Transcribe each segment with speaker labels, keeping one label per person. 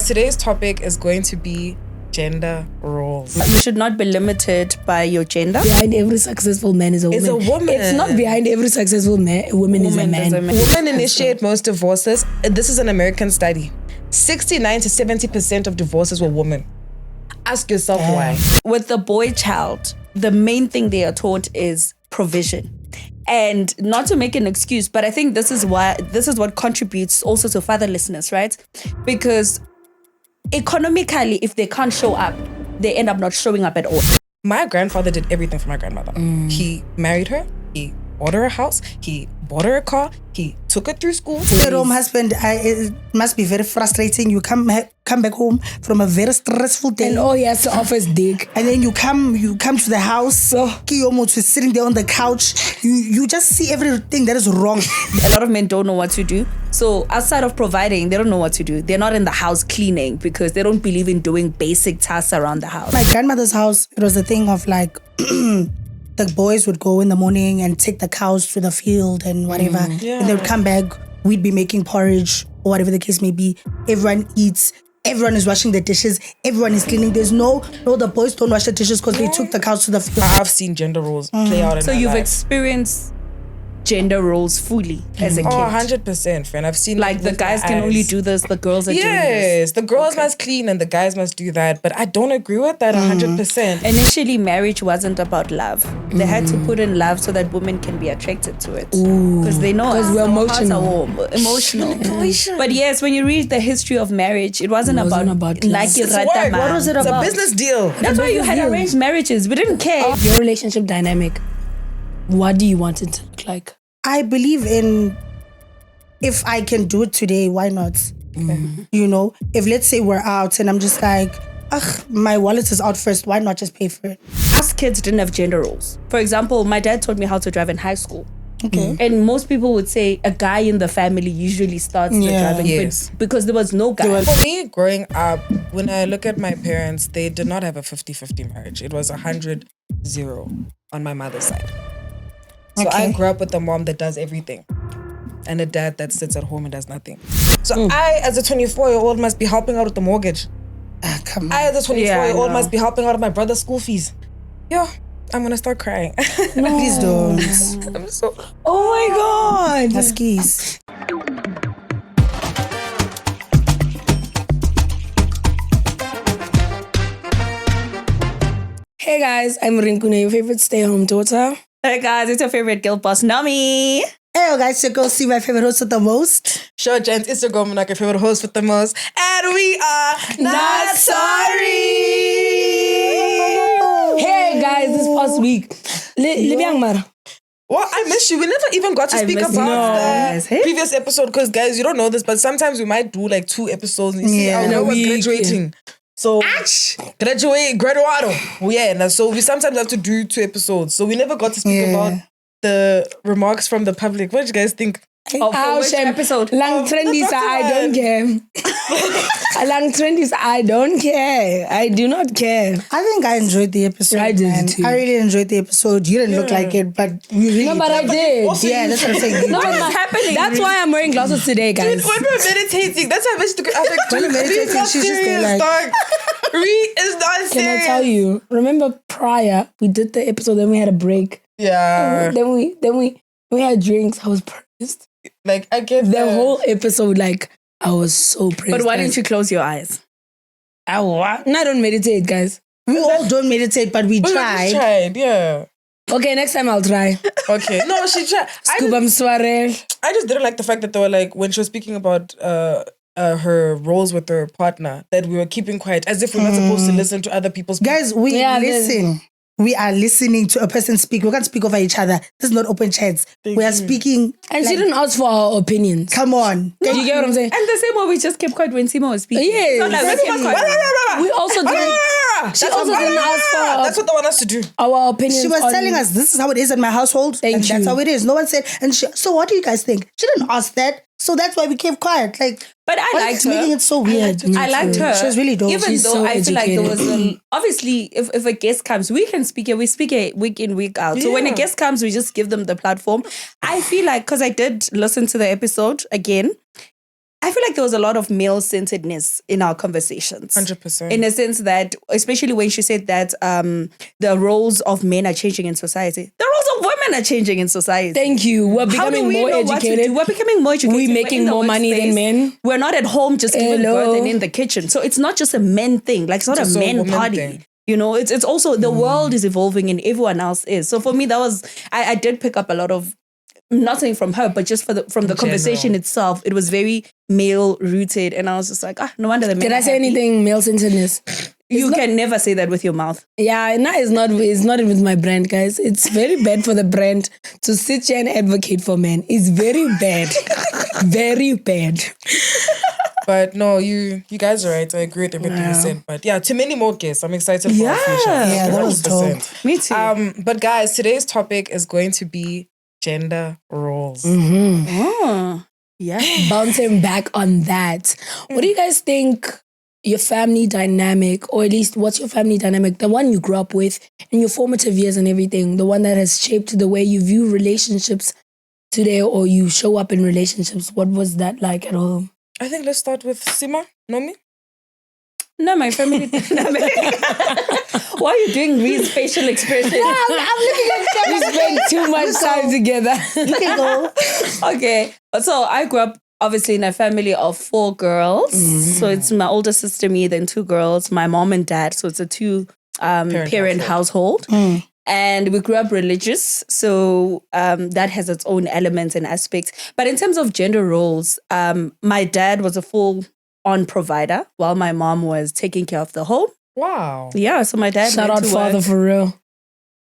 Speaker 1: today's topic is going to be gender roles.
Speaker 2: You should not be limited by your gender.
Speaker 3: Behind every successful man is a woman.
Speaker 1: Is a woman.
Speaker 3: It's not behind every successful woman is a man.
Speaker 1: Women initiate most divorces. This is an American study. 69 to 70% of divorces were women. Ask yourself why.
Speaker 2: With the boy child, the main thing they are taught is provision. And not to make an excuse, but I think this is what contributes also to fatherlessness, right? Because economically, if they can't show up, they end up not showing up at all.
Speaker 1: My grandfather did everything for my grandmother. He married her. He bought her a house. He bought her a car. He took her through school.
Speaker 4: Stay-at-home husband, it must be very frustrating. You come back home from a very stressful day,
Speaker 3: And all he has to offer is dick.
Speaker 4: and then you come to the house. Kiyomo is sitting there on the couch. You just see everything that is wrong.
Speaker 2: A lot of men don't know what to do. So outside of providing, they don't know what to do. They're not in the house cleaning because they don't believe in doing basic tasks around the house.
Speaker 4: My grandmother's house, it was a thing of like the boys would go in the morning and take the cows to the field and whatever. And they would come back. We'd be making porridge or whatever the case may be. Everyone eats. Everyone is washing the dishes. Everyone is cleaning. There's no, the boys don't wash the dishes because they took the cows to the field.
Speaker 1: I've seen gender roles play out in
Speaker 2: So
Speaker 1: my
Speaker 2: you've
Speaker 1: life.
Speaker 2: experienced gender roles fully as a kid.
Speaker 1: 100%, friend. I've seen
Speaker 2: Like the
Speaker 1: with
Speaker 2: guys
Speaker 1: my
Speaker 2: can only
Speaker 1: eyes.
Speaker 2: do this, the girls are doing this.
Speaker 1: Yes, the girls must clean and the guys must do that. But I don't agree with that 100%.
Speaker 2: Initially, marriage wasn't about love. They had to put in love so that women can be attracted to it. Because they know
Speaker 3: Because we're
Speaker 2: our hearts
Speaker 3: emotional.
Speaker 2: are warm, emotional. But yes, when you read the history of marriage, it wasn't about
Speaker 3: about
Speaker 2: like
Speaker 3: love.
Speaker 1: It's work.
Speaker 4: What was it
Speaker 1: It's a
Speaker 4: about?
Speaker 1: business deal.
Speaker 2: That's why you had arranged marriages. We didn't care.
Speaker 3: Your relationship dynamic, what do you want it to look like?
Speaker 4: I believe in, if I can do it today, why not? You know, if let's say we're out and I'm just like, my wallet is out first, why not just pay for it?
Speaker 2: Us kids didn't have gender roles. For example, my dad taught me how to drive in high school.
Speaker 4: Okay.
Speaker 2: And most people would say a guy in the family usually starts the driving,
Speaker 1: Yes.
Speaker 2: but because there was no guy.
Speaker 1: For me, growing up, when I look at my parents, they did not have a 50-50 marriage. It was 100-0 on my mother's side. So I grew up with a mom that does everything and a dad that sits at home and does nothing. So I, as a 24-year-old, must be helping out with the mortgage.
Speaker 4: Come on.
Speaker 1: I, as a 24-year-old,
Speaker 2: no.
Speaker 1: must be helping out with my brother's school fees. Yo, I'm going to start crying.
Speaker 4: Please don't.
Speaker 1: I'm so...
Speaker 3: Oh my God.
Speaker 4: Huskies.
Speaker 3: Hey guys, I'm Rinkune, your favorite stay-home daughter.
Speaker 2: Hey guys, it's your favorite girl boss, Nami.
Speaker 4: Hey guys, you go see my favorite host with the most.
Speaker 1: Sure, gents, Instagram, like your favorite host with the most. And we are not sorry.
Speaker 3: Hey guys, this past week, Libyang Mara.
Speaker 1: Well, I miss you. We never even got to speak
Speaker 2: miss
Speaker 1: about
Speaker 2: you. No.
Speaker 1: the
Speaker 2: Yes, hey?
Speaker 1: previous episode because, guys, you don't know this, but sometimes we might do like 2 episodes. And you see,
Speaker 4: Yeah.
Speaker 1: I
Speaker 4: In a
Speaker 1: know we're
Speaker 3: week,
Speaker 1: graduating. So, graduado. Yeah, and so we sometimes have to do 2 episodes. So we never got to speak about the remarks from the public. What do you guys think?
Speaker 2: Oh, for which
Speaker 3: shame.
Speaker 2: episode?
Speaker 3: Lang trendy, I don't care. Lang trendy, I don't care. I do not care.
Speaker 4: I think I enjoyed the episode.
Speaker 3: I did
Speaker 4: man.
Speaker 3: too.
Speaker 4: I really enjoyed the episode. You didn't look like it, but you really
Speaker 3: No, but I did.
Speaker 4: Yeah, that's what I'm saying.
Speaker 2: What is happening?
Speaker 3: That's why I'm wearing glasses today, guys.
Speaker 1: When we're meditating, that's how I was like,
Speaker 4: When
Speaker 1: dude,
Speaker 4: we're meditating,
Speaker 1: Ree's not
Speaker 4: she's just there
Speaker 1: serious,
Speaker 4: like-
Speaker 1: dog. Ree is not serious.
Speaker 3: Can I tell you? Remember prior, we did the episode, then we had a break.
Speaker 1: Yeah.
Speaker 3: Then we had drinks. I was pissed.
Speaker 1: Like, I get
Speaker 3: The
Speaker 1: that.
Speaker 3: whole episode, like, I was so pissed.
Speaker 2: But why didn't you close your eyes?
Speaker 3: No, I don't meditate, guys.
Speaker 4: We all don't meditate, but we
Speaker 1: But we
Speaker 4: tried.
Speaker 1: tried, yeah.
Speaker 3: Okay, next time I'll try.
Speaker 1: Okay. No, she tried.
Speaker 3: Scuba Msware.
Speaker 1: I just didn't like the fact that they were like, when she was speaking about her roles with her partner, that we were keeping quiet as if we're not supposed to listen to other people's
Speaker 4: Guys, we listen. We are listening to a person speak. We can't speak over each other. This is not open chats. We are speaking.
Speaker 3: And she didn't ask for our opinions.
Speaker 4: Come on.
Speaker 3: Do you get what I'm saying?
Speaker 2: And the same way we just kept quiet when Simo was speaking.
Speaker 3: Yes.
Speaker 2: It's not like we kept quiet.
Speaker 3: We also didn't. She also didn't ask for
Speaker 1: That's what they want us to do.
Speaker 3: our opinions.
Speaker 4: She was
Speaker 3: on-
Speaker 4: telling us this is how it is in my household.
Speaker 3: Thank
Speaker 4: and that's
Speaker 3: you.
Speaker 4: how it is. No one said, so what do you guys think? She didn't ask that. So that's why we kept quiet. Like,
Speaker 2: But I
Speaker 4: why
Speaker 2: liked
Speaker 4: is making
Speaker 2: her.
Speaker 4: it so weird.
Speaker 2: I liked her.
Speaker 4: She was really dope.
Speaker 2: Even
Speaker 3: She's
Speaker 2: though
Speaker 3: so
Speaker 2: I feel like there was
Speaker 3: educated.
Speaker 2: obviously if a guest comes, we can speak it. We speak it week in, week out. So when a
Speaker 1: Yeah.
Speaker 2: guest comes, we just give them the platform. I feel like, because I did listen to the episode again, I feel like there was a lot of male-centeredness in our conversations.
Speaker 1: 100%.
Speaker 2: In a sense that, especially when she said that the roles of men are changing in society, the roles of women are changing in society.
Speaker 3: Thank you. We're becoming more educated.
Speaker 2: We're becoming more educated.
Speaker 3: We're making more money than men.
Speaker 2: We're not at home just giving birth and in the kitchen. So it's not just a men thing. Like, it's not a men party.
Speaker 1: Thing.
Speaker 2: You know, it's also the world is evolving and everyone else is. So for me, that was, I did pick up a lot of, not saying from her, but just from the conversation itself, it was very male rooted. And I was just like, no wonder the men.
Speaker 3: Did I say anything male-centeredness?
Speaker 2: You can never say that with your mouth.
Speaker 3: Yeah, no, it's not with my brand, guys. It's very bad for the brand to sit here and advocate for men. It's very bad. Very bad.
Speaker 1: But no, you guys are right. I agree with everything you said. But yeah, too many more guests. I'm excited for our future.
Speaker 3: Yeah, that was dope.
Speaker 2: Me too.
Speaker 1: But guys, today's topic is going to be gender roles.
Speaker 2: Oh, yeah.
Speaker 3: Bouncing back on that. What do you guys think your family dynamic, or at least what's your family dynamic, the one you grew up with in your formative years and everything, the one that has shaped the way you view relationships today or you show up in relationships? What was that like at home?
Speaker 1: I think let's start with Sima, Nomi.
Speaker 2: No, my family dynamic. Why are you doing these facial expressions?
Speaker 3: I'm looking at them. We spend too much time together.
Speaker 2: You can go. Okay. So I grew up obviously in a family of 4 girls. So it's my older sister, me, then 2 girls, my mom and dad. So it's a 2 parent household. And we grew up religious. So that has its own elements and aspects. But in terms of gender roles, my dad was a full-on provider while my mom was taking care of the home.
Speaker 1: Wow.
Speaker 2: Yeah, so my dad
Speaker 3: Shout
Speaker 2: went
Speaker 3: out
Speaker 2: to
Speaker 3: father
Speaker 2: work.
Speaker 3: for real.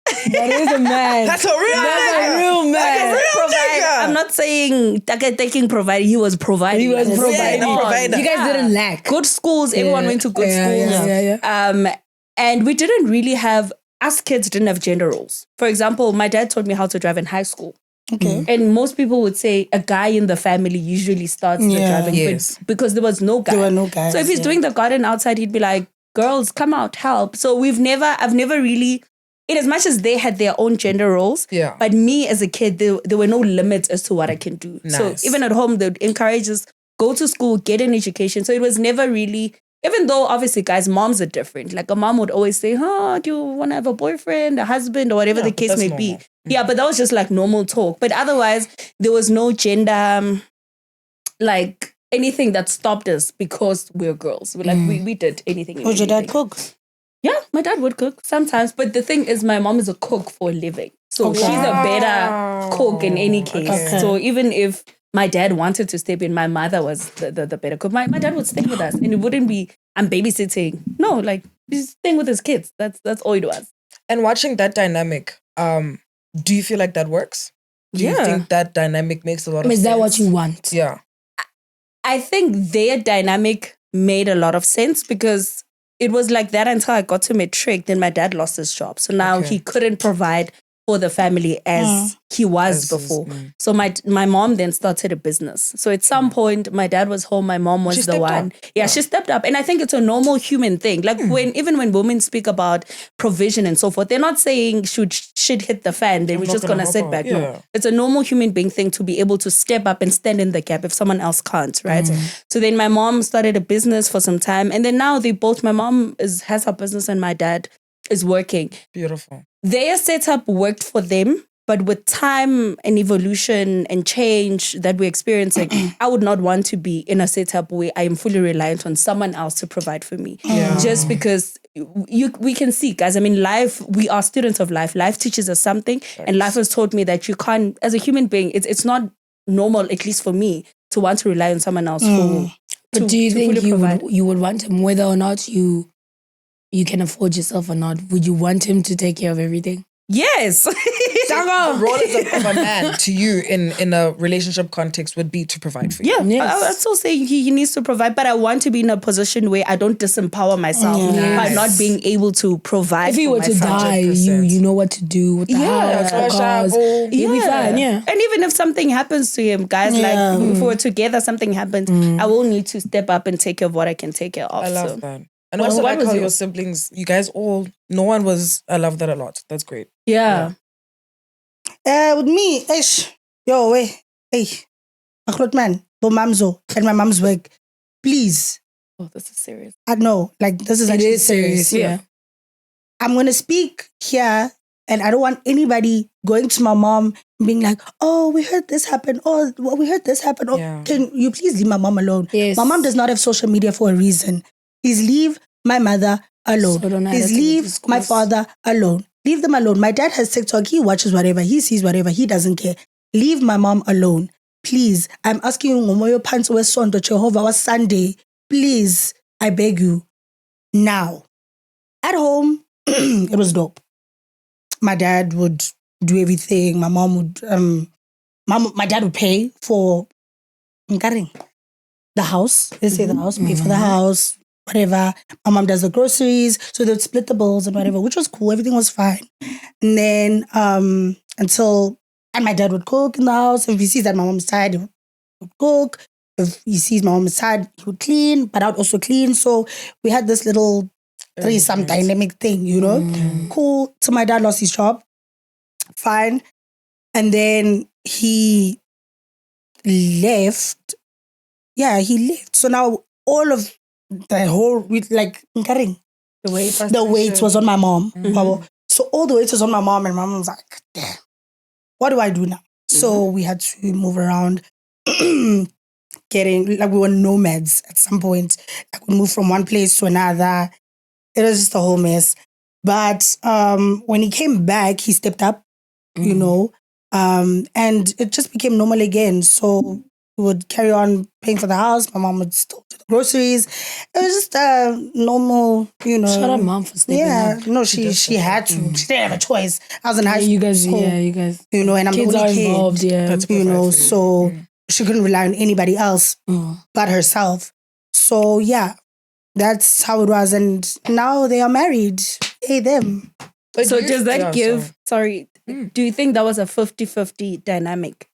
Speaker 3: That is a man.
Speaker 1: That's a real
Speaker 3: man.
Speaker 1: nigga.
Speaker 2: I'm not saying taking provide. He was providing.
Speaker 3: He was
Speaker 2: Like,
Speaker 3: providing.
Speaker 2: come on.
Speaker 1: Provider.
Speaker 3: You guys didn't lack.
Speaker 2: Good schools. Everyone went to good schools.
Speaker 3: Yeah.
Speaker 2: And we didn't really have, us kids didn't have gender roles. For example, my dad taught me how to drive in high school.
Speaker 4: Okay.
Speaker 2: And most people would say a guy in the family usually starts the driving.
Speaker 1: Yes.
Speaker 2: But because there was no guy.
Speaker 4: There were no guys.
Speaker 2: So if he's doing the garden outside, he'd be like, girls, come out, help. So I've never really, in as much as they had their own gender roles, but me as a kid, there were no limits as to what I can do.
Speaker 1: Nice.
Speaker 2: So even at home, they'd encourage us, go to school, get an education. So it was never really, even though obviously guys, moms are different. Like a mom would always say, do you want to have a boyfriend, a husband, or whatever the case may be. Yeah, but that was just like normal talk. But otherwise, there was no gender, like anything that stopped us because we're girls. We did anything.
Speaker 4: Would your dad cook?
Speaker 2: Yeah, my dad would cook sometimes. But the thing is, my mom is a cook for a living. So she's a better cook in any case.
Speaker 4: Okay.
Speaker 2: So even if my dad wanted to step in, my mother was the better cook. My dad would stay with us, and it wouldn't be, I'm babysitting. No, like, he's staying with his kids. That's all it was.
Speaker 1: And watching that dynamic, do you feel like that works? Do you think that dynamic makes a lot of sense?
Speaker 3: Is that what you want?
Speaker 1: Yeah.
Speaker 2: I think their dynamic made a lot of sense because it was like that until I got to matric. Then my dad lost his job. So now he couldn't provide for the family as he was before. So my mom then started a business. So at some point, my dad was home, my mom was the one. Yeah, she stepped up. And I think it's a normal human thing. Like even when women speak about provision and so forth, they're not saying should shit hit the fan, then we're just going to sit back. No, it's a normal human being thing to be able to step up and stand in the gap if someone else can't, right? So then my mom started a business for some time. And then now my mom has her business and my dad is working.
Speaker 1: Beautiful.
Speaker 2: Their setup worked for them, but with time and evolution and change that we're experiencing, I would not want to be in a setup where I am fully reliant on someone else to provide for me. Just because we can see, guys, I mean, life, we are students of life. Life teaches us something, and life has taught me that you can't, as a human being, it's not normal, at least for me, to want to rely on someone else
Speaker 3: But do you think you would want him, whether or not you can afford yourself or not? Would you want him to take care of everything?
Speaker 2: Yes.
Speaker 1: The role of a man to you in a relationship context would be to provide for you.
Speaker 2: Yeah, yes. I still say he needs to provide, but I want to be in a position where I don't disempower myself by not being able to provide.
Speaker 3: If he were to die, you know what to do with the house, the cars. He'll be fine, And
Speaker 2: even if something happens to him, guys, like if we're together, something happens, I will need to step up and take care of what I can take care of.
Speaker 1: I love that. And also like how your siblings, you guys all, no one was, I love that a lot. That's great.
Speaker 2: Yeah.
Speaker 4: With me, hey, groot man. Bomamzo, and my mom's work. Please.
Speaker 2: Oh, this is serious.
Speaker 4: I know, like this is actually serious.
Speaker 3: Yeah.
Speaker 4: I'm gonna speak here, and I don't want anybody going to my mom and being like, "Oh, we heard this happen. Oh, well, we heard this happen. Oh,
Speaker 1: Yeah.
Speaker 4: can you please leave my mom alone?"
Speaker 3: Yes.
Speaker 4: My mom does not have social media for a reason. Please leave my mother alone.
Speaker 3: So don't have
Speaker 4: Please
Speaker 3: that
Speaker 4: leave
Speaker 3: discourse.
Speaker 4: my father alone. Leave them alone. My dad has TikTok. He watches whatever. He sees whatever. He doesn't care. Leave my mom alone. Please. I'm asking you, Ngomoyo Pants was Sunday, Jehovah was Sunday. Please, I beg you. Now, at home, it was dope. My dad would do everything. My mom would, my dad would pay for the house. Let's say the house, pay for the house, whatever. My mom does the groceries. So they'd split the bills and whatever, which was cool. Everything was fine. And then and my dad would cook in the house. If he sees that my mom's tired, he would cook. If he sees my mom's tired, he would clean, but I would also clean. So we had this little threesome dynamic thing, you know? Cool. So my dad lost his job. Fine. And then he left. Yeah, he left. So now all of the whole, like, the weight was on my mom. So all the weight was on my mom, and my mom was like, damn, what do I do now? So we had to move around, we were nomads at some point. Like we moved from one place to another. It was just a whole mess. But when he came back, he stepped up, you know, and it just became normal again. So we would carry on paying for the house. My mom would still do the groceries. It was just a normal, you know.
Speaker 3: Shout out mom for stepping up.
Speaker 4: No, she had to. She didn't have a choice. I was in high school.
Speaker 3: You guys.
Speaker 4: You know, and I'm
Speaker 3: Kids
Speaker 4: the only
Speaker 3: are
Speaker 4: kid.
Speaker 3: involved, yeah.
Speaker 4: You know, so she couldn't rely on anybody else but herself. So yeah, that's how it was. And now they are married. Hey, them.
Speaker 1: But
Speaker 2: So does that give, do you think that was a 50-50 dynamic?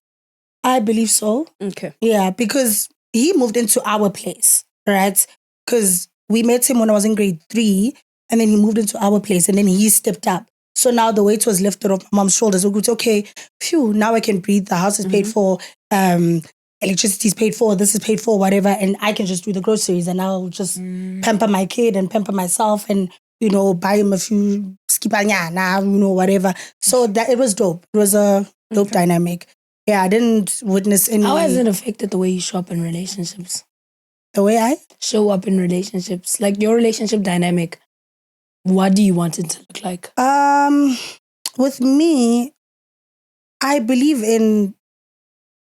Speaker 4: I believe so.
Speaker 2: Okay.
Speaker 4: Yeah, because he moved into our place, right? Because we met him when I was in grade 3, and then he moved into our place, and then he stepped up. So now the weight was lifted off my mom's shoulders. We could say, okay, phew, now I can breathe. The house is paid for, electricity is paid for, this is paid for, whatever, and I can just do the groceries, and I'll just pamper my kid and pamper myself, and you know, buy him a few skipanyana, you know, whatever. So that it was dope. It was a dope dynamic. Yeah, I didn't witness any.
Speaker 3: How has it affected the way you show up in relationships?
Speaker 4: The way I
Speaker 3: show up in relationships, like your relationship dynamic. What do you want it to look like?
Speaker 4: With me, I believe in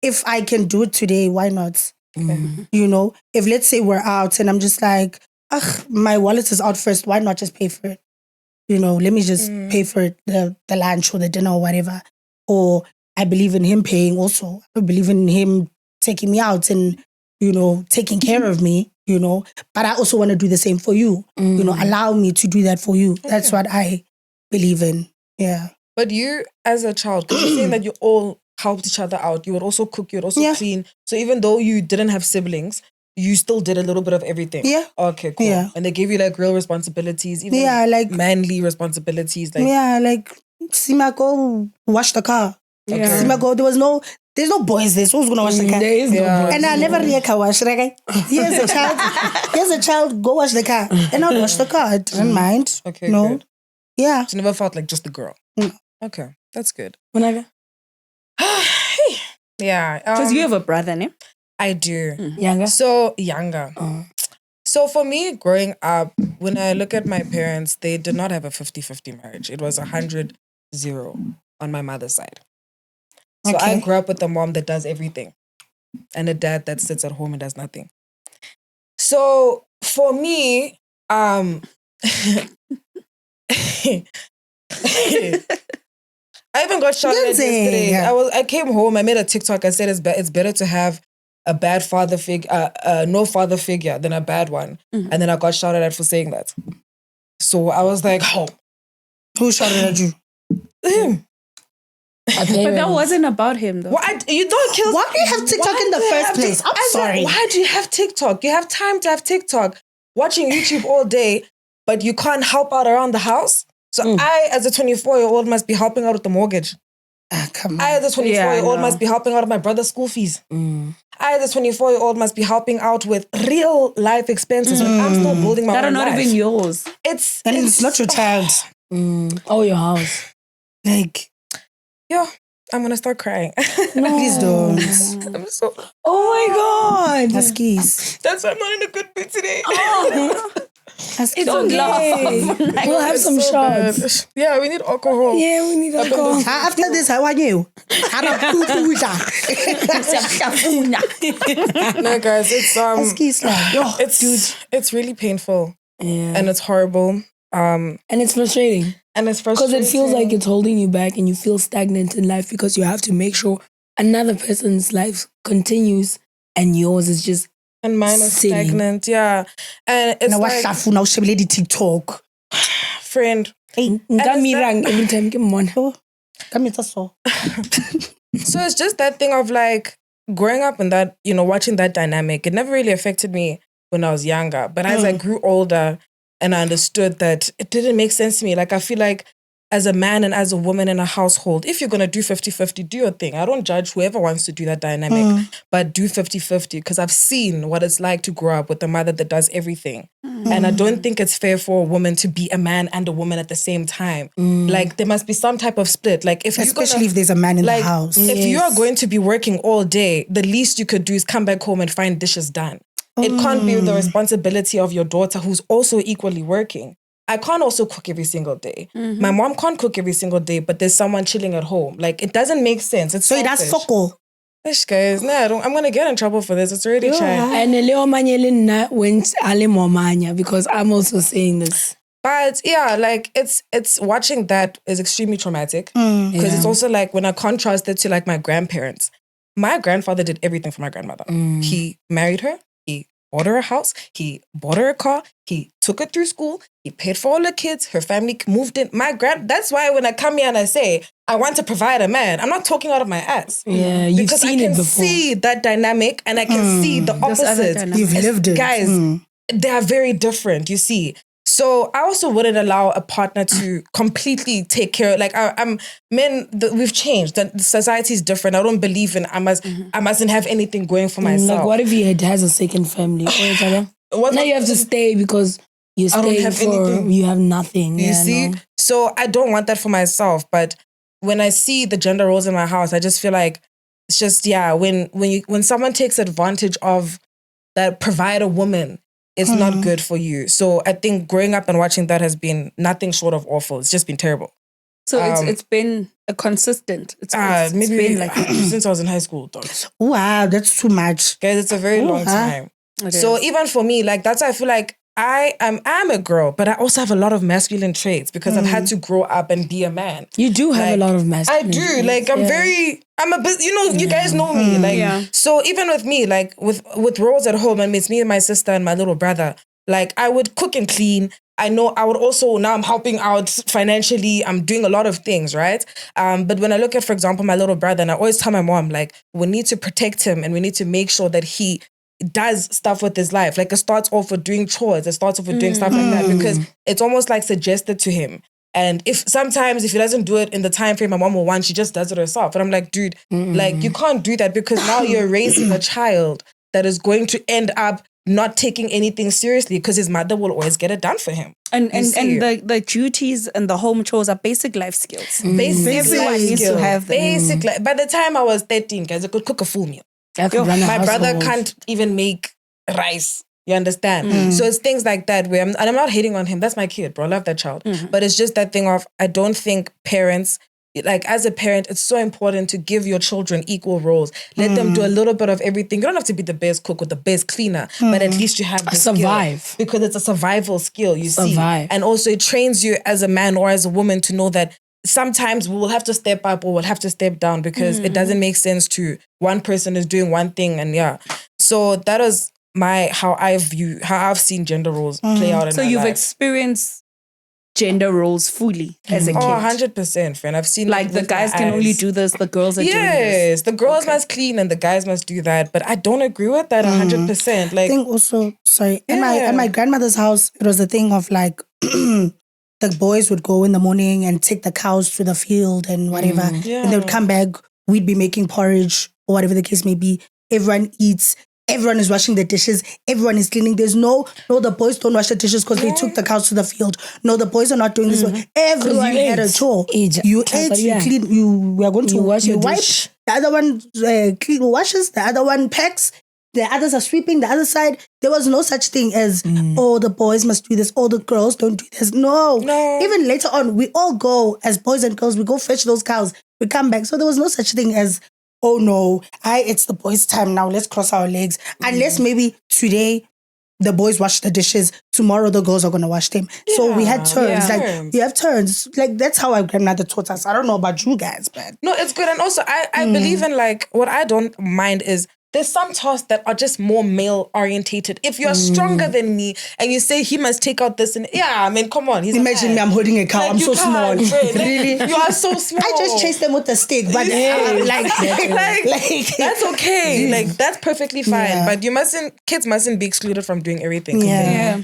Speaker 4: if I can do it today, why not? You know, if let's say we're out and I'm just like, my wallet is out first, why not just pay for it? You know, let me just pay for it, the lunch or the dinner or whatever. Or I believe in him paying also. I believe in him taking me out and, you know, taking care of me, you know. But I also want to do the same for you. You know, allow me to do that for you. Okay. That's what I believe in. Yeah.
Speaker 1: But you, as a child, because you're saying that you all helped each other out. You would also cook, you would also clean. So even though you didn't have siblings, you still did a little bit of everything.
Speaker 4: Yeah.
Speaker 1: Okay, cool. Yeah. And they gave you like real responsibilities, even like manly responsibilities. Like
Speaker 4: Sima, go wash the car.
Speaker 1: Okay.
Speaker 4: Sima, go, there's no boys there. So who's gonna wash the car?
Speaker 3: There is no boys.
Speaker 4: And I never really car wash. Like, here's a child, go wash the car. And I'll wash the car. I didn't mind.
Speaker 1: Okay.
Speaker 4: No.
Speaker 1: Good.
Speaker 4: Yeah.
Speaker 1: So you never felt like just the girl. Okay. That's good.
Speaker 3: Whenever.
Speaker 1: Yeah.
Speaker 2: Because you have a brother, ne?
Speaker 1: I do.
Speaker 3: Younger?
Speaker 1: So, younger. So for me, growing up, when I look at my parents, they did not have a 50-50 marriage. It was 100-0 on my mother's side. So I grew up with a mom that does everything and a dad that sits at home and does nothing. So for me, I even got shouted at yesterday. I came home, I made a TikTok, I said it's better to have a bad father figure, no father figure than a bad one. And then I got shouted at for saying that. So I was like, oh.
Speaker 4: Who shouted at you?
Speaker 1: Him.
Speaker 2: But that wasn't about him though.
Speaker 1: Why you don't kill?
Speaker 4: Why do you have TikTok in the first place? I'm sorry.
Speaker 1: Why do you have TikTok? You have time to have TikTok, watching YouTube all day, but you can't help out around the house. So I, as a 24-year-old, must be helping out with the mortgage.
Speaker 4: Come
Speaker 1: I,
Speaker 4: on.
Speaker 1: as a 24-year-old, must be helping out with my brother's school fees. I, as a 24-year-old, must be helping out with real life expenses when I'm still building my
Speaker 2: that are
Speaker 1: own
Speaker 2: not
Speaker 1: life.
Speaker 2: even yours.
Speaker 1: It's
Speaker 4: not your child.
Speaker 3: Oh, your house.
Speaker 4: Like,
Speaker 1: yeah, I'm gonna start crying.
Speaker 4: no. Please don't.
Speaker 1: I'm so.
Speaker 3: Oh my God.
Speaker 4: Huskies.
Speaker 1: That's why I'm not in a good mood today.
Speaker 4: Huskies.
Speaker 3: Don't laugh. We'll have
Speaker 1: It's
Speaker 3: some
Speaker 1: so
Speaker 3: shots.
Speaker 1: bad. Yeah, we need alcohol.
Speaker 3: Yeah, we need alcohol.
Speaker 4: After this, how are you?
Speaker 1: No, guys, it's
Speaker 4: Huskies.
Speaker 1: it's really painful
Speaker 3: Yeah.
Speaker 1: and it's horrible.
Speaker 3: And it's frustrating.
Speaker 1: And it's
Speaker 3: Because
Speaker 1: frustrating
Speaker 3: it feels like it's holding you back and you feel stagnant in life because you have to make sure another person's life continues and yours is just
Speaker 1: and mine is
Speaker 3: sitting.
Speaker 1: stagnant. Yeah, and it's
Speaker 4: Now what
Speaker 1: like,
Speaker 4: shafu now she lady TikTok.
Speaker 1: friend.
Speaker 3: Ngamirang every time. Come on.
Speaker 4: Come here, so.
Speaker 1: So it's just that thing of like growing up in that, watching that dynamic. It never really affected me when I was younger, but as I grew older and I understood that it didn't make sense to me. Like I feel like as a man and as a woman in a household, if you're going to do 50-50, do your thing. I don't judge whoever wants to do that dynamic, but do 50-50 because I've seen what it's like to grow up with a mother that does everything. And I don't think it's fair for a woman to be a man and a woman at the same time. Like there must be some type of split. Like if
Speaker 4: Especially if there's a man in the house.
Speaker 1: If you are going to be working all day, the least you could do is come back home and find dishes done. It can't be the responsibility of your daughter who's also equally working. I can't also cook every single day. My mom can't cook every single day, but there's someone chilling at home. Like, it doesn't make sense. It's
Speaker 4: So that's fuckle.
Speaker 1: This guys, I'm going to get in trouble for this. It's already tried.
Speaker 3: And Leo Manyelina went Ale Momanya because I'm also saying this.
Speaker 1: But yeah, like it's watching that is extremely traumatic because it's also like when I contrast it to like my grandparents. My grandfather did everything for my grandmother. He married her. He bought her a house. He bought her a car. He took her through school. He paid for all the kids. Her family moved in. That's why when I come here and I say, I want to provide a man, I'm not talking out of my ass.
Speaker 3: Yeah, you've
Speaker 1: because
Speaker 3: seen
Speaker 1: I can
Speaker 3: it before.
Speaker 1: see that dynamic and I can see the opposite.
Speaker 4: You've lived it.
Speaker 1: Guys, they are very different, you see. So I also wouldn't allow a partner to completely take care. Like we've changed. The society is different. I don't believe in I mustn't have anything going for myself.
Speaker 3: Like what if he has a second family? Now you have to stay because you're staying you have nothing.
Speaker 1: You see? No. So I don't want that for myself. But when I see the gender roles in my house, I just feel like it's just, when someone takes advantage of that provider woman, it's not good for you. So I think growing up and watching that has been nothing short of awful. It's just been terrible.
Speaker 2: So it's been a consistent. It's
Speaker 1: maybe
Speaker 2: been like
Speaker 1: since I was in high school. Though.
Speaker 4: Wow, that's too much.
Speaker 1: Guys, it's a very long time. So even for me, like that's why I feel like I'm a girl, but I also have a lot of masculine traits because I've had to grow up and be a man.
Speaker 3: You do have a lot of masculine
Speaker 1: I do.
Speaker 3: traits.
Speaker 1: Like I'm a bit, you guys know me. Like so even with me, like with roles at home, and it's me and my sister and my little brother, like I would cook and clean. I know I would also, now I'm helping out financially. I'm doing a lot of things, right? But when I look at, for example, my little brother, and I always tell my mom, like, we need to protect him and we need to make sure that he does stuff with his life. Like it starts off with doing chores. It starts off with doing stuff like that because it's almost like suggested to him. And if he doesn't do it in the time frame my mom will want, she just does it herself. And I'm like, dude, like you can't do that because now you're raising a child that is going to end up not taking anything seriously because his mother will always get it done for him.
Speaker 2: And the duties and the home chores are basic life skills.
Speaker 1: Everyone
Speaker 2: needs to have them.
Speaker 1: Basic. By the time I was 13, guys, I could cook a full meal. My brother can't even make rice. You understand? So it's things like that where I'm not hating on him. That's my kid, bro. I love that child. But it's just that thing of, I don't think parents, like as a parent, it's so important to give your children equal roles. Let them do a little bit of everything. You don't have to be the best cook or the best cleaner, but at least you have the
Speaker 3: survive.
Speaker 1: skill. Because it's a survival skill, you see.
Speaker 3: And
Speaker 1: also it trains you as a man or as a woman to know that sometimes we will have to step up or we'll have to step down because it doesn't make sense to one person is doing one thing and So that is how I've seen gender roles play out in my life.
Speaker 2: So you've experienced gender roles fully as a kid.
Speaker 1: 100%, friend. I've seen
Speaker 2: like the guys can only do this, the girls are doing this.
Speaker 1: Yes, the girls must clean and the guys must do that. But I don't agree with that 100%. Like
Speaker 4: I think also, sorry, at my grandmother's house, it was a thing of like the boys would go in the morning and take the cows to the field and whatever. And they would come back. We'd be making porridge or whatever the case may be. Everyone eats. Everyone is washing the dishes. Everyone is cleaning. There's no, the boys don't wash the dishes because they took the cows to the field. No, the boys are not doing this. Everyone had a chore. You ate, you clean, you are going to wash your wipe. Dish. The other one clean washes. The other one packs. The others are sweeping. The other side, there was no such thing as, the boys must do this. Oh, the girls don't do this. No. Even later on, we all go as boys and girls. We go fetch those cows. We come back. So there was no such thing as, oh no, it's the boys' time now. Let's cross our legs. Unless maybe today the boys wash the dishes. Tomorrow the girls are going to wash them. So we had turns. Like we have turns. Like that's how our grandmother taught us. I don't know about you guys, but
Speaker 1: no, it's good. And also I believe in like what I don't mind is there's some tasks that are just more male orientated. If you're stronger than me and you say he must take out this and I mean, come on.
Speaker 4: Imagine me, I'm holding a cow. Like, I'm so small.
Speaker 1: Really? You are so small.
Speaker 4: I just chase them with a stick, but
Speaker 1: that's okay. Like that's perfectly fine. Yeah. But kids mustn't be excluded from doing everything.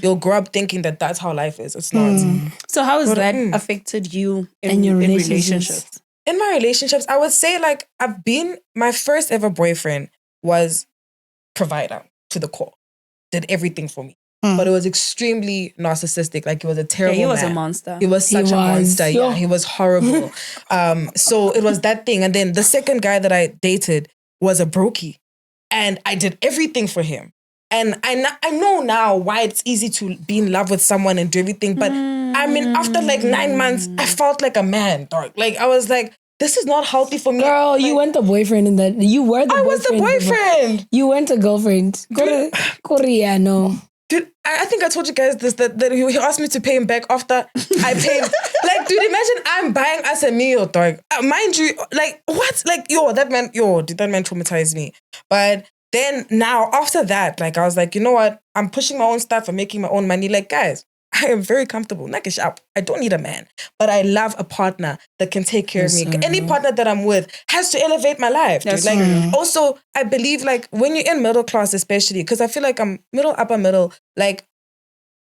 Speaker 1: You'll grow up thinking that that's how life is. It's not.
Speaker 2: So how has that affected you in your relationships?
Speaker 1: In my relationships, I would say like my first ever boyfriend was provider to the core. Did everything for me. But it was extremely narcissistic. Like, he was a terrible man.
Speaker 2: He was a monster.
Speaker 1: He was such a monster. Yeah, he was horrible. So it was that thing. And then the second guy that I dated was a brokey. And I did everything for him. And I know now why it's easy to be in love with someone and do everything. But I mean, after like 9 months, I felt like a man, dog. Like, I was like, this is not healthy for me.
Speaker 3: Girl,
Speaker 1: like,
Speaker 3: you weren't the boyfriend in that. You were the boyfriend.
Speaker 1: I was the boyfriend.
Speaker 3: You weren't a girlfriend. Korea, no.
Speaker 1: Dude, I think I told you guys this, that he asked me to pay him back after I paid. Like, dude, imagine I'm buying us a meal, dog. Mind you, like, what? Like, did that man traumatize me? But then now, after that, like, I was like, you know what? I'm pushing my own stuff and making my own money. Like, guys, I am very comfortable. I don't need a man. But I love a partner that can take care of me. Any partner that I'm with has to elevate my life. Dude. Like, also, I believe, like, when you're in middle class, especially, because I feel like I'm upper middle, like,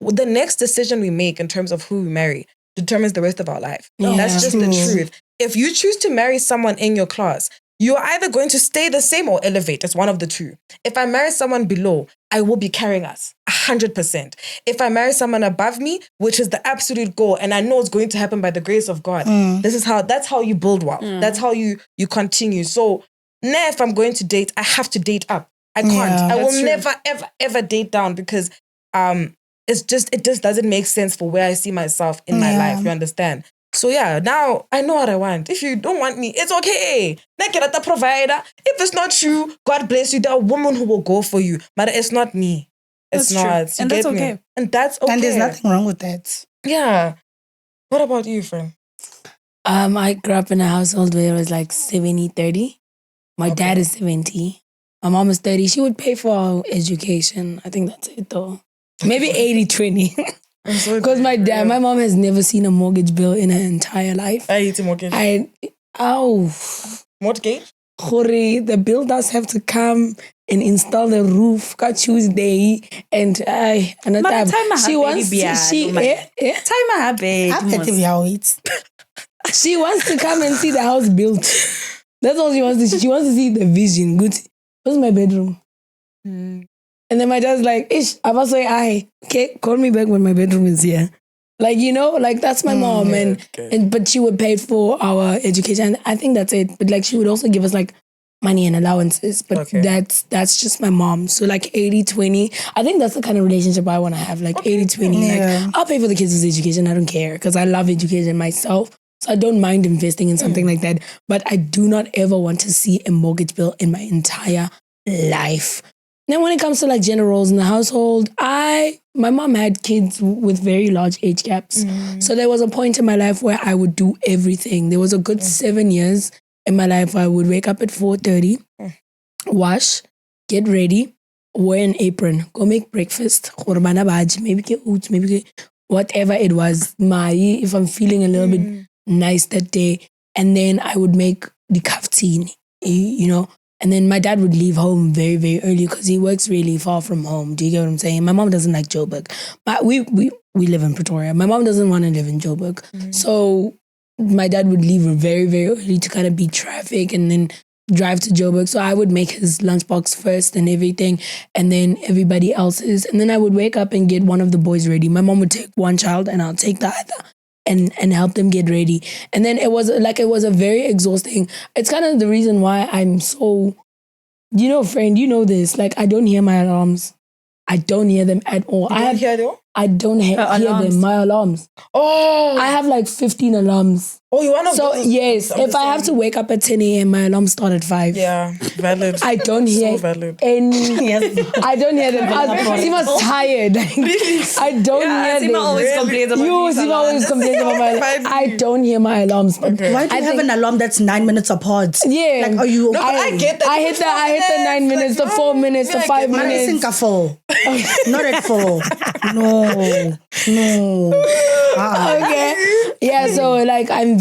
Speaker 1: the next decision we make in terms of who we marry determines the rest of our life. That's just the truth. If you choose to marry someone in your class, you're either going to stay the same or elevate. It's one of the two. If I marry someone below, I will be carrying us 100%. If I marry someone above me, which is the absolute goal, and I know it's going to happen by the grace of God, that's how you build wealth. That's how you continue. So now if I'm going to date, I have to date up. I can't. I will never, ever, ever date down because it just doesn't make sense for where I see myself in my life. You understand? So now I know what I want. If you don't want me, it's okay. Get a provider. If it's not you, God bless you. There are women who will go for you. But it's not me. It's not.
Speaker 2: And that's okay.
Speaker 1: Me? And that's okay.
Speaker 4: And there's nothing wrong with that.
Speaker 1: Yeah. What about you, friend?
Speaker 3: I grew up in a household where it was like 70-30. My dad is 70. My mom is 30. She would pay for our education. I think that's it though. Maybe 80-20. Because my mom has never seen a mortgage bill in her entire life.
Speaker 1: I hate a mortgage. Mortgage?
Speaker 3: Hori, the builders have to come and install the roof on Tuesday, and she wants to come and see the house built. That's all she wants to. She wants to see the vision. Good. Where's my bedroom? And then my dad's like, I was like, okay, call me back when my bedroom is here. Like, like that's my mom. But she would pay for our education. I think that's it. But like, she would also give us like money and allowances. But that's just my mom. So like 80-20. I think that's the kind of relationship I want to have. Like 80-20.
Speaker 4: Yeah.
Speaker 3: Like, I'll pay for the kids' education. I don't care because I love education myself. So I don't mind investing in something like that. But I do not ever want to see a mortgage bill in my entire life. Then when it comes to like gender roles in the household, my mom had kids with very large age gaps. So there was a point in my life where I would do everything. There was a good 7 years in my life where I would wake up at 4:30, wash, get ready, wear an apron, go make breakfast, maybe get oats, maybe get whatever it was. If I'm feeling a little bit nice that day, and then I would make the kaftin, And then my dad would leave home very, very early because he works really far from home. Do you get what I'm saying? My mom doesn't like Joburg. We live in Pretoria. My mom doesn't want to live in Joburg. So my dad would leave very, very early to kind of beat traffic and then drive to Joburg. So I would make his lunchbox first and everything, and then everybody else's. And then I would wake up and get one of the boys ready. My mom would take one child and I'll take the other and help them get ready. And then it was a very exhausting. It's kind of the reason why I'm so, friend, you know this. Like, I don't hear my alarms. I don't hear them at all. I don't hear them, my alarms.
Speaker 1: Oh.
Speaker 3: I have like 15 alarms.
Speaker 1: Oh, you want to
Speaker 3: So, yes, if I have to wake up at 10 a.m., my alarm start at 5.
Speaker 1: Yeah, valid.
Speaker 3: I don't hear
Speaker 1: valid.
Speaker 3: any. I don't hear them. Sima's tired. I don't hear them.
Speaker 2: Sima always complains about
Speaker 3: Sima always complains about my alarm. I don't hear my alarms.
Speaker 1: Okay.
Speaker 4: Why do you have an alarm that's 9 minutes apart?
Speaker 3: Yeah.
Speaker 4: Like, are you?
Speaker 1: No, but I get that.
Speaker 3: I hit the 9 minutes, the 4 minutes, the 5
Speaker 4: I
Speaker 3: minutes.
Speaker 4: think at 4. Not at 4. No.
Speaker 3: Okay. Yeah, so like I'm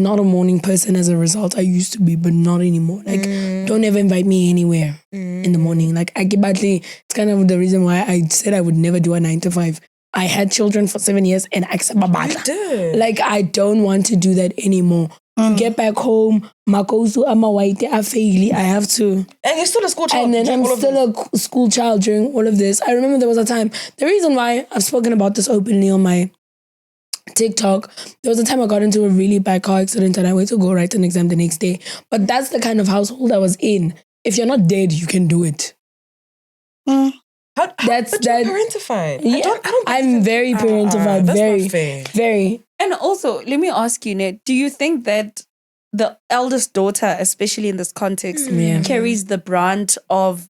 Speaker 3: not a morning person as a result. I used to be, but not anymore. Like, don't ever invite me anywhere in the morning. Like, it's kind of the reason why I said I would never do a 9 to 5. I had children for 7 years and I
Speaker 1: did.
Speaker 3: Like, I don't want to do that anymore. Get back home, Makosu ama white, I have to.
Speaker 1: And you're still a school child.
Speaker 3: And then I'm still a school child during all of this. I remember there was a time, the reason why I've spoken about this openly on my TikTok, there was a time I got into a really bad car accident and I went to go write an exam the next day. But that's the kind of household I was in. If you're not dead, you can do it.
Speaker 1: But you're
Speaker 3: that.
Speaker 1: parentified.
Speaker 3: Yeah, I'm very parentified.
Speaker 1: That's
Speaker 3: Very,
Speaker 1: not fair.
Speaker 3: very.
Speaker 2: And also, let me ask you, Ned, do you think that the eldest daughter, especially in this context, carries the brunt of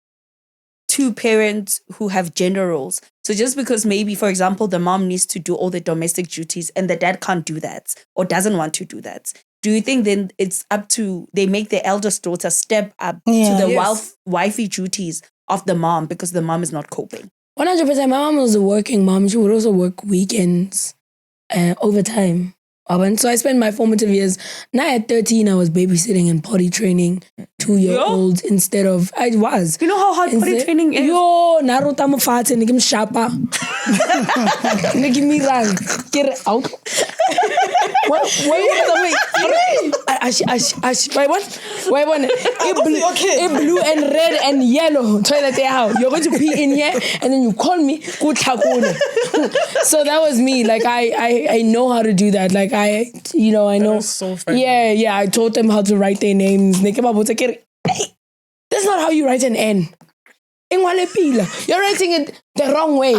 Speaker 2: two parents who have gender roles? So just because maybe, for example, the mom needs to do all the domestic duties and the dad can't do that or doesn't want to do that, do you think then it's up to, they make the eldest daughter step up to the wifey duties of the mom because the mom is not coping?
Speaker 3: 100%. My mom was a working mom. She would also work weekends, overtime. So I spent my formative years. Now at 13, I was babysitting and potty training 2-year-olds instead of, I was.
Speaker 2: You know how hard potty training is?
Speaker 3: Yo, Naruto Mufati, Nikim Shapa. Nikim Mirang. Get out. Wait, it blue and red and yellow toilet there. You're going to pee in here and then you call me. So that was me. Like, I know how to do that. Like, I know.
Speaker 1: So funny.
Speaker 3: Yeah. I taught them how to write their names. Hey, that's not how you write an N. You're writing it the wrong way.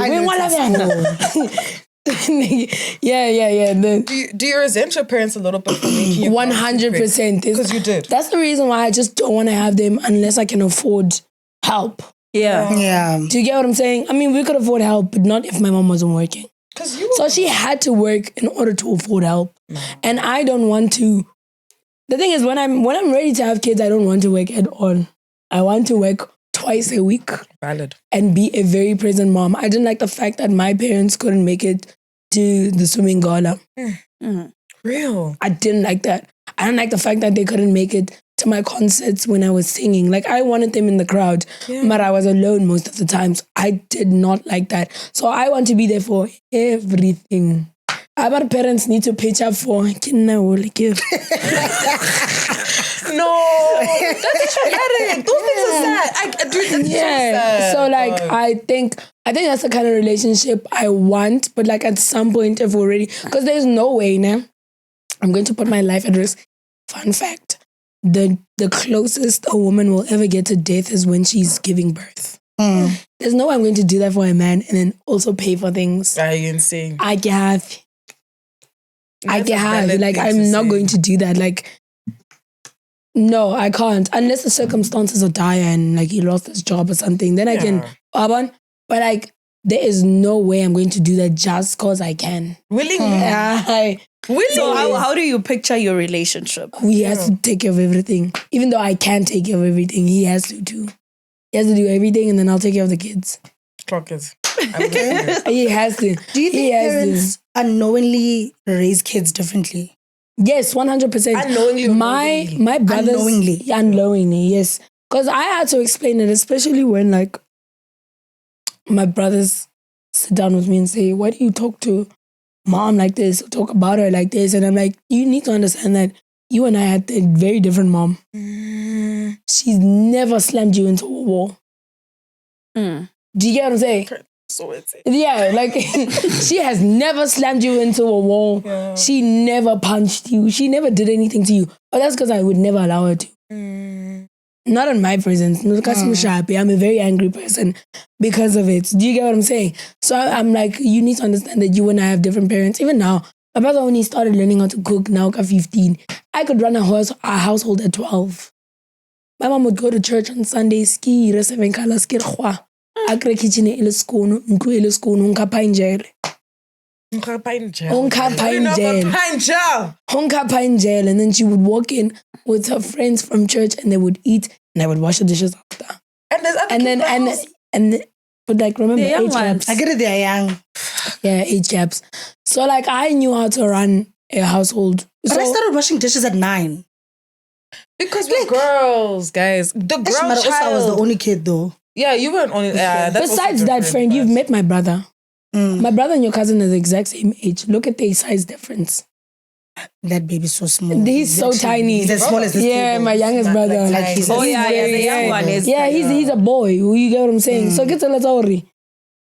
Speaker 3: Yeah.
Speaker 1: Do you resent your parents a little bit for making you
Speaker 3: 100%?
Speaker 1: Because you did.
Speaker 3: That's the reason why I just don't want to have them unless I can afford help.
Speaker 4: Yeah.
Speaker 3: Do you get what I'm saying? I mean, we could afford help, but not if my mom wasn't working. So she had to work in order to afford help. And I don't want to. The thing is, when I'm ready to have kids, I don't want to work at all. I want to work twice a week.
Speaker 1: Valid.
Speaker 3: And be a very present mom. I didn't like the fact that my parents couldn't make it to the swimming gala.
Speaker 1: Real.
Speaker 3: I didn't like that. I didn't like the fact that they couldn't make it to my concerts when I was singing. Like, I wanted them in the crowd, but I was alone most of the times. I did not like that. So I want to be there for everything. Our parents need to pitch up for
Speaker 1: No, that's traumatic. Those things are sad. Dude, that's so sad.
Speaker 3: So like, I think that's the kind of relationship I want. But like, at some point, if we're ready, because there's no way now, I'm going to put my life at risk. Fun fact: the closest a woman will ever get to death is when she's giving birth. There's no way I'm going to do that for a man and then also pay for things.
Speaker 1: Are you insane?
Speaker 3: I can have. Like, I'm not going to do that. Like, no, I can't. Unless the circumstances are dire and like he lost his job or something, then I can. But like, there is no way I'm going to do that just because I can.
Speaker 1: Willingly?
Speaker 2: So how do you picture your relationship?
Speaker 3: He has to take care of everything. Even though I can't take care of everything, he has to too. He has to do everything and then I'll take care of the kids.
Speaker 1: Clock is.
Speaker 3: He has to.
Speaker 4: Do you think parents unknowingly raise kids differently?
Speaker 3: Yes, 100%.
Speaker 1: Unknowingly or
Speaker 3: My brothers unknowingly, yes. Because I had to explain it, especially when like my brothers sit down with me and say, "Why do you talk to mom like this? Or talk about her like this?" And I'm like, you need to understand that you and I had a very different mom. She's never slammed you into a wall. Do you get what I'm saying?
Speaker 1: So it's
Speaker 3: Yeah, like she has never slammed you into a wall. Yeah. She never punched you. She never did anything to you. But that's because I would never allow her to. Not in my presence. I'm a very angry person because of it. Do you get what I'm saying? So I'm like, you need to understand that you and I have different parents. Even now, my brother only started learning how to cook now at 15. I could run a household at 12. My mom would go to church on Sundays, ski, seven colors, akre kitchen ile skono ntlo ile skono nkha painjele and then she would walk in with her friends from church and they would eat and I would wash the dishes after.
Speaker 1: And there's other
Speaker 3: and but like remember age gaps.
Speaker 4: I get it, they're young.
Speaker 3: Yeah, age gaps. So like I knew how to run a household.
Speaker 4: But I started washing dishes at 9.
Speaker 1: Because we're girls, guys. The girl child.
Speaker 4: I was the only kid though.
Speaker 1: Yeah, you weren't only.
Speaker 3: Besides that, friend, you've met my brother. My brother and your cousin are the exact same age. Look at their size difference.
Speaker 4: That baby's so small.
Speaker 3: He's so tiny.
Speaker 4: He's as small as this table.
Speaker 3: My youngest brother.
Speaker 2: The young one is.
Speaker 3: Yeah, he's a boy. You get what I'm saying? So get to let's worry.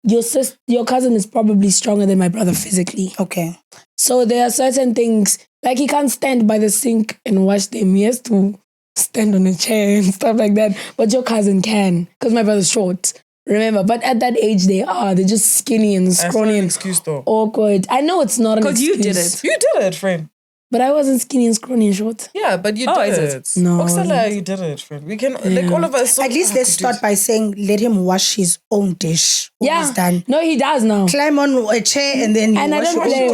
Speaker 3: Your cousin is probably stronger than my brother physically.
Speaker 4: Okay.
Speaker 3: So there are certain things like he can't stand by the sink and wash them. He has to stand on a chair and stuff like that. But your cousin can, because my brother's short. Remember, but at that age they're just skinny and scrawny and
Speaker 1: excuse though.
Speaker 3: Awkward. I know it's not an excuse.
Speaker 2: Because you did it.
Speaker 1: You did it, friend.
Speaker 3: But I wasn't skinny and scrawny and short.
Speaker 1: Yeah, but you did it.
Speaker 3: No.
Speaker 1: Oksala, you did it, friend. We can, like all of us.
Speaker 4: At least let's start by saying, let him wash his own dish.
Speaker 3: Yeah.
Speaker 4: He's done.
Speaker 3: No, he does now.
Speaker 4: Climb on a chair and then
Speaker 3: and I don't play.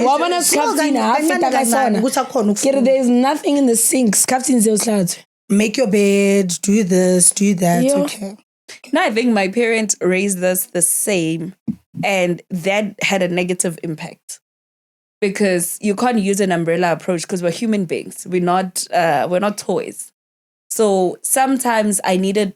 Speaker 3: There's nothing in the sinks.
Speaker 4: Make your bed, do this, do that.
Speaker 3: Yeah.
Speaker 4: Okay.
Speaker 2: No, I think my parents raised us the same, and that had a negative impact because you can't use an umbrella approach because we're human beings. We're not toys. So sometimes I needed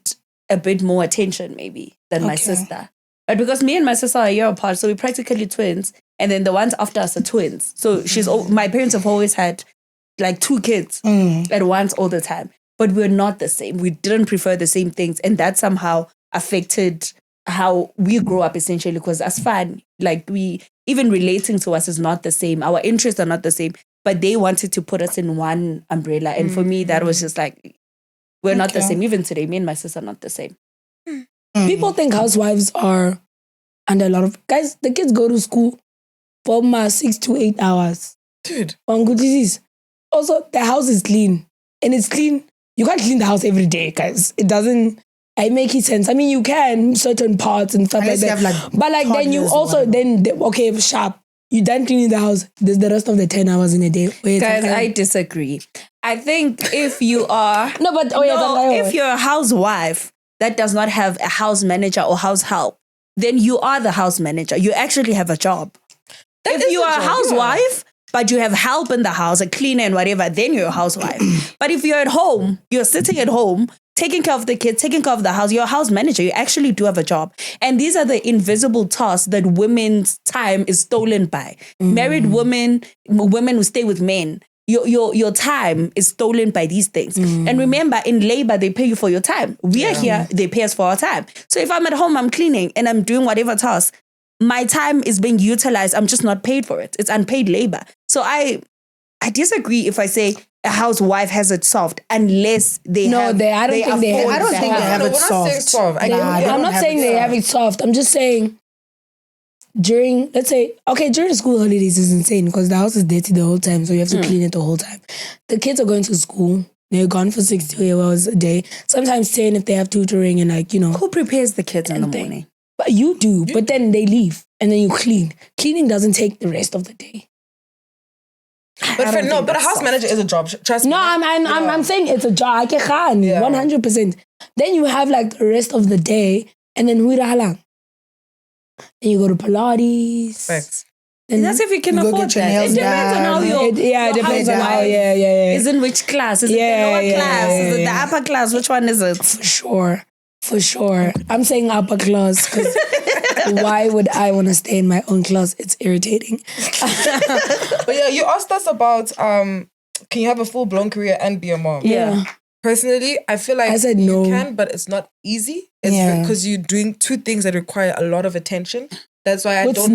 Speaker 2: a bit more attention maybe than my sister. But because me and my sister are a year apart, so we're practically twins, and then the ones after us are twins. So my parents have always had like 2 kids at once all the time. But we're not the same. We didn't prefer the same things. And that somehow affected how we grow up essentially. Because as fun, like even relating to us is not the same. Our interests are not the same. But they wanted to put us in one umbrella. And for me, that was just like, we're not the same. Even today, me and my sister are not the same.
Speaker 3: People think housewives are under a lot of... Guys, the kids go to school for 6 to 8 hours.
Speaker 1: Dude.
Speaker 3: On good disease. Also, the house is clean. And it's clean. You can't clean the house every day, guys. It doesn't make sense. I mean, you can certain parts and stuff like that. But like then you also sharp. You done cleaning the house. There's the rest of the 10 hours in a day.
Speaker 2: Guys, I disagree. I think if you are if you're a housewife that does not have a house manager or house help, then you are the house manager. You actually have a job. If you are a housewife, but you have help in the house, a cleaner and whatever, then you're a housewife. But if you're at home, you're sitting at home, taking care of the kids, taking care of the house, you're a house manager. You actually do have a job. And these are the invisible tasks that women's time is stolen by. Married women who stay with men, your time is stolen by these things. And remember, in labor, they pay you for your time. We are here, they pay us for our time. So if I'm at home, I'm cleaning and I'm doing whatever task, my time is being utilized. I'm just not paid for it. It's unpaid labor. So I disagree if I say a housewife has it soft unless they have.
Speaker 3: I don't think they
Speaker 4: have it soft.
Speaker 3: I'm not saying they have it soft. I'm just saying during the school holidays is insane because the house is dirty the whole time, so you have to clean it the whole time. The kids are going to school. They're gone for 6 to 8 hours a day. Sometimes 10 if they have tutoring and
Speaker 2: Who prepares the kids in the morning?
Speaker 3: But you do, but then they leave and then you clean. Cleaning doesn't take the rest of the day.
Speaker 1: But a house manager is a job. Trust me.
Speaker 3: No, I'm saying it's a job. 100%. Then you have like the rest of the day and then then you go to Pilates.
Speaker 1: Facts.
Speaker 3: then
Speaker 2: That's if you can
Speaker 4: You go
Speaker 2: afford
Speaker 4: get your
Speaker 2: that. It
Speaker 4: nails
Speaker 2: depends on
Speaker 4: done.
Speaker 2: how your
Speaker 3: it depends on how. Yeah.
Speaker 2: is in which class. Is it the lower class? Is it the upper class? Which one is it?
Speaker 3: For sure. I'm saying upper class because why would I want to stay in my own class? It's irritating.
Speaker 1: But yeah, you asked us about can you have a full-blown career and be a mom?
Speaker 3: Yeah.
Speaker 1: Personally, I feel like
Speaker 3: I said no.
Speaker 1: you can, but it's not easy. It's because you're doing two things that require a lot of attention. That's why
Speaker 3: with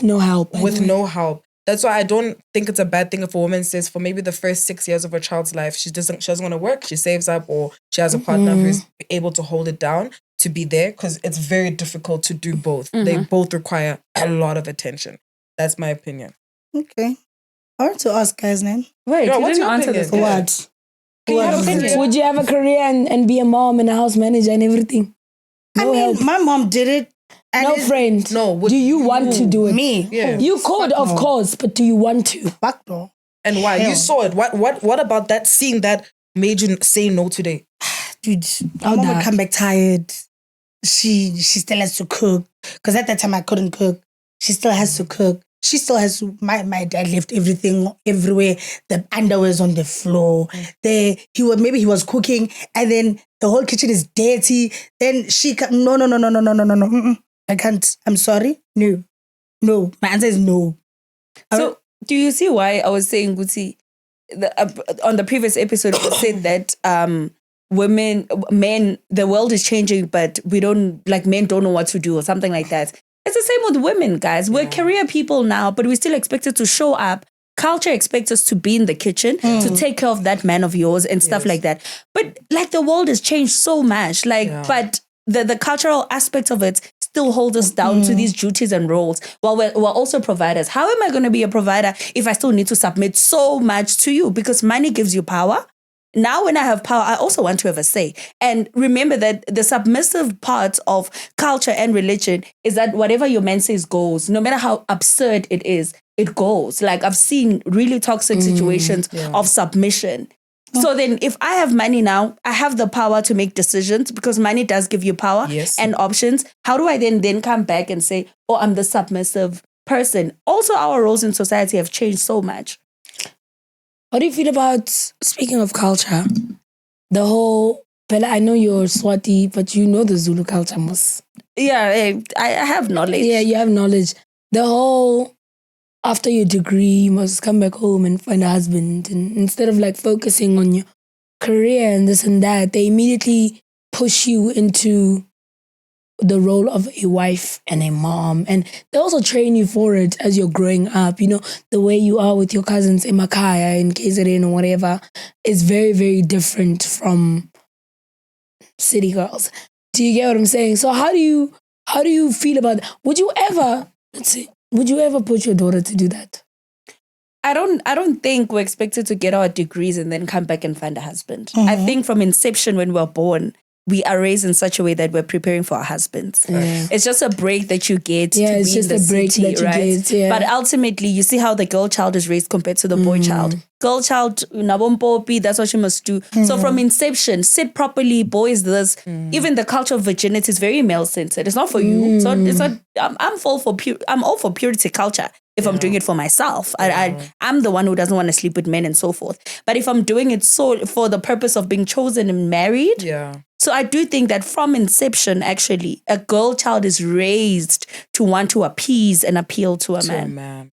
Speaker 3: no help. by
Speaker 1: with
Speaker 3: the way.
Speaker 1: no help. That's why I don't think it's a bad thing if a woman says for maybe the first 6 years of her child's life, she doesn't want to work. She saves up, or she has a partner who's able to hold it down to be there, because it's very difficult to do both. They both require a lot of attention. That's my opinion.
Speaker 4: Okay. I want to ask guys then.
Speaker 2: Wait,
Speaker 1: Yeah,
Speaker 2: you
Speaker 1: what's
Speaker 2: didn't
Speaker 1: your
Speaker 2: answer
Speaker 1: opinion?
Speaker 2: this.
Speaker 1: Yeah.
Speaker 3: What?
Speaker 1: Can you have a career?
Speaker 3: Would you have a career and be a mom and a house manager and everything? No help.
Speaker 4: My mom did it. And
Speaker 3: No friend.
Speaker 1: No, would
Speaker 3: Do you want to do it?
Speaker 4: Me.
Speaker 1: Yeah.
Speaker 3: You could, of course, but do you want to?
Speaker 4: Fuck no.
Speaker 1: And why?
Speaker 4: Hell.
Speaker 1: You saw it. What about that scene that made you say no today?
Speaker 4: Dude, my mom would come back tired. She still has to cook. Because at that time I couldn't cook. She still has to cook. She still has to, my dad left everything everywhere. The underwear's on the floor. Maybe he was cooking and then the whole kitchen is dirty. Then she no. Mm-mm. I can't. I'm sorry. No. My answer is no.
Speaker 2: So, do you see why I was saying, Guti, on the previous episode, we said that men, the world is changing, but men don't know what to do or something like that. It's the same with women, guys. We're career people now, but we're still expected to show up. Culture expects us to be in the kitchen, to take care of that man of yours and stuff like that. But the world has changed so much. But the cultural aspect of it still holds us down to these duties and roles while we're also providers. How am I going to be a provider if I still need to submit so much to you? Because money gives you power. Now, when I have power, I also want to have a say. And remember that the submissive part of culture and religion is that whatever your man says goes, no matter how absurd it is, it goes. I've seen really toxic situations of submission. So then if I have money now, I have the power to make decisions because money does give you power and options. How do I then come back and say, oh, I'm the submissive person? Also, our roles in society have changed so much.
Speaker 3: What do you feel about, speaking of culture, the whole, Bella, I know you're Swati, but you know the Zulu culture most.
Speaker 2: Yeah, I have knowledge.
Speaker 3: Yeah, you have knowledge. The whole, after your degree, you must come back home and find a husband. And instead of focusing on your career and this and that, they immediately push you into the role of a wife and a mom. And they also train you for it as you're growing up. You know, the way you are with your cousins in Makaya, in KZN or whatever, is very, very different from city girls. Do you get what I'm saying? So how do you feel about that? Would you ever put your daughter to do that?
Speaker 2: I don't think we're expected to get our degrees and then come back and find a husband. I think from inception when we're born, we are raised in such a way that we're preparing for our husbands. Yeah. It's just a break that you get to be in the city, right? But ultimately, you see how the girl child is raised compared to the boy child. Girl child, that's what she must do. So from inception, sit properly, boys this. Even the culture of virginity is very male-centered. It's not for you. So it's not. I'm all for purity culture. If I'm doing it for myself, I'm the one who doesn't want to sleep with men and so forth. But if I'm doing it for the purpose of being chosen and married, so I do think that from inception, actually, a girl child is raised to want to appease and appeal to a man.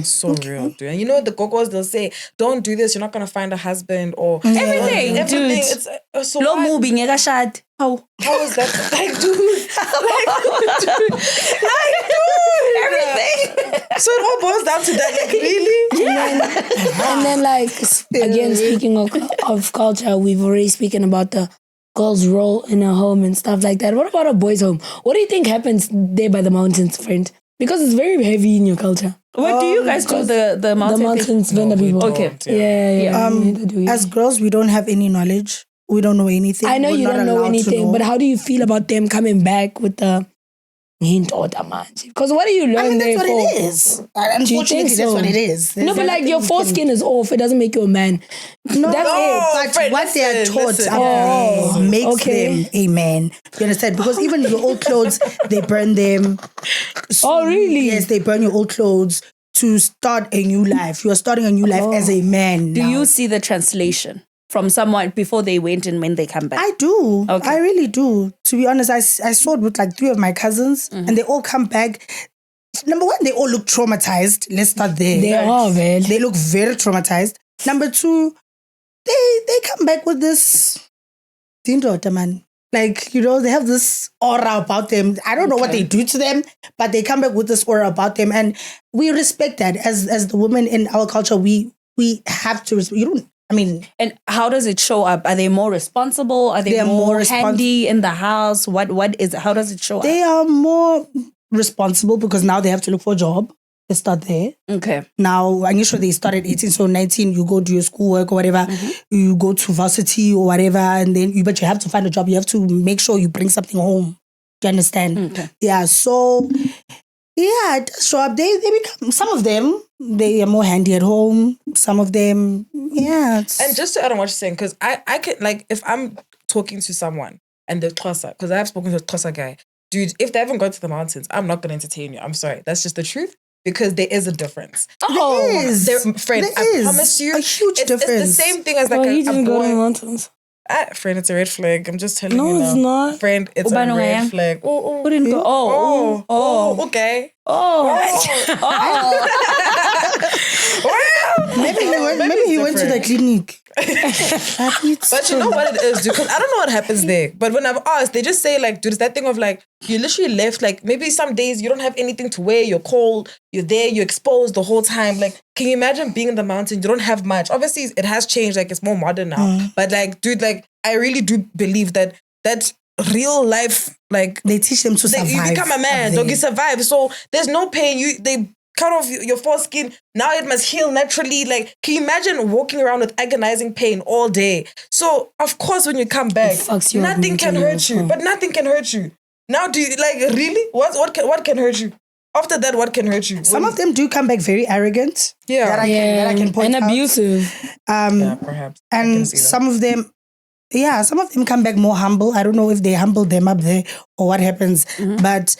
Speaker 1: So real, dude. And you know the gogos, they'll say, don't do this, you're not going to find a husband or
Speaker 2: everything, dude.
Speaker 1: It's so
Speaker 2: low moving, how is that? Everything.
Speaker 1: So it all boils down to that, really?
Speaker 3: And then again, speaking of culture, we've already spoken about the girl's role in a home and stuff like that. What about a boy's home? What do you think happens there by the mountains, friend? Because it's very heavy in your culture.
Speaker 2: What do you guys call the mountains?
Speaker 3: The mountains, Venda people.
Speaker 2: Okay.
Speaker 3: Yeah.
Speaker 4: As girls, we don't have any knowledge. We don't know anything.
Speaker 3: I know
Speaker 4: We're
Speaker 3: you
Speaker 4: not
Speaker 3: don't know
Speaker 4: allowed to
Speaker 3: anything,
Speaker 4: know.
Speaker 3: but how do you feel about them coming back with the hint or the manji? Because what do you learn
Speaker 4: that's
Speaker 3: there
Speaker 4: what
Speaker 3: for?
Speaker 4: it is. Unfortunately,
Speaker 3: so?
Speaker 4: that's what it is.
Speaker 3: No, but your foreskin is off. It doesn't make you a man.
Speaker 4: No,
Speaker 3: That's
Speaker 4: but
Speaker 1: Fred,
Speaker 4: what they are taught
Speaker 1: listen.
Speaker 4: up there makes them a man. You understand? Because even your old clothes, they burn them.
Speaker 3: Oh, really?
Speaker 4: Yes, they burn your old clothes to start a new life. You are starting a new life as a man.
Speaker 2: Do
Speaker 4: now.
Speaker 2: you see the translation from someone before they went and when they come back?
Speaker 4: I do.
Speaker 2: Okay.
Speaker 4: I really do. To be honest, I saw it with like 3 of my cousins, and they all come back. Number one, they all look traumatized. Let's start there.
Speaker 3: They are, man.
Speaker 4: They look very traumatized. Number two, they come back with this Dindota, man. Like, you know, they have this aura about them. I don't know what they do to them, but they come back with this aura about them. And we respect that. As the women in our culture, we have to respect.
Speaker 2: And how does it show up? Are they more responsible? Are they more handy in the house? How does it show up?
Speaker 4: They are more responsible because now they have to look for a job. They start there.
Speaker 2: Okay.
Speaker 4: Now, I'm sure they start at 18, so 19, you go do your schoolwork or whatever. You go to varsity or whatever, and then but you have to find a job. You have to make sure you bring something home. Do you understand?
Speaker 2: Okay.
Speaker 4: Yeah, so, yeah, it does show up. They become, some of them, they are more handy at home. Some of them, yeah.
Speaker 1: And just to add on what you're saying, because I can, like, if I'm talking to someone and they're Xhosa, because I have spoken to a Xhosa guy, dude, if they haven't gone to the mountains, I'm not going to entertain you. I'm sorry. That's just the truth. Because there is a difference.
Speaker 4: There is.
Speaker 1: Friend,
Speaker 4: There
Speaker 1: I
Speaker 4: is
Speaker 1: promise you.
Speaker 4: a huge difference.
Speaker 1: It's the same thing as like
Speaker 3: you
Speaker 1: a
Speaker 3: didn't go to the
Speaker 1: boy.
Speaker 3: mountains.
Speaker 1: Friend, it's a red flag. I'm just telling you
Speaker 3: No,
Speaker 1: now.
Speaker 3: it's not.
Speaker 1: Friend, it's a
Speaker 2: Ubano
Speaker 1: red
Speaker 2: ngaya?
Speaker 1: flag.
Speaker 2: Who didn't go?
Speaker 1: Okay.
Speaker 4: Maybe he went to the clinic.
Speaker 1: But you know what it is, dude? Because I don't know what happens there. But when I've asked, they just say like, dude, it's that thing of like, you literally left, like maybe some days you don't have anything to wear, you're cold, you're there, you're exposed the whole time. Like, can you imagine being in the mountains? You don't have much. Obviously, it has changed, like it's more modern now. But like, dude, like, I really do believe that real life, like,
Speaker 4: they teach them to survive.
Speaker 1: You become a man, dog, you survive. So there's no pain. They cut off your foreskin. Now it must heal naturally. Like, can you imagine walking around with agonizing pain all day? So of course, when you come back, nothing can hurt you. But nothing can hurt you. Now, do you like really? What can hurt you? After that, what can hurt you?
Speaker 4: Some of them do come back very arrogant.
Speaker 1: Yeah,
Speaker 4: that I can point
Speaker 3: and
Speaker 4: out.
Speaker 3: abusive.
Speaker 1: Yeah, perhaps.
Speaker 4: And some of them. Yeah, some of them come back more humble. I don't know if they humble them up there or what happens. But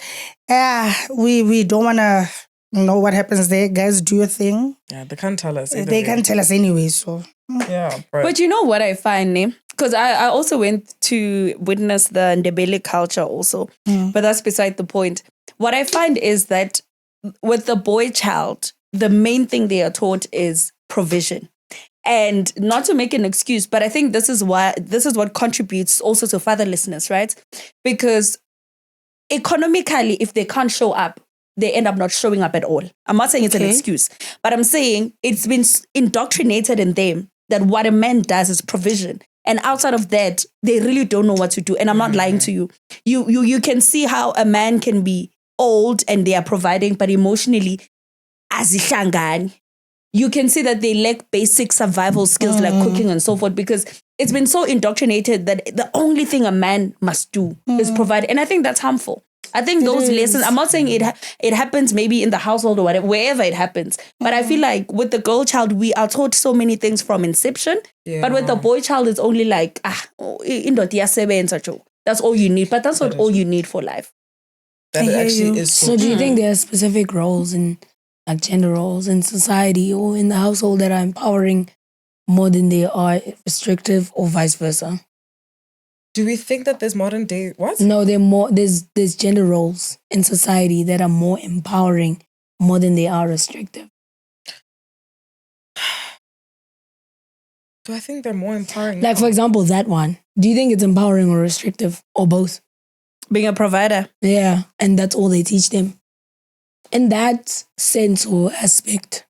Speaker 4: we don't want to know what happens there. Guys, do your thing.
Speaker 1: Yeah, they can't tell us.
Speaker 4: They can't tell us anyway, so.
Speaker 1: Yeah.
Speaker 2: But you know what I find, because I also went to witness the Ndebele culture also. But that's beside the point. What I find is that with the boy child, the main thing they are taught is provision. And not to make an excuse, but I think this is what contributes also to fatherlessness, right? Because economically, if they can't show up, they end up not showing up at all. I'm not saying it's an excuse, but I'm saying it's been indoctrinated in them that what a man does is provision. And outside of that, they really don't know what to do. And I'm not lying to you. You can see how a man can be old and they are providing, but emotionally, azihlangani. You can see that they lack basic survival skills like cooking and so forth, because it's been so indoctrinated that the only thing a man must do is provide. And I think that's harmful. I think those lessons, I'm not saying it happens maybe in the household or whatever, wherever it happens. But I feel like with the girl child, we are taught so many things from inception. Yeah. But with the boy child, it's only like, that's all you need. But that's not all you need for life.
Speaker 1: That actually is
Speaker 3: so do you think there are specific roles in like gender roles in society or in the household that are empowering more than they are restrictive, or vice versa?
Speaker 1: Do we think that there's modern day what?
Speaker 3: No, there's gender roles in society that are more empowering more than they are restrictive.
Speaker 1: Do I think they're more empowering?
Speaker 3: Like, for example, that one. Do you think it's empowering or restrictive, or both?
Speaker 2: Being a provider.
Speaker 3: Yeah, and that's all they teach them. In that sense or aspect.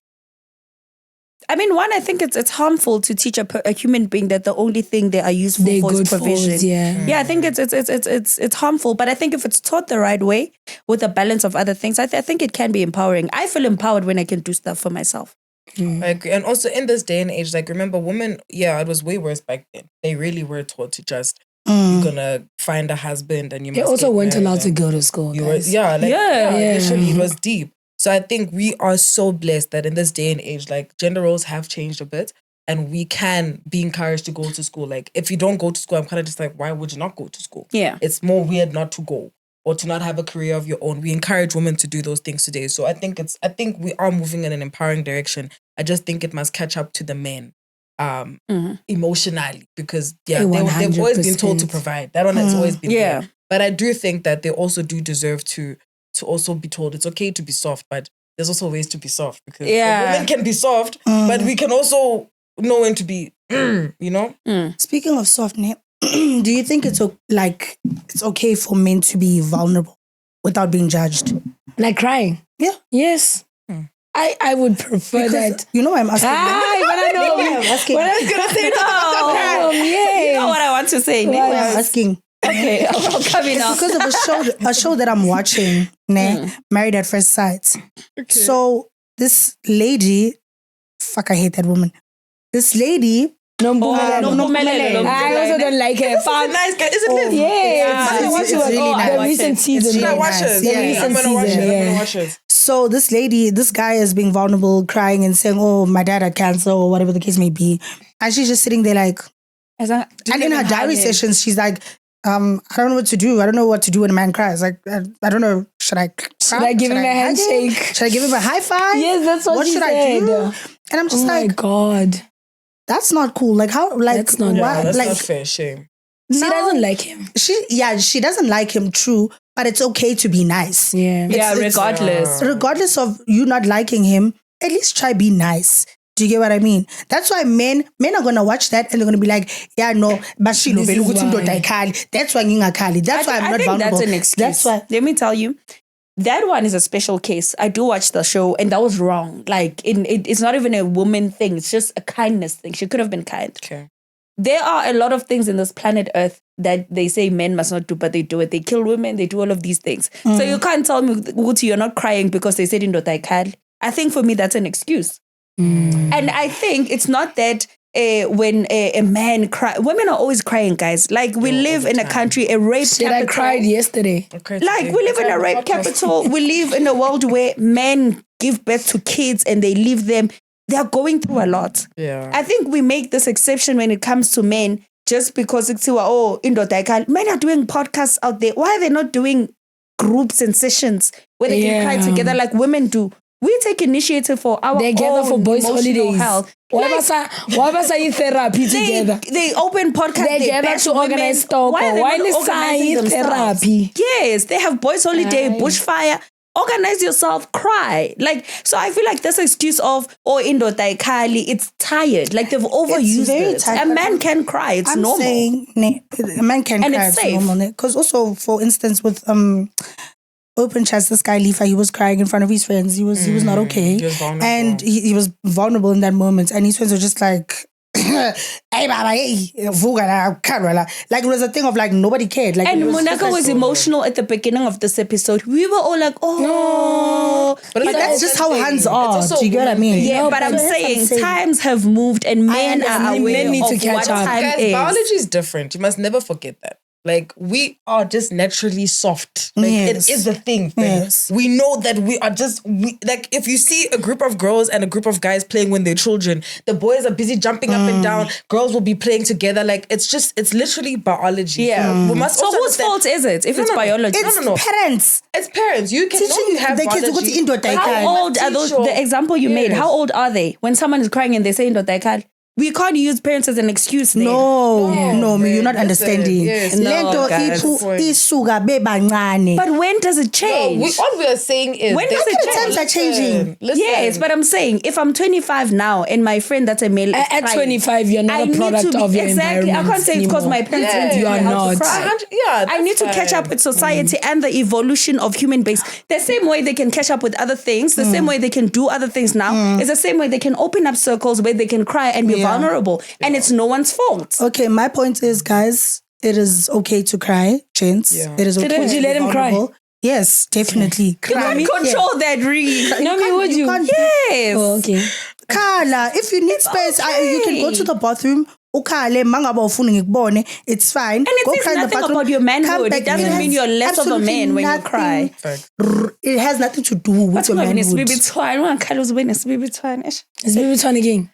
Speaker 2: I mean, one, I think it's harmful to teach a human being that the only thing they are useful for is provision. I think it's harmful. But I think if it's taught the right way with a balance of other things, I think it can be empowering. I feel empowered when I can do stuff for myself.
Speaker 1: I agree. And also in this day and age, like, remember, women, it was way worse back then. They really were taught to just, you're gonna find a husband and you must.
Speaker 3: They also weren't allowed to go to school.
Speaker 1: Literally, it was deep. So I think we are so blessed that in this day and age, like, gender roles have changed a bit and we can be encouraged to go to school. Like, if you don't go to school, I'm kind of just like, why would you not go to school?
Speaker 2: Yeah.
Speaker 1: It's more weird not to go. or to not have a career of your own. We encourage women to do those things today. So I think we are moving in an empowering direction. I just think it must catch up to the men emotionally, because they've always been told to provide. That one has always been there. But I do think that they also do deserve to also be told it's okay to be soft, but there's also ways to be soft, because women can be soft, but we can also know when to be,
Speaker 4: Speaking of soft, do you think it's okay for men to be vulnerable without being judged?
Speaker 3: Like crying?
Speaker 4: Yeah.
Speaker 3: Yes. I would prefer that.
Speaker 4: You know what I'm asking?
Speaker 3: But I know.
Speaker 4: I'm asking.
Speaker 3: What I was going to say no.
Speaker 2: You know what I want to say?
Speaker 4: I'm asking.
Speaker 2: Okay, I'm coming now.
Speaker 4: Because of a show that I'm watching, Married at First Sight. Okay. So this lady, I hate that woman. This lady,
Speaker 3: I also don't like her.
Speaker 1: Nice guy, isn't it?
Speaker 3: Yeah,
Speaker 4: it's really nice.
Speaker 3: The recent season.
Speaker 1: I'm gonna watch it.
Speaker 4: So this guy is being vulnerable, crying and saying, "Oh, my dad had cancer," or whatever the case may be, and she's just sitting there like. And in her diary sessions, she's like, I don't know what to do. I don't know what to do when a man cries. Like, I don't know. Should I
Speaker 3: give him a handshake?
Speaker 4: Should I give him a high five?
Speaker 3: Yes, that's what she
Speaker 4: should
Speaker 3: said.
Speaker 4: I do? And I'm just like,
Speaker 3: oh my God.
Speaker 4: That's not cool. Like, how? Like,
Speaker 1: that's not, that's not fair. Shame.
Speaker 3: She doesn't like him.
Speaker 4: She doesn't like him. True, but it's okay to be nice.
Speaker 2: Yeah.
Speaker 4: Regardless of you not liking him, at least try be nice. Do you get what I mean? That's why men are gonna watch that and they're gonna be like, yeah, no, bashilo that's why ngingakali. That's why I'm not vulnerable.
Speaker 2: That's an excuse.
Speaker 4: That's why.
Speaker 2: Let me tell you, that one is a special case. I do watch the show, and that was wrong. Like, it's not even a woman thing. It's just a kindness thing. She could have been kind.
Speaker 1: Okay.
Speaker 2: There are a lot of things in this planet Earth that they say men must not do, but they do it. They kill women. They do all of these things. So you can't tell me, Guti, you're not crying because they said indodaikhali. I think for me, that's an excuse. And I think it's not that when a man cries, women are always crying, guys. Like, we live in a country, a rape capital.
Speaker 3: I cried yesterday.
Speaker 2: Like, we live in a rape capital. We live in a world where men give birth to kids and they leave them. They're going through a lot.
Speaker 1: Yeah.
Speaker 2: I think we make this exception when it comes to men just because it's men are doing podcasts out there. Why are they not doing groups and sessions where they can cry together like women do? We take initiative for our
Speaker 3: they gather
Speaker 2: own
Speaker 3: for boys'
Speaker 2: emotional
Speaker 3: holidays.
Speaker 2: Health.
Speaker 3: Why was I therapy together?
Speaker 2: They open podcasts.
Speaker 3: They gather to organize talk. Why is therapy?
Speaker 2: Yes, they have boys' holiday, bushfire. Organize yourself, cry. Like, so I feel like this excuse of indodaikhali, it's tired. Like, they've overused it. A man can cry. It's normal.
Speaker 4: Saying, a man can
Speaker 2: and
Speaker 4: cry.
Speaker 2: It's safe.
Speaker 4: Normal. Because also, for instance, with Open Chats, this guy Lifa, he was crying in front of his friends. He was not okay.
Speaker 1: He was vulnerable.
Speaker 4: And he was vulnerable in that moment. And his friends were just like, hey, baba, hey, like, it was a thing of like nobody cared. Like,
Speaker 2: and Monaka was emotional at the beginning of this episode. We were all like, oh.
Speaker 4: But that's just how hands are. Do you get what I mean?
Speaker 2: Yeah, but I'm saying times have moved and men are aware of what time is.
Speaker 1: Biology is different. You must never forget that. Like, we are just naturally soft. Like, it is a thing.
Speaker 4: Yes.
Speaker 1: We know that we are just, like, if you see a group of girls and a group of guys playing when they're children, the boys are busy jumping up and down, girls will be playing together. Like, it's literally biology.
Speaker 2: Yeah.
Speaker 1: We must
Speaker 2: so whose fault is it if it's biology?
Speaker 4: It's parents.
Speaker 1: It's parents. You can
Speaker 4: teaching
Speaker 1: have
Speaker 4: the kids to go to indodaikhali.
Speaker 2: How old are those? The example you made, how old are they? When someone is crying and they say indodaikhali, we can't use parents as an excuse there.
Speaker 4: No, you're not understanding.
Speaker 1: Yes.
Speaker 2: But when does it change?
Speaker 1: All we are saying is...
Speaker 2: When does it change?
Speaker 4: Times are changing.
Speaker 2: Yes, but I'm saying, if I'm 25 now and my friend that's a male...
Speaker 3: At 25, you're not a product of your
Speaker 2: exactly. I can't say it's because my parents didn't
Speaker 3: you are not.
Speaker 2: I need to catch up with society and the evolution of human beings. The same way they can catch up with other things, the same way they can do other things now, is the same way they can open up circles where they can cry and be vulnerable, and it's no one's fault.
Speaker 4: Okay, my point is, guys, it is okay to cry, gents.
Speaker 1: Yeah.
Speaker 4: It is okay.
Speaker 3: Would you let him cry?
Speaker 4: Yes, definitely.
Speaker 2: You can't control that, really.
Speaker 3: Would you?
Speaker 2: Yes.
Speaker 3: Oh, okay.
Speaker 4: Carla, if you need space, you can go to the bathroom. It's fine.
Speaker 2: And it says nothing about your manhood. It doesn't mean you're less of a man when you cry.
Speaker 4: It has nothing to do with your manhood.
Speaker 3: It's baby time again.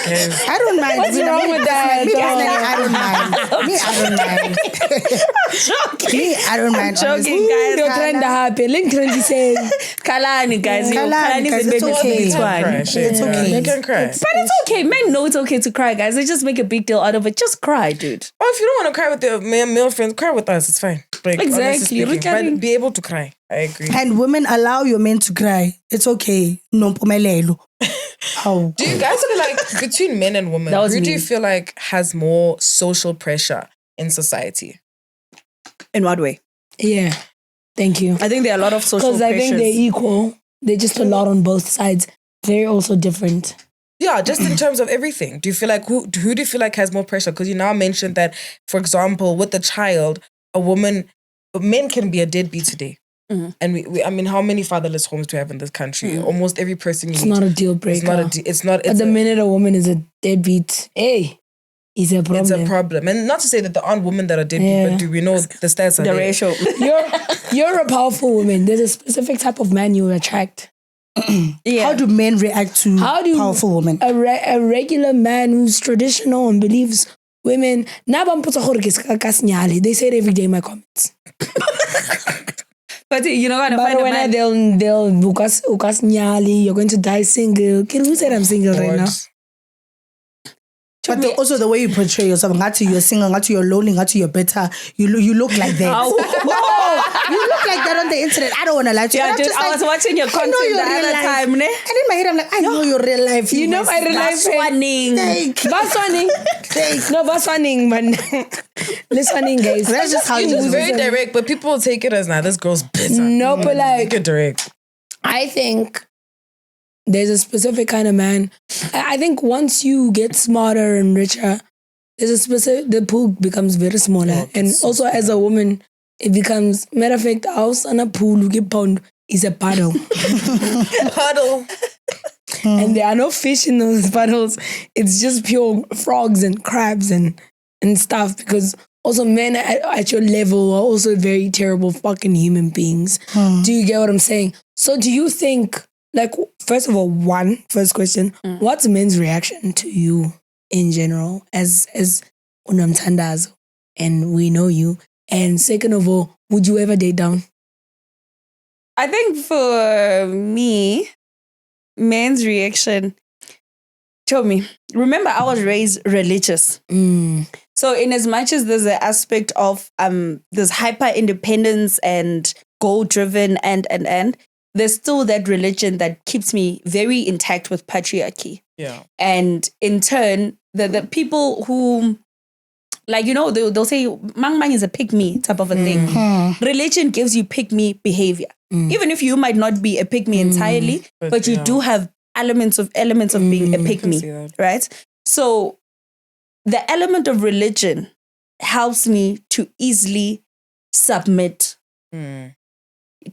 Speaker 1: guys.
Speaker 4: I don't mind.
Speaker 3: What's wrong with that?
Speaker 4: Me personally, I don't mind. Me, I don't mind. Me, I don't mind.
Speaker 2: Joking, guys.
Speaker 3: You're trying to happen. Link 20 says,
Speaker 2: Kalani, guys.
Speaker 4: Kalani,
Speaker 2: Kalani is
Speaker 4: it's
Speaker 2: a
Speaker 4: okay.
Speaker 2: baby
Speaker 1: It's
Speaker 2: twine.
Speaker 1: okay. You can cry.
Speaker 2: But it's okay. Men know it's okay to cry, guys. They just make a big deal out of it. Just cry, dude.
Speaker 1: Or if you don't want to cry with your male friends, cry with us. It's fine. Like,
Speaker 2: Exactly.
Speaker 1: honestly speaking,
Speaker 2: Regarding-
Speaker 1: but be able to cry. I agree.
Speaker 4: And women, allow your men to cry. It's okay. No mpumelelo. How?
Speaker 1: Do you guys feel like between men and women,
Speaker 2: That was
Speaker 1: who do you
Speaker 2: me.
Speaker 1: feel like has more social pressure in society?
Speaker 2: In what way?
Speaker 3: yeah, thank you.
Speaker 2: I think there are a lot of social
Speaker 3: Because I think they're
Speaker 2: pressures.
Speaker 3: equal. They're just a lot on both sides. They're also different.
Speaker 1: Yeah, just in terms of everything. Do you feel like who do you feel like has more pressure? Because you now mentioned that, for example, with the child, men can be a deadbeat today.
Speaker 2: Mhm.
Speaker 1: And I mean, how many fatherless homes do we have in this country? Almost every person you
Speaker 3: It's
Speaker 1: meet.
Speaker 3: not a deal
Speaker 1: It's
Speaker 3: breaker.
Speaker 1: not it's not.
Speaker 3: But
Speaker 1: It's
Speaker 3: the minute a woman is a deadbeat, hey, it's a problem.
Speaker 1: It's a problem. And not to say that there aren't women that are deadbeat,
Speaker 3: Yeah.
Speaker 1: but do we know the stats are
Speaker 2: The
Speaker 1: there?
Speaker 2: ratio.
Speaker 3: You're a powerful woman. There's a specific type of man you attract.
Speaker 2: Yeah.
Speaker 4: How do men react to
Speaker 3: How do
Speaker 4: powerful women?
Speaker 3: a regular man who's traditional and believes women? They say it every day in my comments.
Speaker 2: But you're not gonna
Speaker 3: But
Speaker 2: find a
Speaker 3: when
Speaker 2: man.
Speaker 3: they'll ukas nyali, you're going to die single. Kid, who said I'm single right now?
Speaker 4: But also the way you portray yourself, ngati you're single, ngati you're lonely, ngati you're better. You look like that.
Speaker 2: Ow.
Speaker 4: No, you look like that on the internet. I don't want to lie to you.
Speaker 2: Yeah,
Speaker 4: I'm
Speaker 2: dude,
Speaker 4: just
Speaker 2: I
Speaker 4: like,
Speaker 2: was watching your
Speaker 4: I know
Speaker 2: content the
Speaker 4: your real
Speaker 2: other
Speaker 4: life.
Speaker 2: time, ne?
Speaker 4: And in my head, I'm like, I know your real life.
Speaker 3: You know my real life.
Speaker 2: Swanning.
Speaker 3: Baswaning. No, baswaning, but listening, guys.
Speaker 4: That's just how
Speaker 1: It's
Speaker 4: you
Speaker 1: just
Speaker 4: do
Speaker 1: very
Speaker 4: it.
Speaker 1: direct, but people take it as, nah, this girl's bitter.
Speaker 3: No, but like,
Speaker 1: Take it direct.
Speaker 3: I think there's a specific kind of man. I think once you get smarter and richer, there's a specific, the pool becomes very smaller. And also as a woman, it becomes, matter of fact, house and a pool, you get pound is a paddle.
Speaker 1: Puddle.
Speaker 3: And there are no fish in those puddles. It's just pure frogs and crabs and stuff, because also men at your level are also very terrible fucking human beings. Do you get what I'm saying? So do you think, like, first of all, first question, what's men's reaction to you in general as unamtandazo and we know you? And second of all, would you ever date down?
Speaker 2: I think for me, men's reaction, show me. Remember, I was raised religious. So in as much as there's an aspect of this hyper independence and goal driven and there's still that religion that keeps me very intact with patriarchy.
Speaker 1: Yeah.
Speaker 2: And in turn, the people who, like, you know, they'll say mang mang is a pick me type of a thing. Religion gives you pick me behavior. Even if you might not be a pick me entirely, but you do have elements of being a pick me, right? So the element of religion helps me to easily submit. Do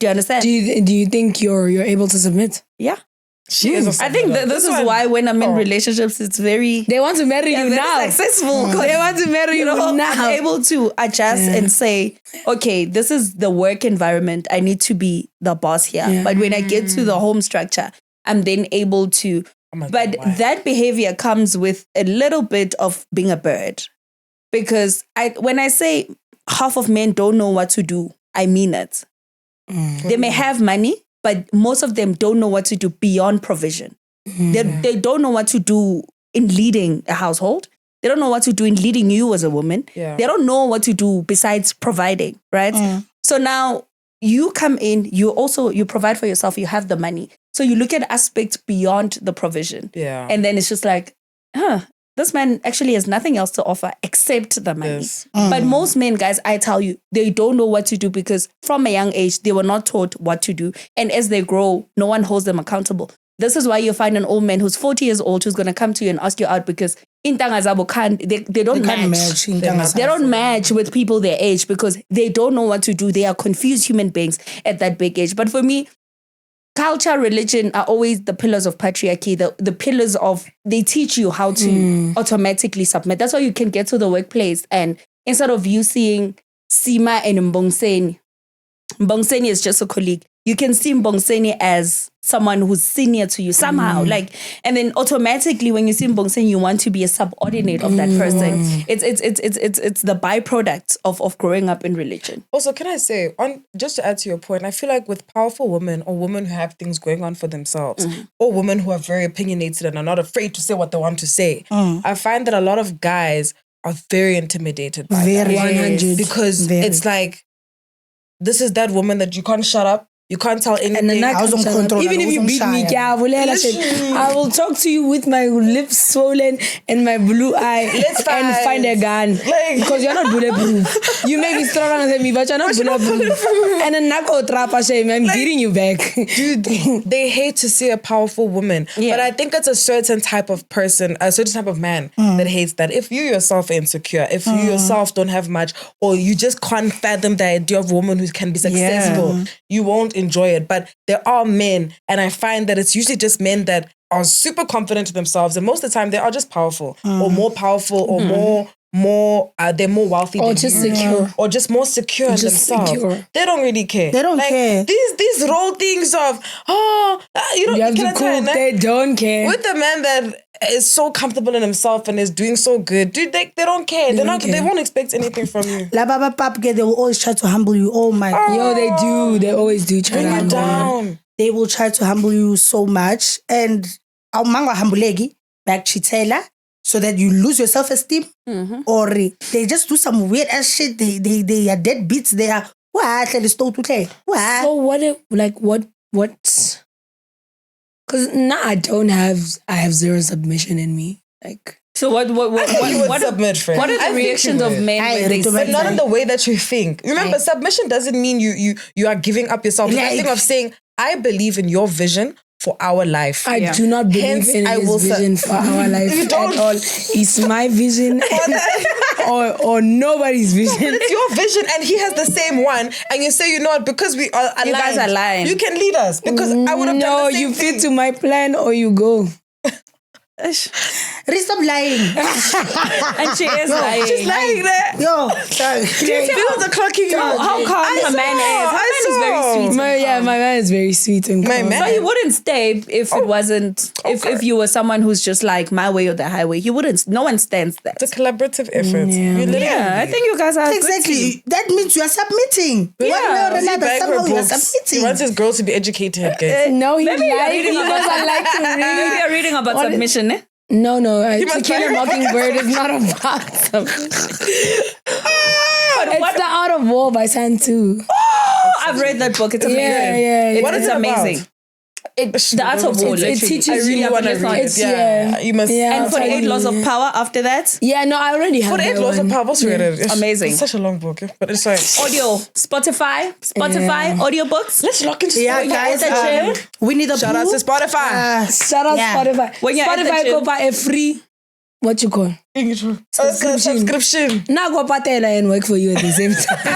Speaker 2: you understand?
Speaker 3: Do you think you're able to submit?
Speaker 2: Yeah.
Speaker 1: She is a
Speaker 2: I think this is why when I'm in relationships, it's very...
Speaker 3: They want to marry you
Speaker 2: very
Speaker 3: now.
Speaker 2: successful.
Speaker 3: They want to marry you now.
Speaker 2: I'm able to adjust and say, okay, this is the work environment. I need to be the boss here.
Speaker 3: Yeah.
Speaker 2: But when I get to the home structure, I'm then able to... But that behavior comes with a little bit of being a bird. Because when I say half of men don't know what to do, I mean it. They may have money, but most of them don't know what to do beyond provision. They don't know what to do in leading a household. They don't know what to do in leading you as a woman.
Speaker 1: Yeah.
Speaker 2: They don't know what to do besides providing, right? So now you come in, you provide for yourself, you have the money. So you look at aspects beyond the provision.
Speaker 1: Yeah.
Speaker 2: And then it's just like, this man actually has nothing else to offer except the money.
Speaker 1: Yes.
Speaker 2: But most men, guys, I tell you, they don't know what to do because from a young age, they were not taught what to do. And as they grow, no one holds them accountable. This is why you find an old man who's 40 years old who's going to come to you and ask you out because in Tangazabo they don't match. They don't match with people their age because they don't know what to do. They are confused human beings at that big age. But for me, culture, religion are always the pillars of patriarchy, the pillars of, they teach you how to automatically submit. That's why you can get to the workplace and instead of you seeing Sima and Mbongseni is just a colleague. you can see Mbongseni as someone who's senior to you somehow. Like, and then automatically when you see Mbongseni, you want to be a subordinate of that person. It's the byproduct of growing up in religion.
Speaker 1: Also, can I say, just to add to your point, I feel like with powerful women or women who have things going on for themselves, or women who are very opinionated and are not afraid to say what they want to say, I find that a lot of guys are very intimidated by that.
Speaker 4: 100.
Speaker 1: Because it's like, this is that woman that you can't shut up. You can't tell anything.
Speaker 3: And then
Speaker 4: I was on control.
Speaker 3: even if you beat me, I will talk to you with my lips swollen and my blue eye and find a gun. Because you're not bulletproof. You may be stronger than me, but you're not bulletproof. And then I'm beating you back.
Speaker 1: Dude, they hate to see a powerful woman. But I think it's a certain type of person, a certain type of man that hates that. If you yourself are insecure, if you yourself don't have much, or you just can't fathom the idea of a woman who can be successful, you won't enjoy it. But there are men, and I find that it's usually just men that are super confident to themselves, and most of the time they are just powerful or more powerful or more they're more wealthy
Speaker 3: Or
Speaker 1: than
Speaker 3: just
Speaker 1: you.
Speaker 3: secure.
Speaker 1: Or just more secure in themselves.
Speaker 3: Secure.
Speaker 1: They don't really care.
Speaker 4: They don't care.
Speaker 1: These role things of you know,
Speaker 3: You have to cook, they don't care.
Speaker 1: with the man that is so comfortable in himself and is doing so good, dude, they don't care. They won't expect anything from you.
Speaker 4: La baba pap, they will always try to humble you. Oh my God.
Speaker 3: Yo, they do. They always do try to
Speaker 1: Bring you
Speaker 3: humble you.
Speaker 1: down.
Speaker 4: They will try to humble you so much. And manga hambulegi back chitela so that you lose your self-esteem. Or they just do some weird ass shit. They are dead beats. They are what?
Speaker 3: So what? Because now I have zero submission in me. Like,
Speaker 2: So what
Speaker 1: You would submit, friend.
Speaker 2: what are
Speaker 1: I
Speaker 2: the
Speaker 1: think you
Speaker 2: reactions of
Speaker 1: would.
Speaker 2: men when they
Speaker 1: But
Speaker 2: say
Speaker 1: not in the way that you think. Remember, submission doesn't mean you are giving up yourself. It's that thing of saying, I believe in your vision for our life.
Speaker 3: I do not believe
Speaker 1: Hence,
Speaker 3: in
Speaker 1: I
Speaker 3: his
Speaker 1: will
Speaker 3: vision for our life
Speaker 1: You don't?
Speaker 3: at all. It's my vision or nobody's vision.
Speaker 1: It's your vision and he has the same one, and you say, you know what, because we are aligned,
Speaker 2: You guys are aligned.
Speaker 1: you can lead us, because I would have
Speaker 3: No,
Speaker 1: done the same
Speaker 3: you
Speaker 1: thing.
Speaker 3: fit to my plan or you go.
Speaker 4: Stop lying.
Speaker 2: and she is lying.
Speaker 1: She's lying there.
Speaker 4: Yo, sorry.
Speaker 1: Feel the clocking you.
Speaker 2: How calm her man is. Her man is very sweet.
Speaker 3: My man is very sweet and
Speaker 1: My
Speaker 3: calm.
Speaker 1: man.
Speaker 2: So he wouldn't stay if it wasn't if you were someone who's just like my way or the highway. He wouldn't. No one stands that.
Speaker 1: It's a collaborative effort.
Speaker 3: Yeah.
Speaker 1: You literally
Speaker 2: Yeah, I think you guys are a good team.
Speaker 4: Exactly. That means you are submitting. One way or
Speaker 1: See,
Speaker 4: another,
Speaker 1: back her
Speaker 4: somehow you are
Speaker 1: books. He
Speaker 4: submitting.
Speaker 1: wants his girls to be educated, guys.
Speaker 3: No, he
Speaker 2: Maybe you're
Speaker 3: lied.
Speaker 2: reading
Speaker 3: He
Speaker 2: about
Speaker 3: doesn't like to
Speaker 2: Maybe
Speaker 3: read.
Speaker 2: you're reading about
Speaker 3: What is-
Speaker 2: submission, eh?
Speaker 3: No, To
Speaker 1: must
Speaker 3: Kill a
Speaker 1: marry-
Speaker 3: Mockingbird is not about submission. It's the Art of War by Santu.
Speaker 2: Oh, I've read that book. It's amazing.
Speaker 3: Yeah.
Speaker 1: What is
Speaker 2: It's
Speaker 1: it about?
Speaker 2: amazing. The Art of War.
Speaker 3: It
Speaker 2: literally.
Speaker 3: teaches
Speaker 1: I really
Speaker 3: you.
Speaker 1: want to
Speaker 2: it's
Speaker 1: read
Speaker 2: not-
Speaker 1: it.
Speaker 3: it's-
Speaker 1: Yeah, you must.
Speaker 3: Yeah.
Speaker 2: And
Speaker 3: I'll
Speaker 2: 48
Speaker 3: tell
Speaker 2: Laws
Speaker 3: you.
Speaker 2: of Power after that.
Speaker 3: Yeah, no, I already have
Speaker 1: 48
Speaker 3: that
Speaker 1: Laws
Speaker 3: one.
Speaker 1: of Power. What's read it? It's
Speaker 2: Amazing.
Speaker 1: It's such a long book, but it's like
Speaker 2: Audio. Spotify, audiobooks.
Speaker 1: let's lock into
Speaker 4: Yeah,
Speaker 1: Spotify.
Speaker 4: guys.
Speaker 2: at the gym.
Speaker 4: We need a
Speaker 1: Shout out to Spotify.
Speaker 3: Shout out
Speaker 4: Yeah.
Speaker 3: Spotify.
Speaker 2: When you're at the
Speaker 3: Spotify
Speaker 2: gym-
Speaker 3: go buy a free, what you call?
Speaker 1: Subscription.
Speaker 3: Now go patela and work for you at the same time.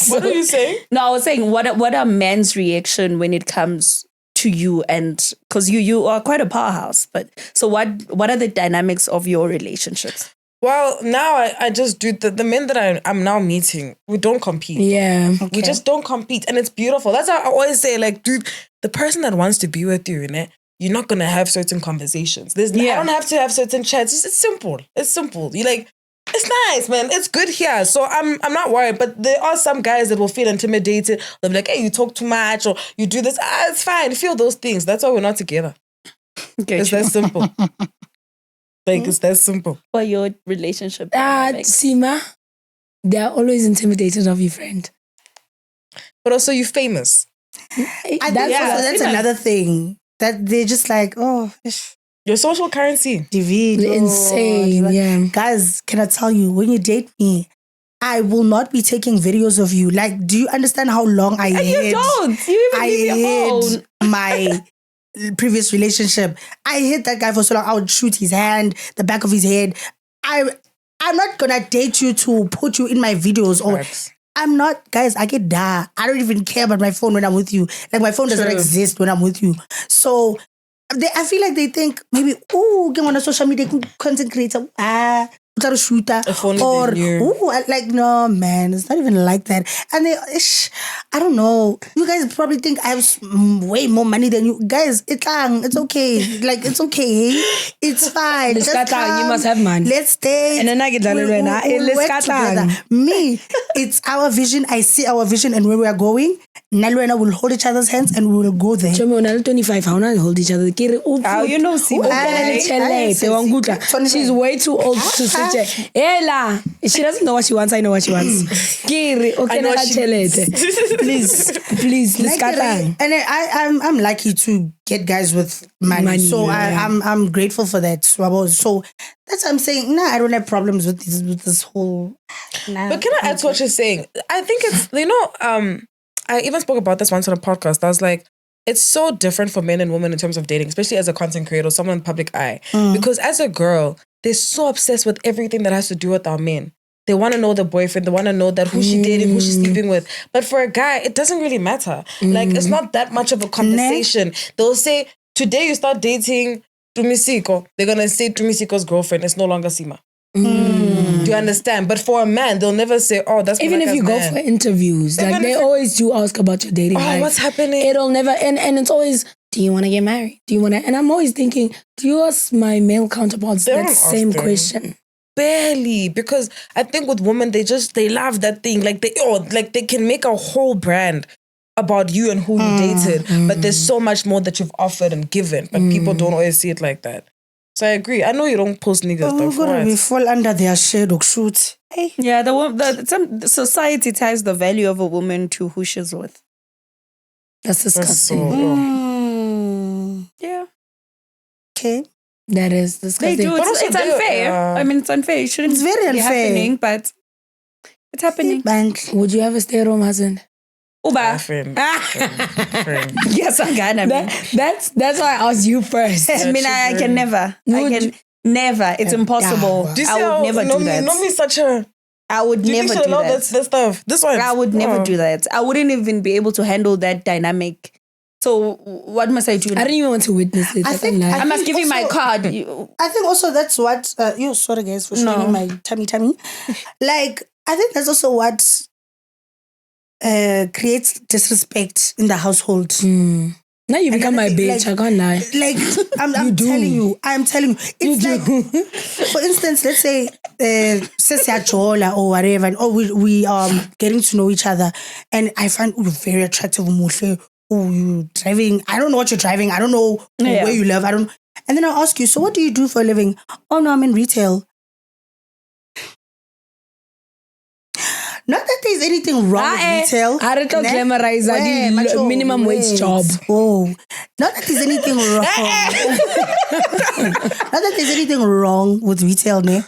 Speaker 1: What are you saying?
Speaker 2: No, I was saying, what are men's reaction when it comes to you? And because you are quite a powerhouse, but so what are the dynamics of your relationships?
Speaker 1: Well, now I just do the men that I'm now meeting. We don't compete.
Speaker 3: Yeah.
Speaker 1: We just don't compete, and it's beautiful. That's how I always say, like, dude, the person that wants to be with you, you're not gonna have certain conversations. I don't have to have certain chats. It's simple. It's simple. You like, it's nice, man. It's good here. So I'm not worried. But there are some guys that will feel intimidated. They'll be like, hey, you talk too much or you do this. It's fine. Feel those things. That's why we're not together.
Speaker 2: Okay,
Speaker 1: It's that simple. It's that simple.
Speaker 2: for your relationship dynamics.
Speaker 3: Sima, they are always intimidated of your friend.
Speaker 1: But also, you're famous.
Speaker 4: I think that's another thing. That they're just like, oh,
Speaker 1: Your social currency.
Speaker 4: David.
Speaker 3: Insane, yeah.
Speaker 4: Guys, can I tell you, when you date me, I will not be taking videos of you. Like, do you understand how long I hid?
Speaker 2: You don't. You even leave your phone.
Speaker 4: my previous relationship. I hid that guy for so long. I would shoot his hand, the back of his head. I'm not gonna date you to put you in my videos or
Speaker 1: Facts.
Speaker 4: I'm not, guys, I get da. I don't even care about my phone when I'm with you. Like, my phone doesn't
Speaker 1: True.
Speaker 4: exist when I'm with you. So I feel like they think maybe, get on a social media content creator. shooter,
Speaker 1: If only
Speaker 4: or
Speaker 1: they knew.
Speaker 4: like no man, it's not even like that. And they, I don't know. You guys probably think I have way more money than you guys. It's okay. Like it's okay. It's fine.
Speaker 3: Let's
Speaker 4: Just
Speaker 3: start, you
Speaker 4: come.
Speaker 3: must have man.
Speaker 4: Let's stay.
Speaker 3: And then I get done
Speaker 4: We'll work together. Me, it's our vision. I see our vision and where we are going. Nalwena will hold each other's hands and we will go there.
Speaker 3: 25, how not hold each other.
Speaker 2: How you know,
Speaker 3: She's way too old to sit there. Ella, she doesn't know what she wants. I know what she wants. Kiri, okay,
Speaker 1: know what she
Speaker 3: please, let's
Speaker 4: Like,
Speaker 3: cut on.
Speaker 4: and I'm lucky to get guys with money, so
Speaker 3: yeah.
Speaker 4: I'm grateful for that. So that's what I'm saying. Nah, I don't have problems with this whole. Nah,
Speaker 1: But can I add to what you're saying? I think it's, I even spoke about this once on a podcast. I was like, it's so different for men and women in terms of dating, especially as a content creator, someone in public eye. Because as a girl, they're so obsessed with everything that has to do with our men. They want to know the boyfriend. They want to know that who she dating, who she's sleeping with. But for a guy, it doesn't really matter. Like, it's not that much of a conversation. They'll say, today you start dating Tumisiko. They're going to say Tumisiko's girlfriend. It's no longer Sima. Do you understand? But for a man, they'll never say, oh, that's
Speaker 3: Even if you go
Speaker 1: man.
Speaker 3: for interviews, like they always do ask about your dating life.
Speaker 1: What's happening?
Speaker 3: It'll never, and it's always, do you want to get married? Do you want to? And I'm always thinking, do you ask my male counterparts
Speaker 1: They
Speaker 3: that
Speaker 1: don't
Speaker 3: same
Speaker 1: ask them.
Speaker 3: question?
Speaker 1: Barely, because I think with women, they love that thing. Like they can make a whole brand about you and who you dated. But there's so much more that you've offered and given. But people don't always see it like that. So I agree. I know you don't post niggas though.
Speaker 4: We fall under their shade or shoot. Hey.
Speaker 2: Yeah, some society ties the value of a woman to who she's with.
Speaker 3: That's disgusting.
Speaker 2: Yeah.
Speaker 4: Okay.
Speaker 3: That is disgusting.
Speaker 2: They do.
Speaker 1: But also
Speaker 2: It's unfair. I mean, it's unfair. It shouldn't
Speaker 4: It's very
Speaker 2: be
Speaker 4: unfair.
Speaker 2: happening, but it's happening.
Speaker 3: Would you ever stay at home, husband?
Speaker 2: Uba.
Speaker 1: Friend.
Speaker 2: Yes, I'm gonna.
Speaker 3: That's why I asked you first.
Speaker 2: I mean, I can never. I can never. It's impossible.
Speaker 4: Yeah.
Speaker 1: Do you see
Speaker 2: I
Speaker 1: how
Speaker 2: would never do that.
Speaker 1: Nomi such a...
Speaker 2: I would
Speaker 1: Do you
Speaker 2: never
Speaker 1: think
Speaker 2: do
Speaker 1: she'll allow
Speaker 2: that.
Speaker 1: that stuff? This one.
Speaker 2: I would never do that. I wouldn't even be able to handle that dynamic. So what must I do now?
Speaker 3: I don't even want to witness it.
Speaker 2: I must give you my
Speaker 4: also-
Speaker 2: card.
Speaker 4: I think also that's what sorry guys for showing my tummy. Like I think that's also what creates disrespect in the household.
Speaker 3: Now you become my bitch. I can't lie.
Speaker 4: Like I'm telling you, it's like for instance, let's say Chola or whatever, or we are getting to know each other, and I find you very attractive. Oh, you driving? I don't know what you're driving. I don't know where you live. I don't. And then I'll ask you, so what do you do for a living? Oh no, I'm in retail. Not that there's anything wrong with retail.
Speaker 3: I don't glamorize the minimum wage job.
Speaker 4: Oh, not that there's anything wrong. Not that there's anything wrong with retail, ne?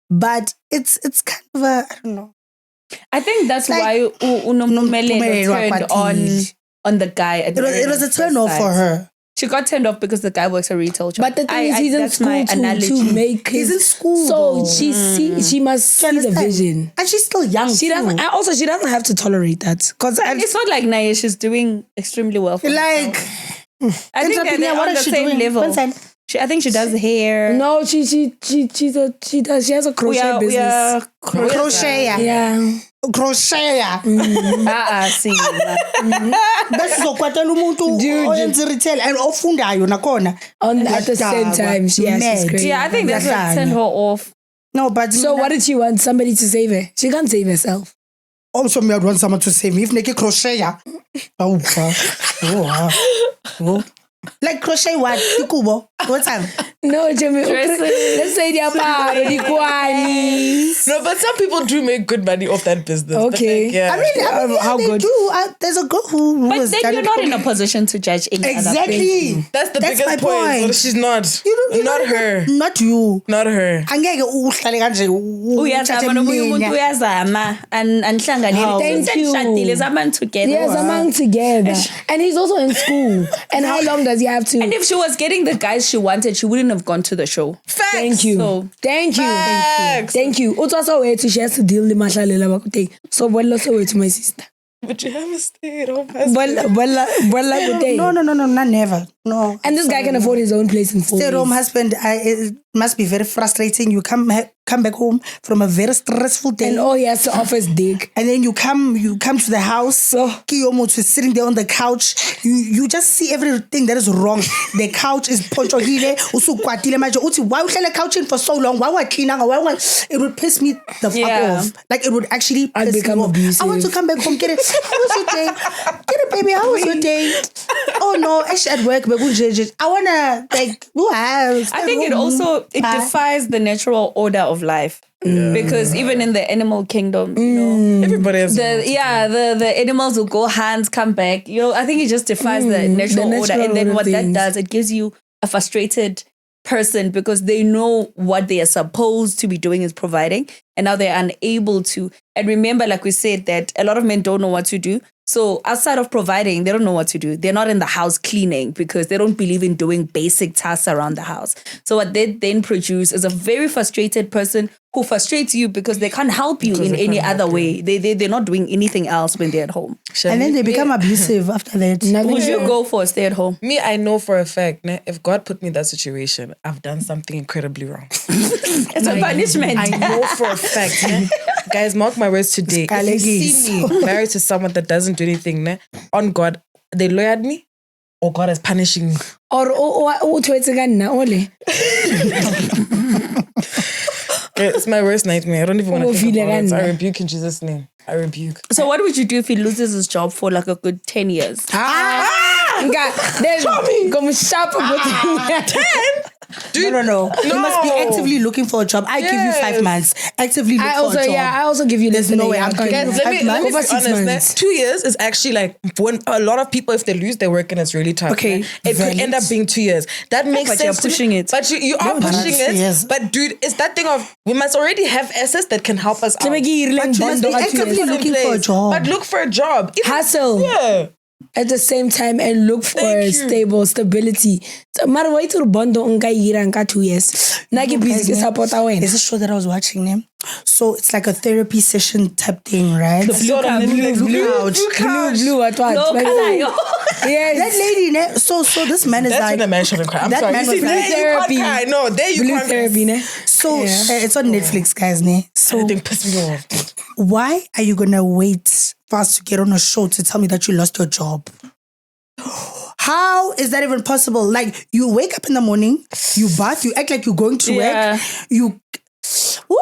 Speaker 4: But it's kind of a, I don't know.
Speaker 2: I think that's
Speaker 4: Like,
Speaker 2: why turned on the guy. At
Speaker 4: It was a turn off for her.
Speaker 2: She got turned off because the guy works a retail job.
Speaker 3: But the thing is, he's in
Speaker 2: that's my
Speaker 3: school
Speaker 2: analogy.
Speaker 3: to make
Speaker 4: He's in school,
Speaker 3: So
Speaker 4: though.
Speaker 3: she must see the
Speaker 4: understand?
Speaker 3: vision.
Speaker 4: And she's still young.
Speaker 3: She doesn't. And also, she doesn't have to tolerate that. Because
Speaker 2: It's not like Naya, she's doing extremely well for
Speaker 4: Like,
Speaker 2: herself. I think
Speaker 4: entrepreneur,
Speaker 2: they're
Speaker 4: what
Speaker 2: on the
Speaker 4: is she
Speaker 2: same
Speaker 4: doing?
Speaker 2: level.
Speaker 4: Vincent?
Speaker 2: I think she does hair.
Speaker 3: no, she has a crochet business.
Speaker 4: crochet.
Speaker 3: Yeah.
Speaker 4: Crochet.
Speaker 2: See.
Speaker 4: That's so kwatela umuntu oyenza retail and ofundayo nakhona.
Speaker 3: At the same time, she's great.
Speaker 2: Yeah, I think that's what turned her off.
Speaker 4: No, but
Speaker 3: So what did she want? Somebody to save her? She can't save herself.
Speaker 4: also me I'd want someone to save me if naked crochet. Like crochet what? Ikubo. What's that?
Speaker 3: No, Jimmy.
Speaker 2: Dresses.
Speaker 3: Let's say they're
Speaker 1: No, but some people do make good money off that business. But
Speaker 3: Okay.
Speaker 1: like, yeah.
Speaker 4: I mean,
Speaker 3: how
Speaker 4: they
Speaker 3: good?
Speaker 4: do. There's a girl who
Speaker 2: But
Speaker 4: was
Speaker 2: then
Speaker 4: done
Speaker 2: you're
Speaker 4: it
Speaker 2: not
Speaker 4: for
Speaker 2: in
Speaker 4: me.
Speaker 2: a position to judge any other person.
Speaker 4: Exactly.
Speaker 1: That's the
Speaker 4: That's
Speaker 1: biggest
Speaker 4: my
Speaker 1: point.
Speaker 4: point.
Speaker 1: But she's not.
Speaker 4: You're
Speaker 1: Not her.
Speaker 4: Not you.
Speaker 1: Not her.
Speaker 4: Angeke uhlale kanje
Speaker 2: Uyazama nomunye umuntu uyazama anihlanganele.
Speaker 3: Thank you.
Speaker 2: Senishadile, zamani together.
Speaker 3: Yes, among together. And he's also in school. And how long does he have to?
Speaker 2: And if she was getting the guys she wanted, she wouldn't have gone to the show.
Speaker 1: Facts.
Speaker 3: Thank you.
Speaker 2: So-
Speaker 3: Thank you.
Speaker 1: Facts.
Speaker 3: Thank you. It's also way to she has to deal with mahlalela bakute. So well also way to my sister.
Speaker 1: But you haven't stayed home.
Speaker 3: Well,
Speaker 4: No, not never. No.
Speaker 3: And this guy can afford his own place in 4
Speaker 4: Stay at home
Speaker 3: years.
Speaker 4: husband, it must be very frustrating. You come back home from a very stressful day.
Speaker 3: And all he has to offer is dick.
Speaker 4: And then you come to the house. Kiyomo is sitting there on the couch. You just see everything that is wrong. The couch is ponchohile. Usukwatile manje. Uthi, why you the couch in for so long? Why we clean? It would piss me the fuck off. Like it would actually
Speaker 3: I'd
Speaker 4: piss
Speaker 3: become
Speaker 4: me off.
Speaker 3: abusive.
Speaker 4: I want to come back home. Get it. How was your day? Get it, baby. How was your day? Oh no, actually at work, but I wanna like
Speaker 2: I think it also defies the natural order of life. Because even in the animal kingdom, you know,
Speaker 1: Everybody has
Speaker 2: the animals will go hands, come back. You know, I think it just defies the natural order. And then what that does, it gives you a frustrated person because they know what they are supposed to be doing is providing, and now they're unable to. And remember, like we said, that a lot of men don't know what to do. So outside of providing, they don't know what to do. They're not in the house cleaning because they don't believe in doing basic tasks around the house. So what they then produce is a very frustrated person who frustrates you because they can't help you in any other way. They're not doing anything else when they're at home.
Speaker 4: and then they become abusive after that.
Speaker 2: Would you go for a stay at home?
Speaker 1: Me, I know for a fact, if God put me in that situation, I've done something incredibly wrong.
Speaker 2: It's a punishment.
Speaker 1: I know for a fact. Guys, mark my words today. If you see me married to someone that doesn't do anything, on God, they lawyered me, or God is punishing me. It's my worst nightmare. I don't even want to think about it. I rebuke in Jesus' name. I rebuke.
Speaker 2: So what would you do if he loses his job for like a good 10 years?
Speaker 1: Dude,
Speaker 4: No. You must be actively looking for a job. I give you 5 months. Actively look for a job.
Speaker 3: I also give you
Speaker 4: There's
Speaker 3: this.
Speaker 4: no way I'm
Speaker 3: going
Speaker 4: going
Speaker 1: Guys, let me be
Speaker 3: 5 months.
Speaker 1: honest. 2 years is actually like when a lot of people, if they lose their work and it's really tough,
Speaker 4: Okay,
Speaker 1: it could end up being 2 years. That makes
Speaker 2: But
Speaker 1: sense.
Speaker 2: you're
Speaker 1: to me.
Speaker 2: pushing it.
Speaker 1: But you are pushing it.
Speaker 4: Yes.
Speaker 1: But dude, it's that thing of we must already have assets that can help us out.
Speaker 4: But you must be actively
Speaker 1: Put in
Speaker 4: looking for a
Speaker 1: place.
Speaker 4: job.
Speaker 1: But look for a job.
Speaker 3: Hustle.
Speaker 1: Yeah.
Speaker 3: At the same time and look for
Speaker 1: Thank you.
Speaker 3: stability. So mara why to bondo unka yira nka 2 years. Nagi busy ke support awena.
Speaker 4: There's a show that I was watching them. So it's like a therapy session type thing, right?
Speaker 1: Blue couch.
Speaker 3: Blue what?
Speaker 2: No,
Speaker 3: Yes.
Speaker 4: That lady, ne? So this man is
Speaker 1: That's
Speaker 4: like
Speaker 1: when the man shouldn't cry. I'm
Speaker 4: that
Speaker 1: sorry.
Speaker 4: man
Speaker 1: You
Speaker 4: was
Speaker 1: see,
Speaker 4: like-
Speaker 1: there you
Speaker 3: Therapy.
Speaker 1: can't cry. No, there you
Speaker 3: Blue
Speaker 1: can't
Speaker 3: therapy, ne?
Speaker 4: so it's on Netflix, guys, ne? So
Speaker 1: Everything pissed me off.
Speaker 4: why are you gonna wait for us to get on a show to tell me that you lost your job? How is that even possible? Like, you wake up in the morning, you bath, you act like you're going to
Speaker 2: Yeah.
Speaker 4: work, you... Woo!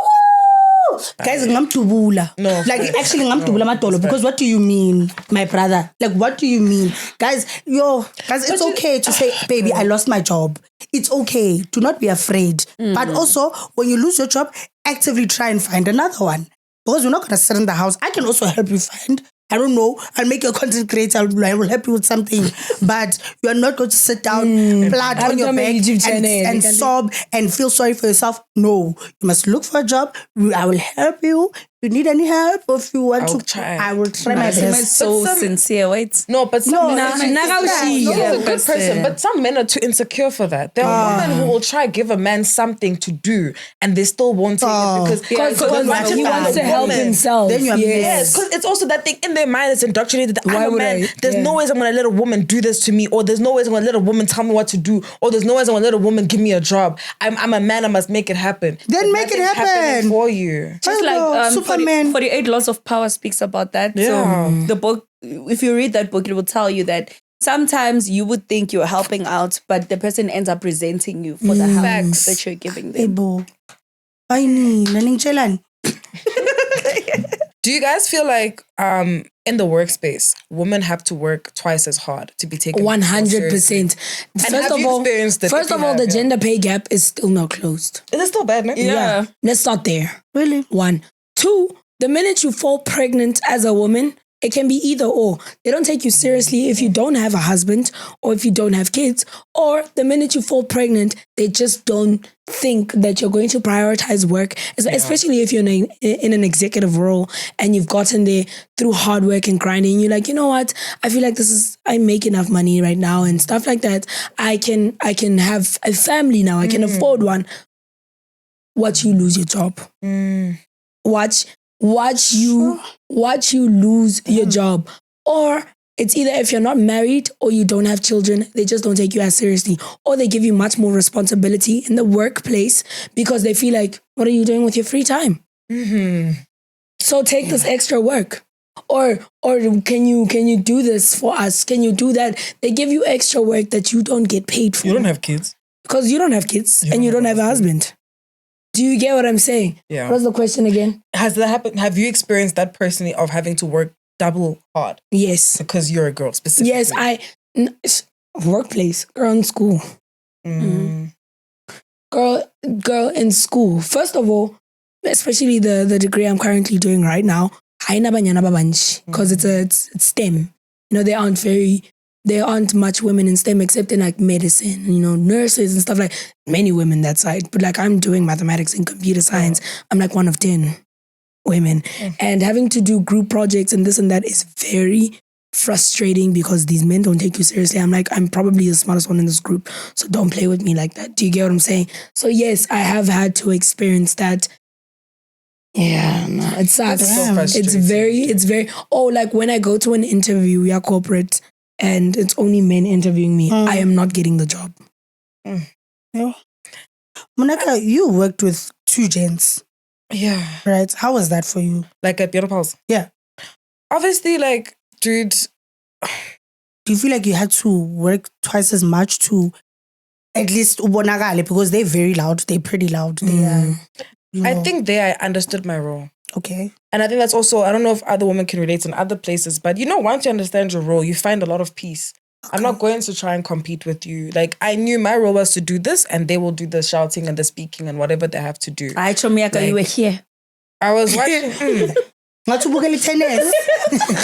Speaker 4: Guys, ngamtubula.
Speaker 1: No.
Speaker 4: Like, actually, ngamtubula matolo. Because what do you mean, my brother? Like, what do you mean? Guys, it's okay to say, baby, I lost my job. It's okay. Do not be afraid. But also, when you lose your job, actively try and find another one. Because we're not going to sit in the house. I can also help you find... I don't know. I'll make you a content creator. I will help you with something. But you are not going to sit down, flat on your back and sob and feel sorry for yourself. No. You must look for a job. I will help you. If you need any help, or if you want to,
Speaker 1: try.
Speaker 4: I will try my
Speaker 2: It's
Speaker 4: best.
Speaker 2: so
Speaker 1: But some-
Speaker 2: sincere. Wait.
Speaker 1: No, but some men
Speaker 3: He's
Speaker 1: He's a good person,
Speaker 2: person.
Speaker 1: but some men are too insecure for that. There are women who will try give a man something to do, and they still won't take it because
Speaker 3: Because he wants to help himself.
Speaker 4: Then you're
Speaker 1: Yes, because it's also that thing in their mind. It's indoctrinated that I'm a
Speaker 3: would
Speaker 1: man.
Speaker 3: I?
Speaker 1: There's no ways I'm going to let a woman do this to me, or there's no ways I'm going to let a woman tell me what to do, or there's no ways I'm going to let a woman give me a job. I'm a man. I must make it happen.
Speaker 4: Then
Speaker 1: But
Speaker 4: make it
Speaker 1: nothing's happening
Speaker 4: happen.
Speaker 1: for you.
Speaker 2: Just like
Speaker 4: Superman.
Speaker 2: 48 Laws of Power speaks about that.
Speaker 1: Yeah.
Speaker 2: So the book, if you read that book, it will tell you that sometimes you would think you're helping out, but the person ends up resenting you for the help
Speaker 1: Facts.
Speaker 2: that you're giving them.
Speaker 4: Ebo. Ay ni, naning chelan.
Speaker 1: Do you guys feel like in the workspace, women have to work twice as hard to be taken
Speaker 3: 100%.
Speaker 1: have you experienced it?
Speaker 3: First
Speaker 1: If
Speaker 3: of
Speaker 1: you
Speaker 3: all,
Speaker 1: have,
Speaker 3: the
Speaker 1: yeah.
Speaker 3: gender pay gap is still not closed.
Speaker 1: Is it still bad, man?
Speaker 2: Yeah.
Speaker 3: Let's start there.
Speaker 4: Really?
Speaker 3: 1. 2, the minute you fall pregnant as a woman, it can be either or. They don't take you seriously if you don't have a husband or if you don't have kids. Or the minute you fall pregnant, they just don't think that you're going to prioritize work, especially if you're in an executive role and you've gotten there through hard work and grinding. You're like, you know what? I feel like I make enough money right now and stuff like that. I can have a family now. I can afford one. Watch you lose your job. Watch you lose your job. Or It's either if you're not married or you don't have children, they just don't take you as seriously. Or they give you much more responsibility in the workplace because they feel like, what are you doing with your free time? So take this extra work. Or can you do this for us? Can you do that? They give you extra work that you don't get paid for.
Speaker 1: You don't have kids.
Speaker 3: Because you don't have kids and you don't have a husband. Do you get what I'm saying?
Speaker 1: Yeah.
Speaker 3: What's the question again?
Speaker 1: Has that happened? Have you experienced that personally of having to work double hard?
Speaker 3: Yes.
Speaker 1: Because you're a girl specifically.
Speaker 3: Yes, workplace, girl in school. Girl in school. First of all, especially the degree I'm currently doing right now, because it's STEM. You know, there aren't much women in STEM except in like medicine, you know, nurses and stuff like many women that side. But like I'm doing mathematics and computer science. I'm like one of 10 women. And having to do group projects and this and that is very frustrating because these men don't take you seriously. I'm like, I'm probably the smartest one in this group. So don't play with me like that. Do you get what I'm saying? So yes, I have had to experience that. Yeah, no, it sucks. It's very, like when I go to an interview, we are corporate and it's only men interviewing me. I am not getting the job.
Speaker 4: Yeah. Monaka, you worked with 2 gents.
Speaker 1: Yeah.
Speaker 4: Right? How was that for you?
Speaker 1: Like at Beauty Pulse?
Speaker 4: Yeah.
Speaker 1: Obviously, like, dude.
Speaker 4: Do you feel like you had to work twice as much to at least ubonakale? Because they're very loud. They're pretty loud. They are.
Speaker 1: I think there I understood my role.
Speaker 4: Okay.
Speaker 1: And I think that's also, I don't know if other women can relate in other places, but you know, once you understand your role, you find a lot of peace. Okay. I'm not going to try and compete with you. Like, I knew my role was to do this and they will do the shouting and the speaking and whatever they have to do.
Speaker 2: You were here.
Speaker 1: I was watching.
Speaker 4: Tennis.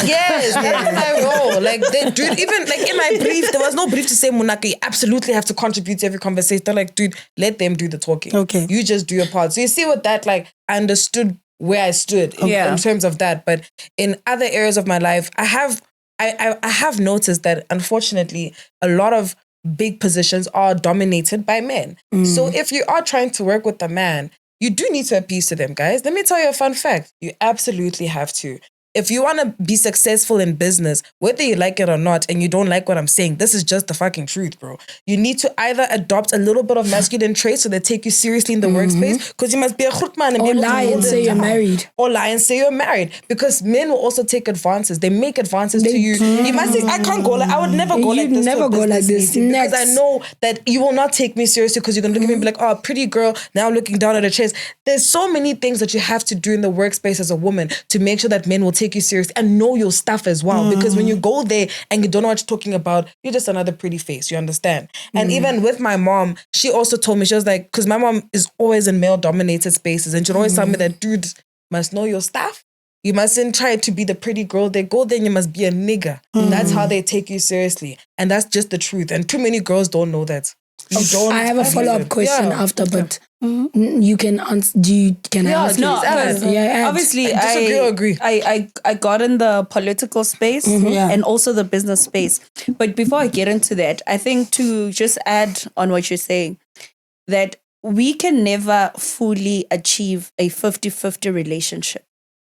Speaker 1: Yes, that's my role. Like, dude, even like in my brief, there was no brief to say, Monaka, you absolutely have to contribute to every conversation. They're like, dude, let them do the talking. Okay. You just do your part. So you see with that, like, I understood where I stood in terms of that. But in other areas of my life, I have noticed that, unfortunately, a lot of big positions are dominated by men. So if you are trying to work with a man, you do need to appease to them, guys. Let me tell you a fun fact. You absolutely have to. If you want to be successful in business, whether you like it or not, and you don't like what I'm saying, this is just the fucking truth, bro. You need to either adopt a little bit of masculine traits so they take you seriously in the workspace, because you must be a khutman and be able to
Speaker 3: lie and say you're married.
Speaker 1: Or lie and say you're married. Because men will also take advances. They make advances to you. You might say, I can't go like, I would never go like this.
Speaker 3: You'd never go like this.
Speaker 1: Because I know that you will not take me seriously because you're going to look at me and be like, oh, pretty girl, now looking down at her chest. There's so many things that you have to do in the workspace as a woman to make sure that men will take you seriously and know your stuff as well. Because when you go there and you don't know what you're talking about, you're just another pretty face, you understand? And even with my mom, she also told me, she was like, because my mom is always in male-dominated spaces and she'd always tell me that, dude, must know your stuff. You mustn't try to be the pretty girl. They go there and you must be a nigga. That's how they take you seriously. And that's just the truth. And too many girls don't know that.
Speaker 3: I have a follow-up question after, but you can answer. Can I ask?
Speaker 2: No, obviously,
Speaker 1: I agree.
Speaker 2: I got in the political space and also the business space. But before I get into that, I think to just add on what you're saying, that we can never fully achieve a 50-50 relationship,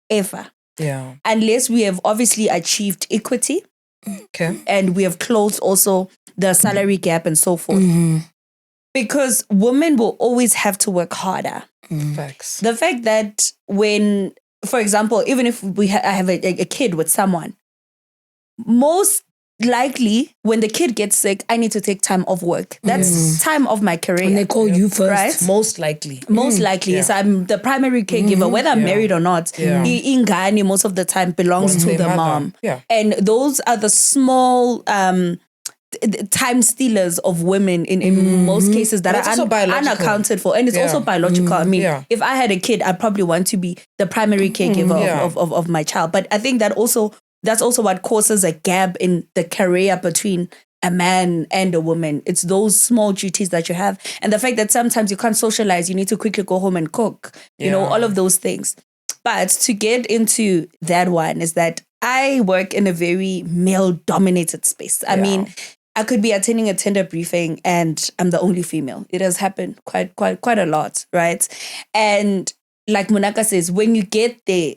Speaker 2: ever.
Speaker 1: Yeah.
Speaker 2: Unless we have obviously achieved equity.
Speaker 1: Okay.
Speaker 2: And we have closed also the salary gap and so forth. Because women will always have to work harder.
Speaker 1: Facts.
Speaker 2: The fact that when, for example, even if I have a kid with someone, most likely when the kid gets sick, I need to take time off work. That's time of my career.
Speaker 3: And they call you first.
Speaker 2: Right?
Speaker 1: Most likely.
Speaker 2: Most likely. Yes, I'm the primary caregiver, whether I'm married or not. Ingani most of the time belongs to the mom.
Speaker 1: Yeah.
Speaker 2: And those are the small time stealers of women in most cases that are unaccounted for. And it's also biological. I mean, if I had a kid, I'd probably want to be the primary caregiver of my child. But I think that that's also what causes a gap in the career between a man and a woman. It's those small duties that you have. And the fact that sometimes you can't socialize, you need to quickly go home and cook, you know, all of those things. But to get into that one is that I work in a very male-dominated space. I mean, I could be attending a tender briefing and I'm the only female. It has happened quite a lot, right? And like Monaka says, when you get there,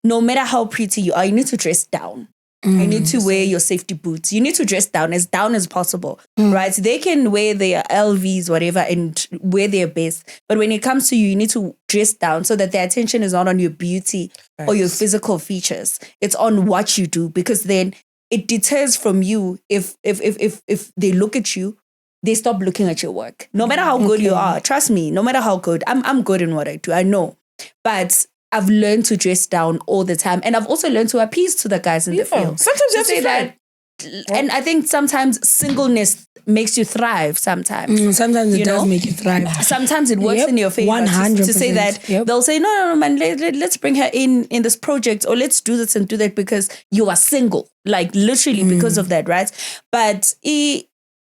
Speaker 2: no matter how pretty you are, you need to dress down. You need to wear your safety boots. You need to dress down as possible, right? They can wear their LVs, whatever, and wear their best. But when it comes to you, you need to dress down so that their attention is not on your beauty or your physical features. It's on what you do, because then it deters from you. If they look at you, they stop looking at your work. No matter how good you are, trust me, no matter how good, I'm good in what I do. I know. But I've learned to dress down all the time. And I've also learned to appease to the guys in the field.
Speaker 1: Sometimes you have to
Speaker 2: say that. And I think sometimes singleness makes you thrive sometimes.
Speaker 3: Sometimes it does make you thrive.
Speaker 2: Sometimes it works in your favor
Speaker 3: 100%.
Speaker 2: to say that. They'll say, no, man, let's bring her in this project, or let's do this and do that because you are single. Like literally because of that, right? But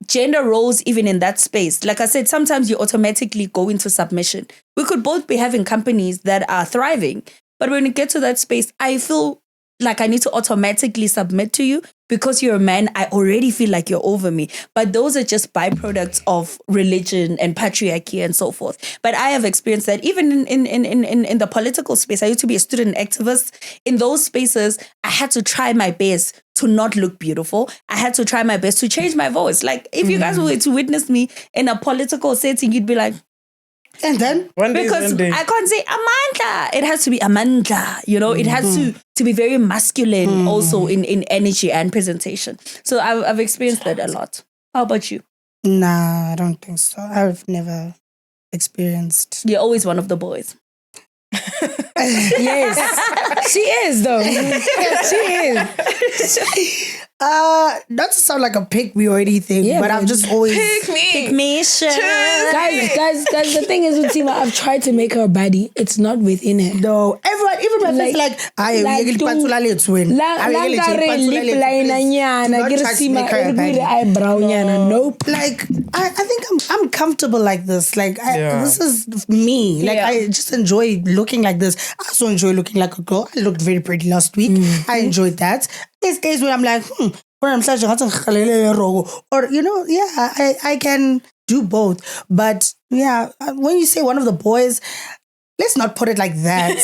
Speaker 2: gender roles, even in that space, like I said, sometimes you automatically go into submission. We could both be having companies that are thriving, but when you get to that space, I feel like I need to automatically submit to you because you're a man. I already feel like you're over me. But those are just byproducts of religion and patriarchy and so forth. But I have experienced that even in the political space. I used to be a student activist. In those spaces, I had to try my best to not look beautiful. I had to try my best to change my voice. Like if you guys were to witness me in a political setting, you'd be like,
Speaker 4: and then
Speaker 2: because I can't say Amanda. It has to be Amanda. You know, it has to be very masculine also in energy and presentation. So I've experienced that a lot. How about you?
Speaker 4: Nah, I don't think so. I've never experienced.
Speaker 2: You're always one of the boys.
Speaker 3: Yes, she is though. She is.
Speaker 4: Not to sound like a pick me or anything, but I've just always
Speaker 2: Pick me, sure.
Speaker 3: Guys, the thing is with Tima, I've tried to make her a baddie. It's not within her.
Speaker 4: No, everyone, even my friends, like I really pansula let's win. Nope. Like I think I'm comfortable like this. Like this is me. Like I just enjoy looking like this. I also enjoy looking like a girl. I looked very pretty last week. I enjoyed that. There's days where I'm like, or you know, I can do both. But yeah, when you say one of the boys, let's not put it like that.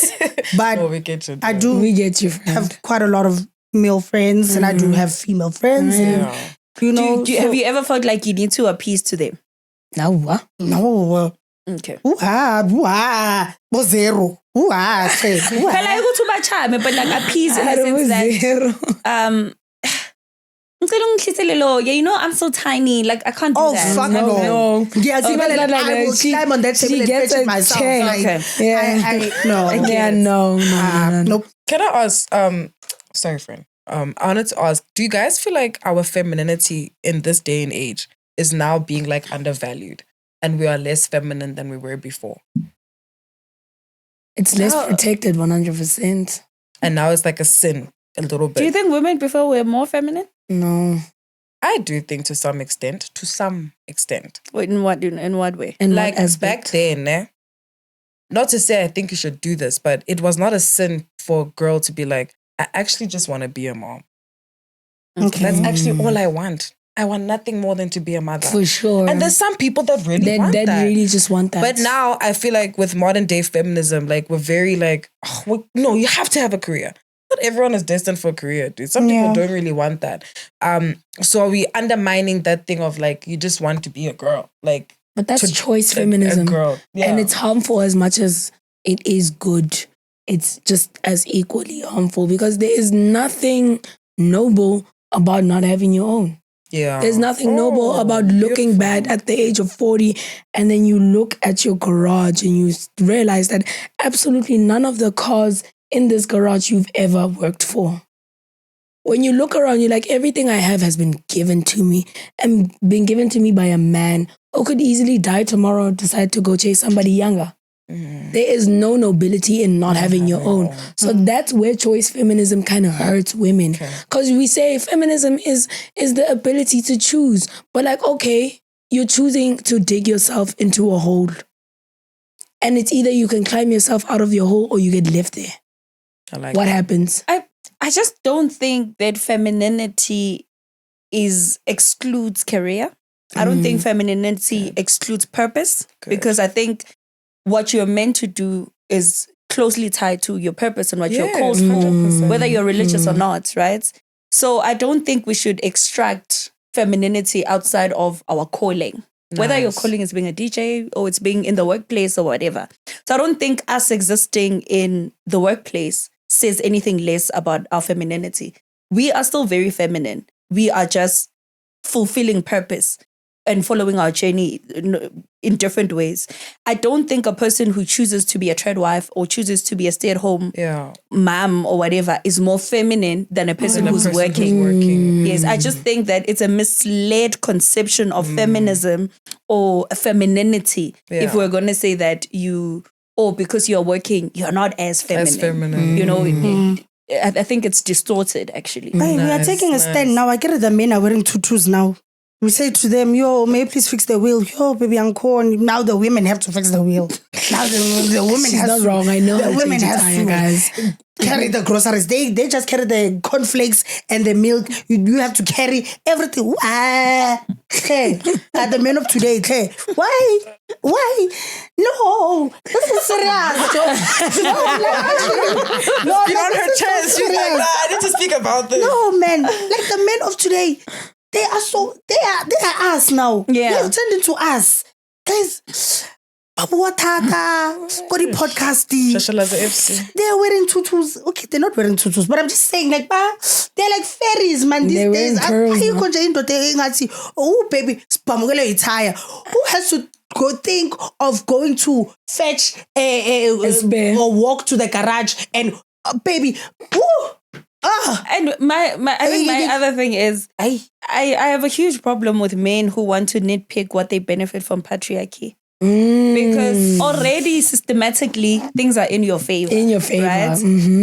Speaker 4: But
Speaker 1: we get you.
Speaker 3: We get you, friend.
Speaker 4: Have quite a lot of male friends, and I do have female friends. And, you know,
Speaker 2: have you ever felt like you need to appease to them?
Speaker 3: No.
Speaker 4: No.
Speaker 2: Okay.
Speaker 4: Zero.
Speaker 2: But like appease in the sense that you know, I'm so tiny. Like I can't do that.
Speaker 4: Oh fuck no! Yeah, I will climb on that table and fetch it myself. Like,
Speaker 3: okay.
Speaker 4: Nope.
Speaker 1: Can I ask? Sorry, friend. I wanted to ask: do you guys feel like our femininity in this day and age is now being like undervalued, and we are less feminine than we were before?
Speaker 3: It's less protected, 100%.
Speaker 1: And now it's like a sin, a little bit.
Speaker 2: Do you think women before were more feminine?
Speaker 3: No.
Speaker 1: I do think to some extent.
Speaker 2: Wait, in what way?
Speaker 3: In
Speaker 1: like
Speaker 3: what
Speaker 1: back then, not to say I think you should do this, but it was not a sin for a girl to be like, I actually just want to be a mom.
Speaker 4: Okay.
Speaker 1: That's actually all I want. I want nothing more than to be a mother.
Speaker 3: For sure.
Speaker 1: And there's some people that really want that.
Speaker 3: That really just want that.
Speaker 1: But now I feel like with modern day feminism, like we're very like, no, you have to have a career. Not everyone is destined for a career, dude. Some people don't really want that. So are we undermining that thing of like, you just want to be a girl? Like,
Speaker 3: but that's choice feminism.
Speaker 1: A girl. Yeah.
Speaker 3: And it's harmful as much as it is good. It's just as equally harmful because there is nothing noble about not having your own.
Speaker 1: Yeah.
Speaker 3: There's nothing noble about looking bad at the age of 40 and then you look at your garage and you realize that absolutely none of the cars in this garage you've ever worked for. When you look around, you're like, everything I have has been given to me and been given to me by a man who could easily die tomorrow and decide to go chase somebody younger. There is no nobility in not having your own. So that's where choice feminism kind of hurts women. Because we say feminism is the ability to choose. But like, okay, you're choosing to dig yourself into a hole. And it's either you can climb yourself out of your hole or you get left there. What happens?
Speaker 2: I just don't think that femininity excludes career. I don't think femininity excludes purpose because I think what you're meant to do is closely tied to your purpose and what you're called for, whether you're religious or not, right? So I don't think we should extract femininity outside of our calling. Whether your calling is being a DJ or it's being in the workplace or whatever. So I don't think us existing in the workplace says anything less about our femininity. We are still very feminine. We are just fulfilling purpose and following our journey in different ways. I don't think a person who chooses to be a trad wife or chooses to be a stay-at-home mom or whatever is more feminine than a person who's working. Yes, I just think that it's a misled conception of feminism or femininity. If we're going to say that because you're working, you're not as feminine. You know, I think it's distorted actually.
Speaker 4: We are taking a stand now. I get it, the men are wearing tutus now. We say to them, yo, may you please fix the wheel? Yo, baby, I'm corn. Now the women have to fix the wheel. Now the women
Speaker 3: She's not wrong. I know.
Speaker 4: The women have to
Speaker 3: guys.
Speaker 4: carry the groceries. They just carry the cornflakes and the milk. You have to carry everything. The men of today, why? No, this is serious.
Speaker 1: No, get on her chest. She's like, I need to speak about this.
Speaker 4: No, man. Like the men of today, they are us now.
Speaker 2: Yeah.
Speaker 4: They have turned into us. Guys, Babu Watata, Kodi Podcasty. They're wearing tutus. Okay, they're not wearing tutus, but I'm just saying, like, they're like fairies, man, these days. Oh, baby, who has to go think of going to fetch or walk to the garage and baby, woo!
Speaker 2: And I think my other thing is I have a huge problem with men who want to nitpick what they benefit from patriarchy. Because already systematically things are in your favor. Right?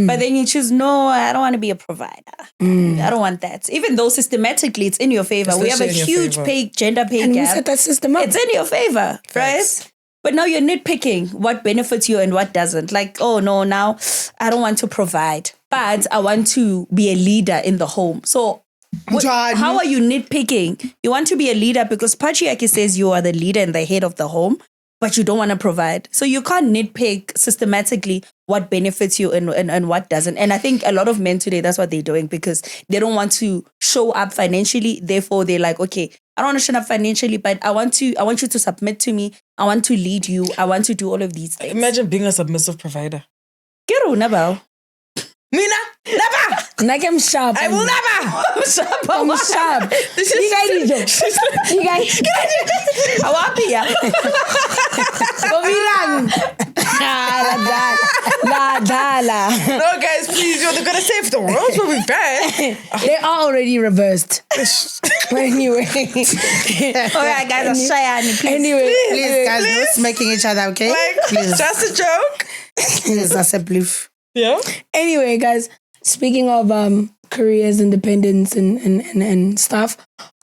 Speaker 2: But then you choose, no, I don't want to be a provider. I don't want that. Even though systematically it's in your favor. We have a huge gender pay
Speaker 3: and
Speaker 2: gap.
Speaker 3: We set that system up.
Speaker 2: It's in your favor, right? But now you're nitpicking what benefits you and what doesn't. Like, oh no, now I don't want to provide, but I want to be a leader in the home. So how are you nitpicking? You want to be a leader because patriarchy says you are the leader and the head of the home, but you don't want to provide. So you can't nitpick systematically what benefits you and what doesn't. And I think a lot of men today, that's what they're doing because they don't want to show up financially. Therefore, they're like, okay, I don't want to show up financially, but I want you to submit to me. I want to lead you. I want to do all of these things.
Speaker 1: Imagine being a submissive provider.
Speaker 2: Kero, never.
Speaker 1: Mina, never.
Speaker 3: Like I'm sharp.
Speaker 1: I will never.
Speaker 3: I'm sharp.
Speaker 1: This is
Speaker 3: you guys.
Speaker 2: How happy ya?
Speaker 1: No, guys, please, you're gonna save the world. We'll be bad.
Speaker 3: They are already reversed. Anyway.
Speaker 2: Alright, guys, I'm shy.
Speaker 3: Anyway,
Speaker 4: please, guys, no smacking each other, okay?
Speaker 1: Like,
Speaker 4: please.
Speaker 1: Just a joke.
Speaker 4: Please, that's a belief.
Speaker 1: Yeah.
Speaker 3: Anyway, guys, speaking of careers, independence, and stuff,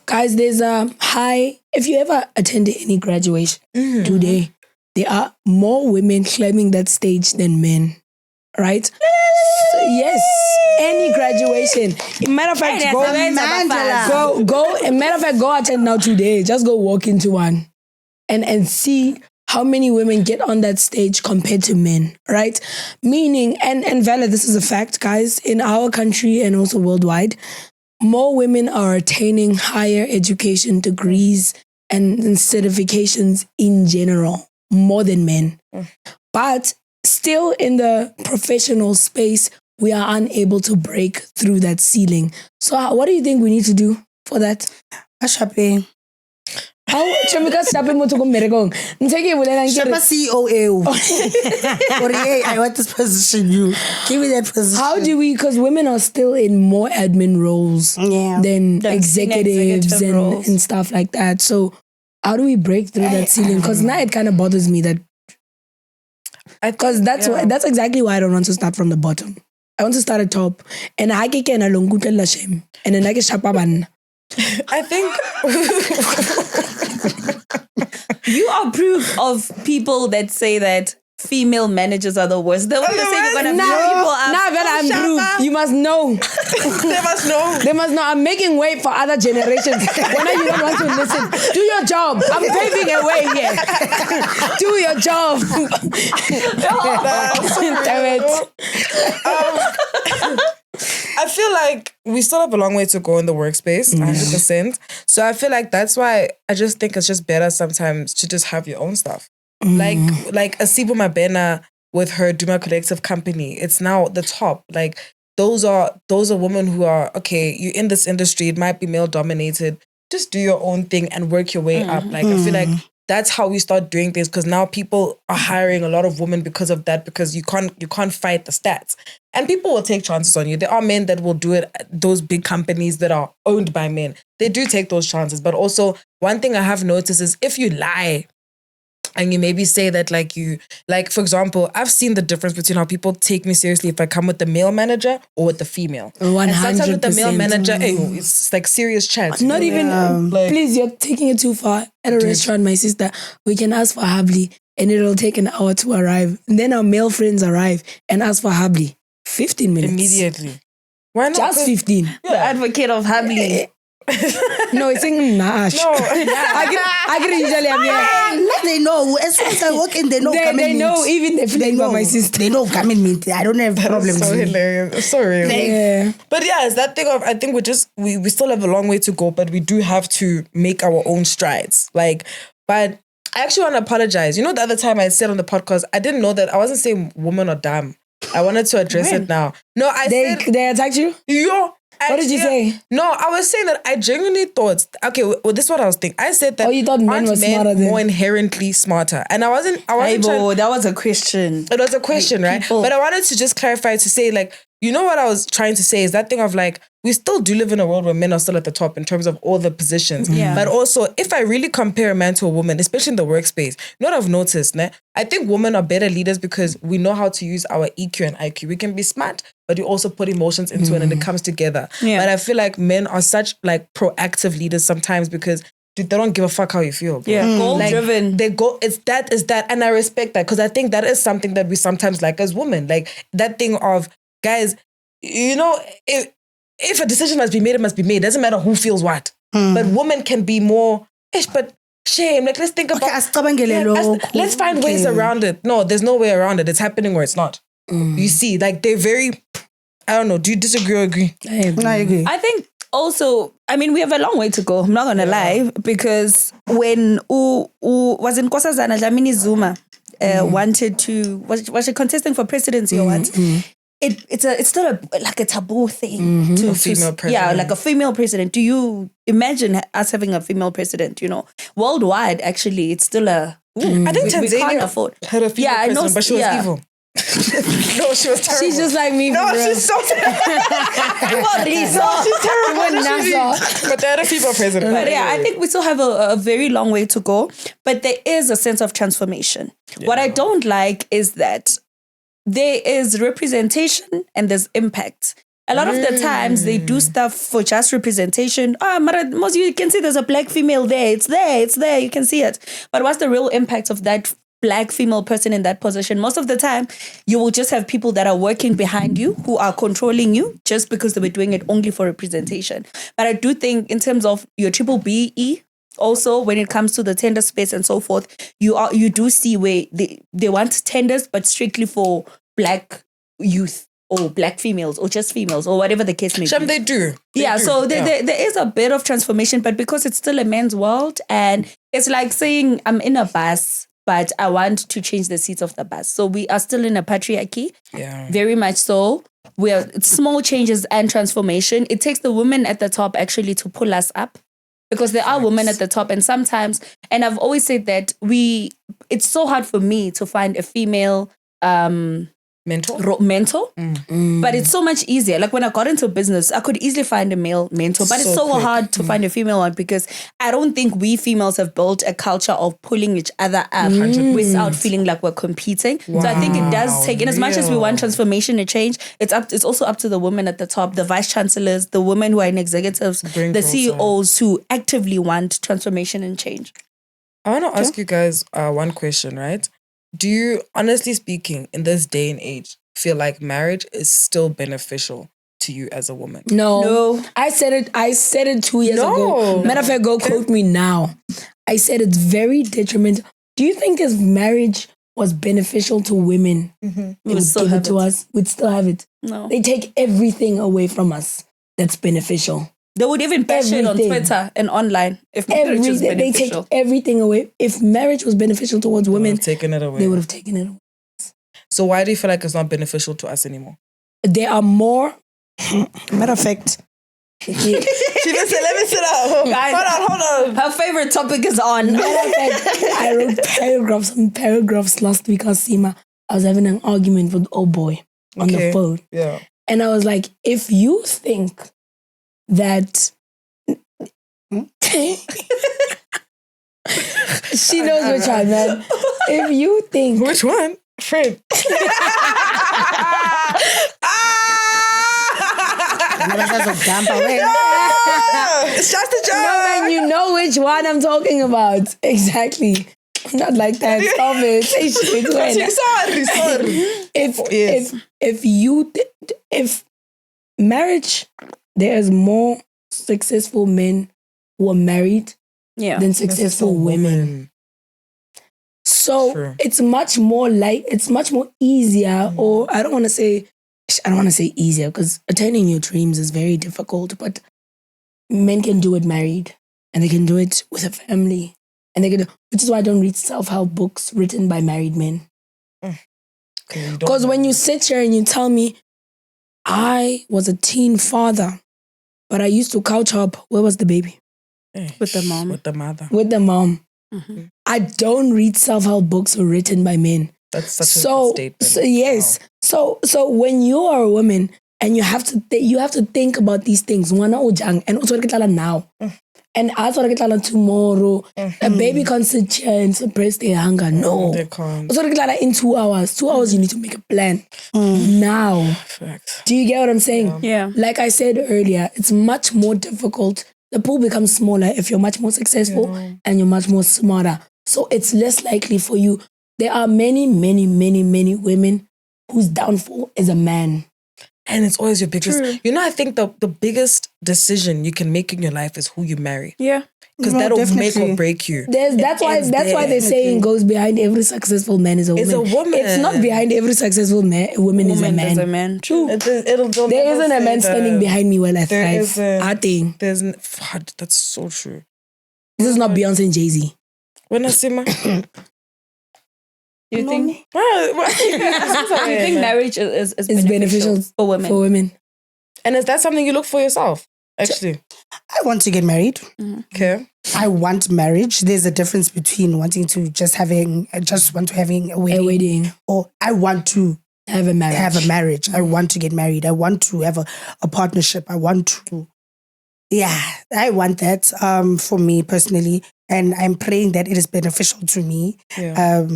Speaker 3: guys, there's if you ever attended any graduation today, there are more women climbing that stage than men, right? So, yes, any graduation. Matter of fact, go attend now today. Just go walk into one and see how many women get on that stage compared to men, right? Meaning, and Vala, this is a fact, guys, in our country and also worldwide, more women are attaining higher education degrees and certifications in general, more than men. But still in the professional space, we are unable to break through that ceiling. So what do you think we need to do for that?
Speaker 4: Ashape.
Speaker 3: How Chemika Shape Motoko Meregong?
Speaker 4: Shapa COA. I want this position. You give me that position.
Speaker 3: How do we? Because women are still in more admin roles than executives and stuff like that. So how do we break through that ceiling? Because now it kind of bothers me that. Because that's exactly why I don't want to start from the bottom. I want to start at top, and I can and then I can shapaban.
Speaker 1: I think
Speaker 2: you are proof of people that say that female managers are the worst. The one that say you're gonna beat people up.
Speaker 3: Now that I'm proof, you must know.
Speaker 1: They must know.
Speaker 3: They must know. I'm making way for other generations. Whenever you don't want to listen, do your job. I'm paving a way here. Do your job.
Speaker 1: Damn it. I I feel like we still have a long way to go in the workspace, 100%. So I feel like that's why I just think it's just better sometimes to just have your own stuff. Like Asibo Mabena with her Duma Collective company, it's now the top. Like those are women who are, okay, you're in this industry, it might be male dominated. Just do your own thing and work your way up. Like I feel like that's how we start doing things, because now people are hiring a lot of women because of that, because you can't fight the stats. And people will take chances on you. There are men that will do it at those big companies that are owned by men. They do take those chances. But also, one thing I have noticed is if you lie and you maybe say that for example, I've seen the difference between how people take me seriously if I come with the male manager or with the female.
Speaker 3: 100%.
Speaker 1: And sometimes with the male manager, it's like serious chat.
Speaker 3: Not even, please, you're taking it too far. At a restaurant, my sister, we can ask for habli and it'll take an hour to arrive. And then our male friends arrive and ask for habli. 15 minutes.
Speaker 1: Immediately. Why not?
Speaker 3: Just 15.
Speaker 2: The advocate of habli.
Speaker 3: No, it's saying Nash.
Speaker 1: No.
Speaker 3: I get usually I'm here.
Speaker 4: Let they know. As soon as I walk in, they know.
Speaker 3: They know, even the feeling by my sister.
Speaker 4: They know come in meet. I don't have problems.
Speaker 1: So hilarious. So real.
Speaker 3: Yeah.
Speaker 1: But yeah, it's that thing of, I think we still have a long way to go, but we do have to make our own strides. But I actually want to apologize. You know, the other time I said on the podcast, I didn't know that I wasn't saying woman or damn. I wanted to address it now. No,
Speaker 3: They attacked you?
Speaker 1: Yo.
Speaker 3: What did you say?
Speaker 1: No, I was saying that I genuinely thought, okay, well, this is what I was thinking. I said that
Speaker 3: you thought men were smarter than...
Speaker 1: more inherently smarter. And I wasn't
Speaker 2: that was a question.
Speaker 1: It was a question, right?
Speaker 2: People.
Speaker 1: But I wanted to just clarify to say, you know what I was trying to say is that thing of we still do live in a world where men are still at the top in terms of all the positions.
Speaker 2: Yeah.
Speaker 1: But also, if I really compare a man to a woman, especially in the workspace, you know what I've noticed, I think women are better leaders because we know how to use our EQ and IQ. We can be smart, but you also put emotions into it and it comes together.
Speaker 2: Yeah.
Speaker 1: But I feel like men are such proactive leaders sometimes because dude, they don't give a fuck how you feel. Bro.
Speaker 2: Yeah, goal driven.
Speaker 1: They go, it's that. And I respect that because I think that is something that we sometimes like as women. Like that thing of, guys, you know, if a decision must be made, it must be made. It doesn't matter who feels what. But women can be more, but shame. Let's think about let's find ways around it. No, there's no way around it. It's happening or it's not. You see, they're very, I don't know, do you disagree or agree?
Speaker 3: I agree.
Speaker 2: I think also, I mean, we have a long way to go. I'm not going to lie, because when was in Nkosazana Dlamini Zuma wanted to, was she contesting for presidency or what? It's still a taboo thing to
Speaker 1: female president.
Speaker 2: Yeah, like a female president. Do you imagine us having a female president? You know, worldwide, actually, it's still a.
Speaker 1: I think
Speaker 2: we
Speaker 1: Tanzania
Speaker 2: can't afford.
Speaker 1: had a female president, but she was evil. No, she was terrible.
Speaker 3: She's just like me.
Speaker 1: No, she's so terrible. She's terrible. But they had a female president.
Speaker 2: But yeah, I think we still have a very long way to go. But there is a sense of transformation. Yeah. What I don't like is that there is representation and there's impact. A lot of the times they do stuff for just representation. Most you can see there's a black female there. It's there. You can see it. But what's the real impact of that black female person in that position? Most of the time, you will just have people that are working behind you who are controlling you just because they were doing it only for representation. But I do think in terms of your triple BE, also when it comes to the tender space and so forth, you do see where they want tenders, but strictly for black youth or black females or just females or whatever the case may be.
Speaker 1: They do.
Speaker 2: So there is a bit of transformation, but because it's still a man's world, and it's like saying I'm in a bus, but I want to change the seats of the bus. So we are still in a patriarchy. Yeah. Very much so. We are small changes and transformation. It takes the women at the top actually to pull us up, because there are women at the top, and sometimes, and I've always said that it's so hard for me to find a female mentor. But it's so much easier. Like when I got into business, I could easily find a male mentor, but it's so hard to find a female one, because I don't think we females have built a culture of pulling each other up without feeling like we're competing. Wow. So I think it does take, in as much as we want transformation and change, it's also up to the women at the top, the vice chancellors, the women who are in executives, the CEOs who actively want transformation and change.
Speaker 1: I want to ask you guys one question, right? Do you, honestly speaking, in this day and age, feel like marriage is still beneficial to you as a woman?
Speaker 3: No. I said it 2 years ago. Matter of fact, go quote me now. I said it's very detrimental. Do you think is marriage was beneficial to women, they would give it to us. We'd still have it.
Speaker 2: No.
Speaker 3: They take everything away from us that's beneficial.
Speaker 2: They would even bash it on Twitter and online if marriage was beneficial.
Speaker 3: They take everything away. If marriage was beneficial towards women,
Speaker 1: taken it away.
Speaker 3: They would have taken it away.
Speaker 1: So why do you feel like it's not beneficial to us anymore?
Speaker 3: There are more.
Speaker 4: Matter of fact.
Speaker 1: She even said, let me sit down.
Speaker 2: Guys,
Speaker 1: hold on.
Speaker 2: Her favorite topic is on.
Speaker 3: Matter of fact, I wrote some paragraphs last week, Asima. I was having an argument with old boy on the phone.
Speaker 1: Yeah.
Speaker 3: And I was like, if you think that she knows which one, man. If you think
Speaker 1: which one? Fred. It's just a joke.
Speaker 3: No, man, you know which one I'm talking about. Exactly. Not like that. Stop it. Say shit.
Speaker 1: Sorry.
Speaker 3: If marriage, there's more successful men who are married than successful women. So it's much more easier, or I don't want to say easier because attaining your dreams is very difficult, but men can do it married and they can do it with a family. And which is why I don't read self-help books written by married men. Because when you sit here and you tell me, I was a teen father, but I used to couch hop, where was the baby?
Speaker 2: With the mom.
Speaker 1: With the mother.
Speaker 3: With the mom. Mm-hmm. I don't read self-help books written by men.
Speaker 1: That's such a good statement.
Speaker 3: So yes. Wow. So when you are a woman and you have to think about these things, and also now. And I thought I get tomorrow. A baby can't sit here and suppress their hunger. No.
Speaker 1: They can't.
Speaker 3: So in 2 hours. 2 hours you need to make a plan. Now.
Speaker 1: Fact.
Speaker 3: Do you get what I'm saying?
Speaker 2: Yeah.
Speaker 3: Like I said earlier, it's much more difficult. The pool becomes smaller if you're much more successful and you're much more smarter. So it's less likely for you. There are many, many, many, many women whose downfall is a man.
Speaker 1: And it's always your biggest... True. I think the biggest decision you can make in your life is who you marry.
Speaker 2: Yeah.
Speaker 1: Because that'll make or break you.
Speaker 3: That's why the saying goes behind every successful man is a woman.
Speaker 1: It's a woman.
Speaker 3: It's not behind every successful woman is a man.
Speaker 2: Is a man.
Speaker 3: True. There isn't a man standing behind me while I thrive. I think.
Speaker 1: That's so true.
Speaker 3: This is not Beyonce and Jay-Z.
Speaker 1: When I see my...
Speaker 2: You think marriage is beneficial for women?
Speaker 3: For women.
Speaker 1: And is that something you look for yourself? Actually,
Speaker 4: I want to get married.
Speaker 1: Okay.
Speaker 4: I want marriage. There's a difference between wanting to having a wedding, or I want to
Speaker 3: have a marriage.
Speaker 4: I want to get married. I want to have a partnership. I want to. Yeah, I want that for me personally, and I'm praying that it is beneficial to me.
Speaker 1: Yeah.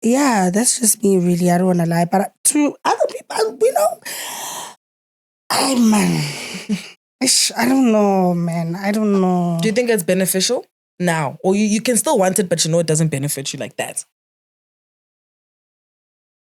Speaker 4: Yeah, that's just me, really. I don't want to lie. But to other people, I don't know, man. I don't know.
Speaker 1: Do you think it's beneficial now? Or you can still want it, but it doesn't benefit you like that?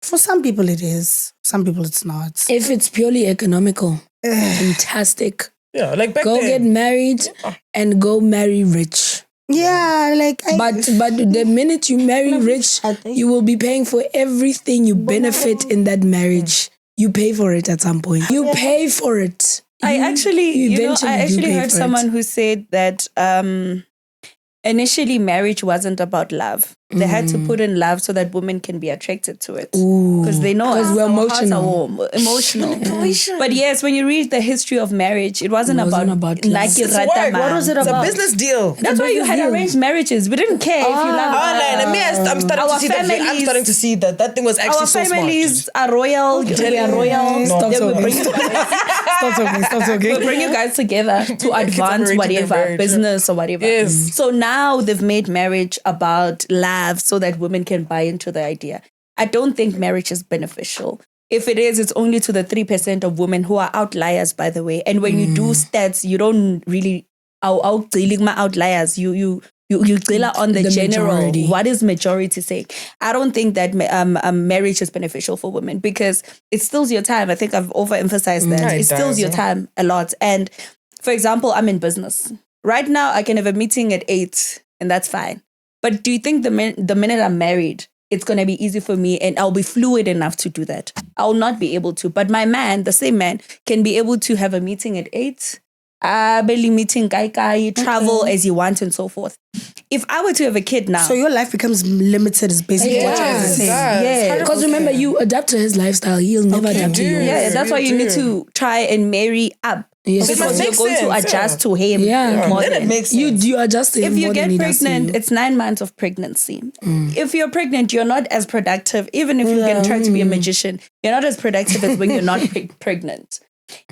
Speaker 4: For some people it is. Some people it's not.
Speaker 3: If it's purely economical, fantastic.
Speaker 1: Yeah, like back
Speaker 3: then. Go get married and go marry rich.
Speaker 4: Yeah,
Speaker 3: but the minute you marry rich, you will be paying for everything you benefit in that marriage. You pay for it at some point. You pay for it.
Speaker 2: I actually heard someone who said that initially marriage wasn't about love. They had to put in love so that women can be attracted to it. Because they know
Speaker 3: we're emotional.
Speaker 2: But yes, when you read the history of marriage, it wasn't about
Speaker 1: like what was it about? It's a business deal.
Speaker 2: That's why you had arranged marriages. We didn't care if you loved
Speaker 1: I'm starting to see that thing was actually so smart.
Speaker 2: Our families are royal. They are royal.
Speaker 3: Stop talking.
Speaker 2: We'll bring you guys together to advance whatever business or whatever.
Speaker 1: Yes.
Speaker 2: So now they've made marriage about love so that women can buy into the idea. I don't think marriage is beneficial. If it is, it's only to the 3% of women who are outliers, by the way. And when you do stats, you don't really outliers. You on the general. Majority. What is majority saying? I don't think that marriage is beneficial for women because it steals your time. I think I've overemphasized that. It steals your time a lot. And for example, I'm in business. Right now, I can have a meeting at 8 and that's fine. But do you think the minute I'm married, it's going to be easy for me and I'll be fluid enough to do that. I'll not be able to. But my man, the same man, can be able to have a meeting at 8, barely meeting, travel as you want and so forth. If I were to have a kid now.
Speaker 4: So your life becomes limited is basically what you're saying.
Speaker 2: Yeah.
Speaker 3: Because remember, you adapt to his lifestyle. He'll never adapt to yours.
Speaker 2: Yeah, that's why you need to try and marry up.
Speaker 3: Yes.
Speaker 2: Because you're going to adjust to him.
Speaker 3: Yeah.
Speaker 2: More
Speaker 1: Then it
Speaker 2: than-
Speaker 1: makes sense.
Speaker 3: You adjust to him
Speaker 2: if you
Speaker 3: more than
Speaker 2: get
Speaker 3: he does to
Speaker 2: pregnant,
Speaker 3: you.
Speaker 2: it's 9 months of pregnancy. If you're pregnant, you're not as productive. Even if you can try to be a magician, you're not as productive as when you're not pregnant.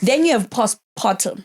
Speaker 2: Then you have postpartum,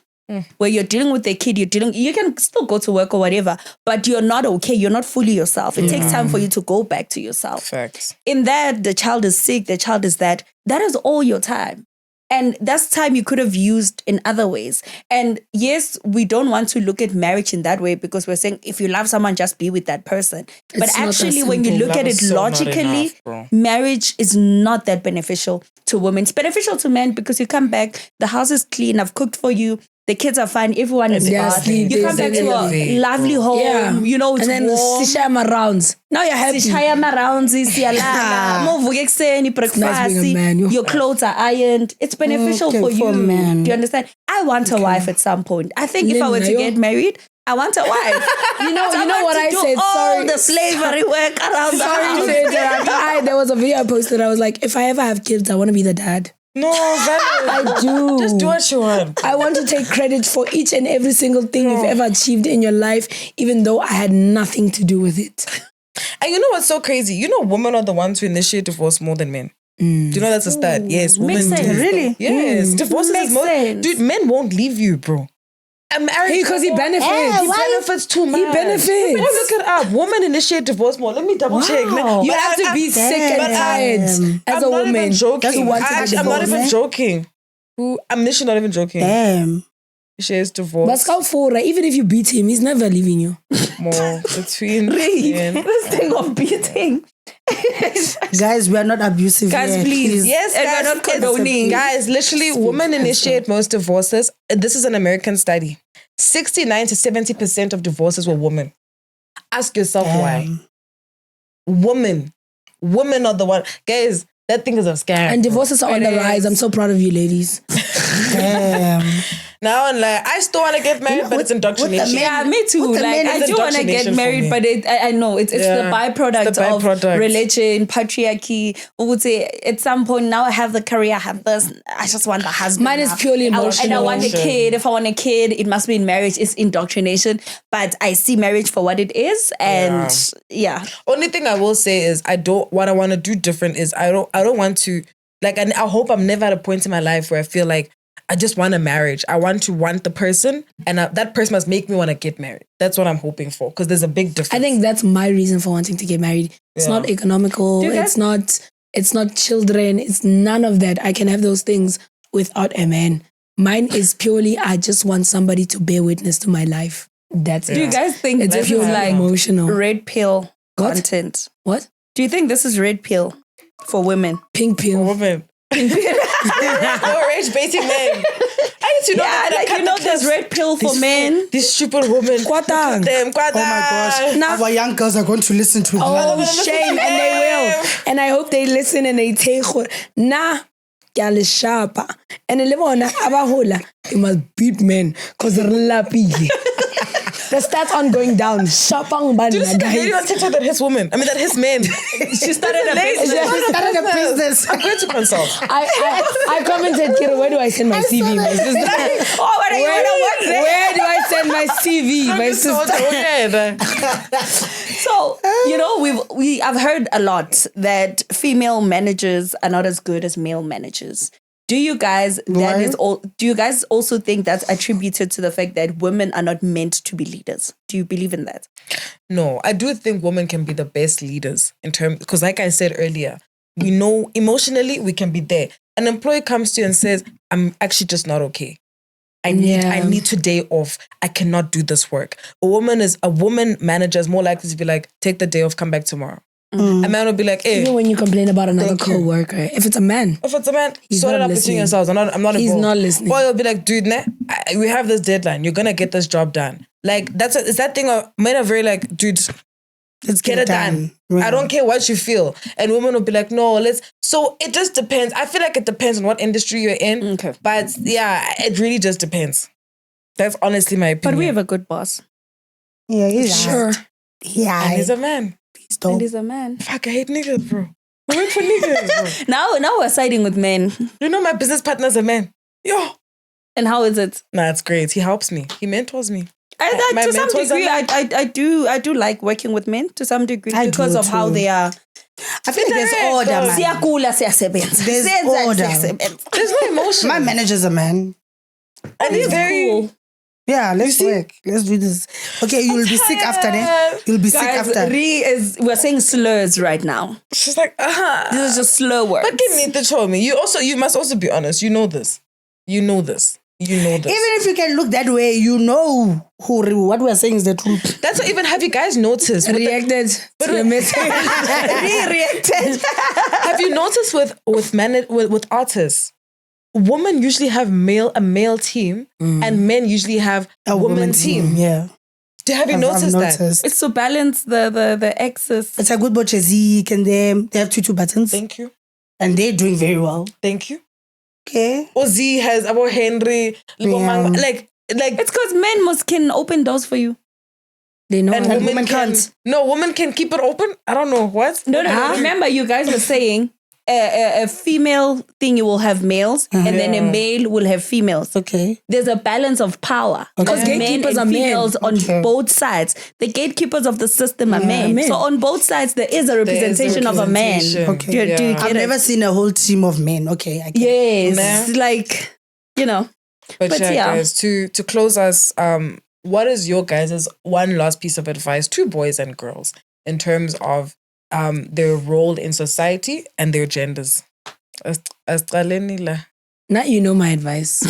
Speaker 2: where you're dealing with the kid. You can still go to work or whatever, but you're not okay. You're not fully yourself. It takes time for you to go back to yourself.
Speaker 1: Facts.
Speaker 2: In that, the child is sick, the child is that. That is all your time. And that's time you could have used in other ways. And yes, we don't want to look at marriage in that way because we're saying if you love someone, just be with that person. But
Speaker 3: It's not that
Speaker 2: actually, when you
Speaker 3: simple.
Speaker 2: look
Speaker 1: Love
Speaker 2: at
Speaker 1: is
Speaker 2: it
Speaker 1: so not
Speaker 2: logically,
Speaker 1: enough, bro.
Speaker 2: marriage is not that beneficial to women. It's beneficial to men because you come back, the house is clean, I've cooked for you, the kids are fine, everyone is
Speaker 3: Yeah,
Speaker 2: fine.
Speaker 3: sleep,
Speaker 2: You come back to a
Speaker 1: everything.
Speaker 2: lovely home, it's
Speaker 3: and then
Speaker 2: warm.
Speaker 3: Sishama rounds. Now you're happy.
Speaker 2: Sishaya marounds, siyalala, movuke ekuseni,
Speaker 3: nice being a man,
Speaker 2: breakfast, your clothes are ironed. It's beneficial
Speaker 4: Okay,
Speaker 2: for
Speaker 4: for
Speaker 2: you.
Speaker 4: a man.
Speaker 2: Do you understand? I want a wife at some point. I think if I were to
Speaker 3: Linda,
Speaker 2: get married, I want a wife.
Speaker 3: You know
Speaker 2: Someone
Speaker 3: what
Speaker 2: to
Speaker 3: I
Speaker 2: do
Speaker 3: said?
Speaker 2: all
Speaker 3: Sorry.
Speaker 2: the slavery work around the
Speaker 3: Sorry
Speaker 2: house.
Speaker 3: to interrupt. There was a video I posted. I was like, if I ever have kids, I want to be the dad.
Speaker 1: No,
Speaker 3: I do.
Speaker 1: just do what you want.
Speaker 3: I want to take credit for each and every single thing you've ever achieved in your life, even though I had nothing to do with it.
Speaker 1: And you know what's so crazy? You know, women are the ones who initiate divorce more than men. Do you know that's a stat? Yes, women
Speaker 2: Makes sense.
Speaker 1: do.
Speaker 2: Really?
Speaker 1: Yes, divorces
Speaker 2: Makes
Speaker 1: is more.
Speaker 2: sense.
Speaker 1: Dude, men won't leave you, bro. A marriage
Speaker 3: Because he benefits.
Speaker 1: He benefits too much.
Speaker 3: He benefits.
Speaker 1: Go look it up. Women initiate divorce more. Let me double check.
Speaker 2: Wow.
Speaker 3: You have to be sick and tired as
Speaker 1: I'm
Speaker 3: a
Speaker 1: not
Speaker 3: woman.
Speaker 1: even joking.
Speaker 3: That's what
Speaker 1: I'm not even joking. I'm literally not even joking.
Speaker 4: Damn.
Speaker 1: She is divorced.
Speaker 3: But Scout for even if you beat him, he's never leaving you.
Speaker 1: More between men.
Speaker 2: This thing of beating.
Speaker 4: Guys, we are not abusive.
Speaker 2: Guys,
Speaker 4: here.
Speaker 2: please.
Speaker 1: Yes,
Speaker 2: And
Speaker 1: guys,
Speaker 2: we're not condoning.
Speaker 1: Guys, literally, women initiate most divorces. This is an American study. 69 to 70% of divorces were women. Ask yourself why. Women are the one. Guys, that thing is a scam.
Speaker 3: And divorces are on the rise. I'm so proud of you, ladies.
Speaker 4: Damn.
Speaker 1: Now I'm like, I still want to get married, but it's indoctrination.
Speaker 2: Yeah, me too.
Speaker 4: With the
Speaker 2: Like,
Speaker 4: men,
Speaker 2: I
Speaker 1: it's
Speaker 2: do want to get
Speaker 1: indoctrination for
Speaker 2: married,
Speaker 1: me.
Speaker 2: but I know it's the byproduct
Speaker 1: It's the
Speaker 2: of
Speaker 1: byproduct.
Speaker 2: religion, patriarchy. We would say at some point now I have the career, I have this. I just want the husband.
Speaker 3: Mine is
Speaker 2: now.
Speaker 3: purely
Speaker 2: And I
Speaker 3: emotional.
Speaker 2: want a kid. If I want a kid, it must be in marriage. It's indoctrination. But I see marriage for what it is, and yeah.
Speaker 1: Only thing I will say is what I want to do different is I don't want to, like, and I hope I'm never at a point in my life where I feel like I just want a marriage. I want the person, and that person must make me want to get married. That's what I'm hoping for, because there's a big difference.
Speaker 3: I think that's my reason for wanting to get married. It's not economical.
Speaker 2: you guys-
Speaker 3: It's not children. It's none of that. I can have those things without a man. Mine is purely I just want somebody to bear witness to my life. That's it.
Speaker 2: Do you guys think
Speaker 3: It's
Speaker 2: this is
Speaker 3: purely
Speaker 2: like
Speaker 3: emotional.
Speaker 2: red pill
Speaker 3: What?
Speaker 2: content?
Speaker 3: What?
Speaker 2: Do you think this is red pill for women?
Speaker 3: Pink pill.
Speaker 1: woman. Or rage-baiting men. I need to know
Speaker 2: Yeah,
Speaker 1: that.
Speaker 2: like you know, there's red pill for men.
Speaker 1: This stupid woman.
Speaker 3: Kwatang.
Speaker 1: Them,
Speaker 4: Oh my gosh.
Speaker 3: Now-
Speaker 4: Our young girls are going to listen to
Speaker 3: Oh,
Speaker 4: that.
Speaker 3: shame. And they will. And I hope they listen and they take nah. Kyale sharpa. And le bona abahola, you must beat men because they're lapile. The stats aren't going down. Sharpang
Speaker 1: Do you see
Speaker 3: banana
Speaker 1: the lady on
Speaker 3: guys.
Speaker 1: TikTok that hits women? I mean, that hits men.
Speaker 2: She started a business.
Speaker 4: She started a business.
Speaker 1: I'm going to consult.
Speaker 3: I commented, Kira, where do I send my CV? My sister?
Speaker 2: Oh, what are you
Speaker 3: Where,
Speaker 2: gonna work there?
Speaker 3: where do I send my CV? My sister.
Speaker 2: So you know, I've heard a lot that female managers are not as good as male managers. Do you guys do you guys also think that's attributed to the fact that women are not meant to be leaders? Do you believe in that?
Speaker 1: No, I do think women can be the best leaders in terms, because like I said earlier, we know emotionally we can be there. An employee comes to you and says, I'm actually just not okay. I need today off. I cannot do this work. A woman manager is more likely to be like, take the day off, come back tomorrow. A man will be like, hey.
Speaker 3: Even when you complain about another
Speaker 1: Thank you.
Speaker 3: co-worker, if it's a man,
Speaker 1: If it's a man,
Speaker 3: He's
Speaker 1: sort it
Speaker 3: not
Speaker 1: out between
Speaker 3: listening.
Speaker 1: yourselves. I'm not
Speaker 3: He's
Speaker 1: involved.
Speaker 3: not listening.
Speaker 1: Or you'll be like, dude, we have this deadline. You're gonna get this job done. Like it's that thing of men are very like, dude,
Speaker 4: Let's
Speaker 1: get it done.
Speaker 4: Yeah.
Speaker 1: I don't care what you feel. And women will be like, no, let's. So it just depends. I feel like it depends on what industry you're in.
Speaker 2: Okay.
Speaker 1: But yeah, it really just depends. That's honestly my opinion.
Speaker 2: But we have a good boss.
Speaker 4: Yeah, he's
Speaker 3: Sure.
Speaker 4: Yeah.
Speaker 1: And he's a man.
Speaker 4: He's dope.
Speaker 2: And he's a man.
Speaker 1: Fuck, I hate niggas, bro. I work for niggas, bro.
Speaker 2: Now we're siding with men.
Speaker 1: You know my business partner's a man. Yo.
Speaker 2: And how is it?
Speaker 1: Nah, it's great. He helps me. He mentors me.
Speaker 2: To some
Speaker 1: mentors
Speaker 2: degree,
Speaker 1: are
Speaker 2: I do like working with men to some degree
Speaker 4: I
Speaker 2: because
Speaker 4: do
Speaker 2: of how
Speaker 4: too.
Speaker 2: they are.
Speaker 4: I feel like there's order, man.
Speaker 2: Siyakula, siyasebenza.
Speaker 4: There's
Speaker 2: Siyenza,
Speaker 4: order.
Speaker 2: siyasebenza.
Speaker 1: There's no emotion.
Speaker 4: My manager's a man.
Speaker 1: and he's very
Speaker 2: Cool.
Speaker 4: Yeah, let's
Speaker 1: see?
Speaker 4: work. Let's do this. Okay, you'll be sick after that. You'll be sick
Speaker 2: Guys,
Speaker 4: after.
Speaker 2: we're saying slurs right now.
Speaker 1: She's like,
Speaker 2: This is just slur words.
Speaker 1: But give me the show me. You must also be honest. You know this. You know this.
Speaker 4: Even if you can look that way, you know what we're saying is the truth.
Speaker 1: That's what even have you guys noticed?
Speaker 3: Reacted to your message.
Speaker 2: Reacted.
Speaker 1: Have you noticed with artists? Women usually have a male team and men usually have a woman team.
Speaker 4: Yeah.
Speaker 1: Have you noticed that?
Speaker 2: It's to balance the excess.
Speaker 4: It's a good Bochezik and they have two buttons.
Speaker 1: Thank you.
Speaker 4: And they're doing very well.
Speaker 1: Thank you.
Speaker 4: Okay.
Speaker 1: Ozzy has about Henry.
Speaker 4: Yeah.
Speaker 1: Like
Speaker 2: It's because men can open doors for you.
Speaker 3: They know.
Speaker 1: and
Speaker 3: how-
Speaker 1: women can't. No, women can keep it open. I don't know what.
Speaker 2: No. Remember, you guys were saying a female thing you will have males, and then a male will have females.
Speaker 4: Okay.
Speaker 2: There's a balance of power.
Speaker 3: Because
Speaker 2: Men
Speaker 3: gatekeepers
Speaker 2: and
Speaker 3: are men.
Speaker 2: females on
Speaker 4: Okay.
Speaker 2: both sides. The gatekeepers of the system are men.
Speaker 3: men.
Speaker 2: So on both sides, there is a representation of a man.
Speaker 1: representation.
Speaker 4: Okay.
Speaker 2: Do you
Speaker 1: Yeah.
Speaker 2: get
Speaker 4: I've
Speaker 2: it?
Speaker 4: never seen a whole team of men. Okay. I get it.
Speaker 2: Yes,
Speaker 1: Nah.
Speaker 2: like, you know.
Speaker 1: But yeah,
Speaker 2: yeah.
Speaker 1: guys, to close us, what is your guys' one last piece of advice to boys and girls in terms of their role in society and their genders?
Speaker 3: Now you know my advice.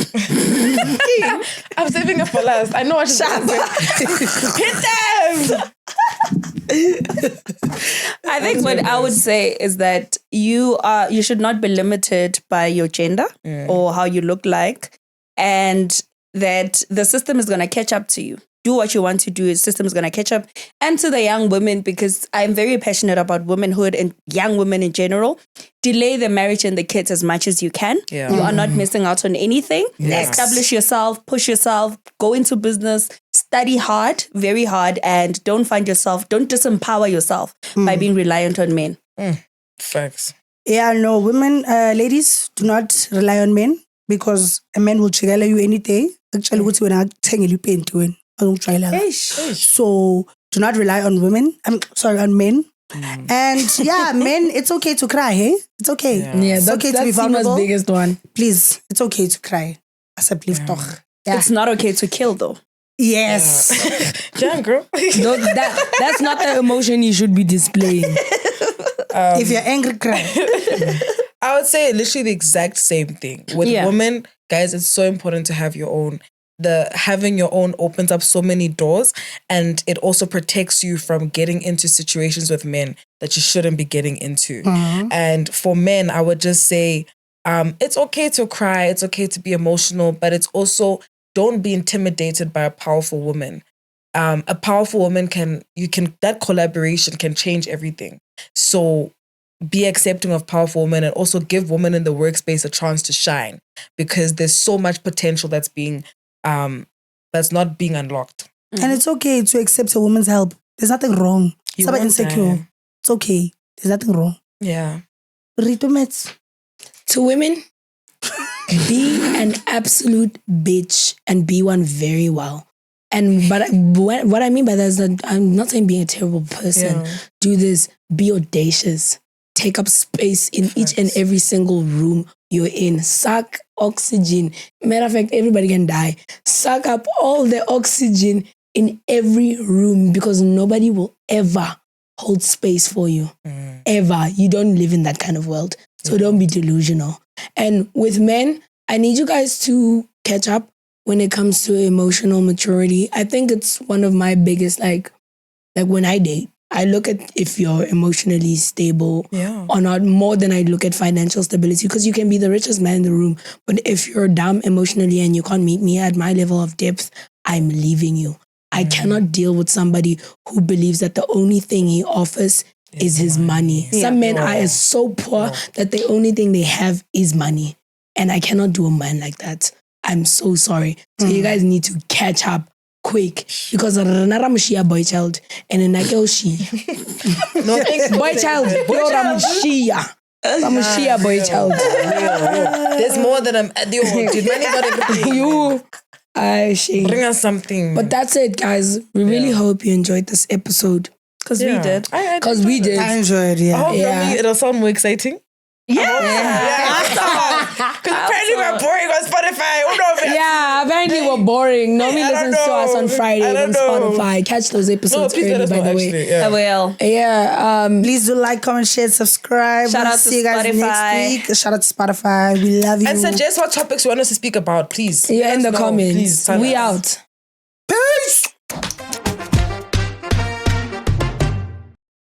Speaker 1: I'm saving it for last. I know what she's going to say. Hit them!
Speaker 2: I think what I would say is that you should not be limited by your gender or how you look like, and that the system is going to catch up to you. Do what you want to do. The system is going to catch up. And to the young women, because I'm very passionate about womanhood and young women in general, delay the marriage and the kids as much as you can.
Speaker 1: Yeah.
Speaker 2: You are not missing out on anything.
Speaker 1: Yes.
Speaker 2: Establish yourself, push yourself, go into business, study hard, very hard, and don't disempower yourself by being reliant on men.
Speaker 1: Facts.
Speaker 4: Yeah, no, women, ladies, do not rely on men because a man will chigala you any day. Actually, what's when I tell you paint you I don't try like that. So do not rely on women. On men. And yeah, men, it's okay to cry, hey? It's okay.
Speaker 3: Yeah,
Speaker 4: It's okay to be
Speaker 3: that's Sima's
Speaker 4: vulnerable.
Speaker 3: biggest one.
Speaker 4: Please, it's okay to cry. As a belief toch. Yeah.
Speaker 2: It's not okay to kill, though.
Speaker 4: Yes.
Speaker 1: Yeah, girl.
Speaker 3: No, that's not the emotion you should be displaying.
Speaker 4: If you're angry, cry.
Speaker 1: I would say literally the exact same thing. With women, guys, it's so important to have your own. Having your own opens up so many doors, and it also protects you from getting into situations with men that you shouldn't be getting into. And for men, I would just say, it's okay to cry, it's okay to be emotional, but it's also don't be intimidated by a powerful woman. A powerful woman that collaboration can change everything. So be accepting of powerful women and also give women in the workspace a chance to shine, because there's so much potential that's not being unlocked.
Speaker 4: And it's okay to accept a woman's help. There's nothing wrong.
Speaker 1: You
Speaker 4: Stop
Speaker 1: won't
Speaker 4: insecure.
Speaker 1: die.
Speaker 4: It's okay. There's nothing wrong.
Speaker 1: Yeah.
Speaker 4: Rito Mets.
Speaker 3: To women, be an absolute bitch and be one very well. But what I mean by that is that I'm not saying being a terrible person.
Speaker 1: Yeah.
Speaker 3: Do this. Be audacious. Take up space in each and every single room you're in. Suck oxygen. Matter of fact, everybody can die. Suck up all the oxygen in every room, because nobody will ever hold space for you. Ever. You don't live in that kind of world. So don't be delusional. And with men, I need you guys to catch up when it comes to emotional maturity. I think it's one of my biggest, like when I date, I look at if you're emotionally stable or not more than I look at financial stability, because you can be the richest man in the room, but if you're dumb emotionally and you can't meet me at my level of depth, I'm leaving you. I cannot deal with somebody who believes that the only thing he offers is his money. Some men are so poor that the only thing they have is money. And I cannot do a man like that. I'm so sorry. So you guys need to catch up quick because Ramushia boy child and then she. Boy child, Ramushia. Ramushia boy child.
Speaker 1: There's more than did money got everything.
Speaker 3: Bring
Speaker 1: us something.
Speaker 3: But that's it, guys. We really hope you enjoyed this episode.
Speaker 2: Because we did.
Speaker 3: Because we did.
Speaker 4: I enjoyed it.
Speaker 1: I hope it'll sound more exciting. Because apparently we're boring on Spotify.
Speaker 3: Apparently we're boring. Nobody listens to us on Friday on Spotify. Catch those episodes early, by the way.
Speaker 2: I will.
Speaker 4: Please do like, comment, share, subscribe.
Speaker 2: Shout out to
Speaker 4: see you guys
Speaker 2: Spotify.
Speaker 4: next week. Shout out to Spotify. We love you.
Speaker 1: And suggest what topics you want us to speak about, please.
Speaker 3: Yeah, in the comments.
Speaker 1: Please,
Speaker 3: we out.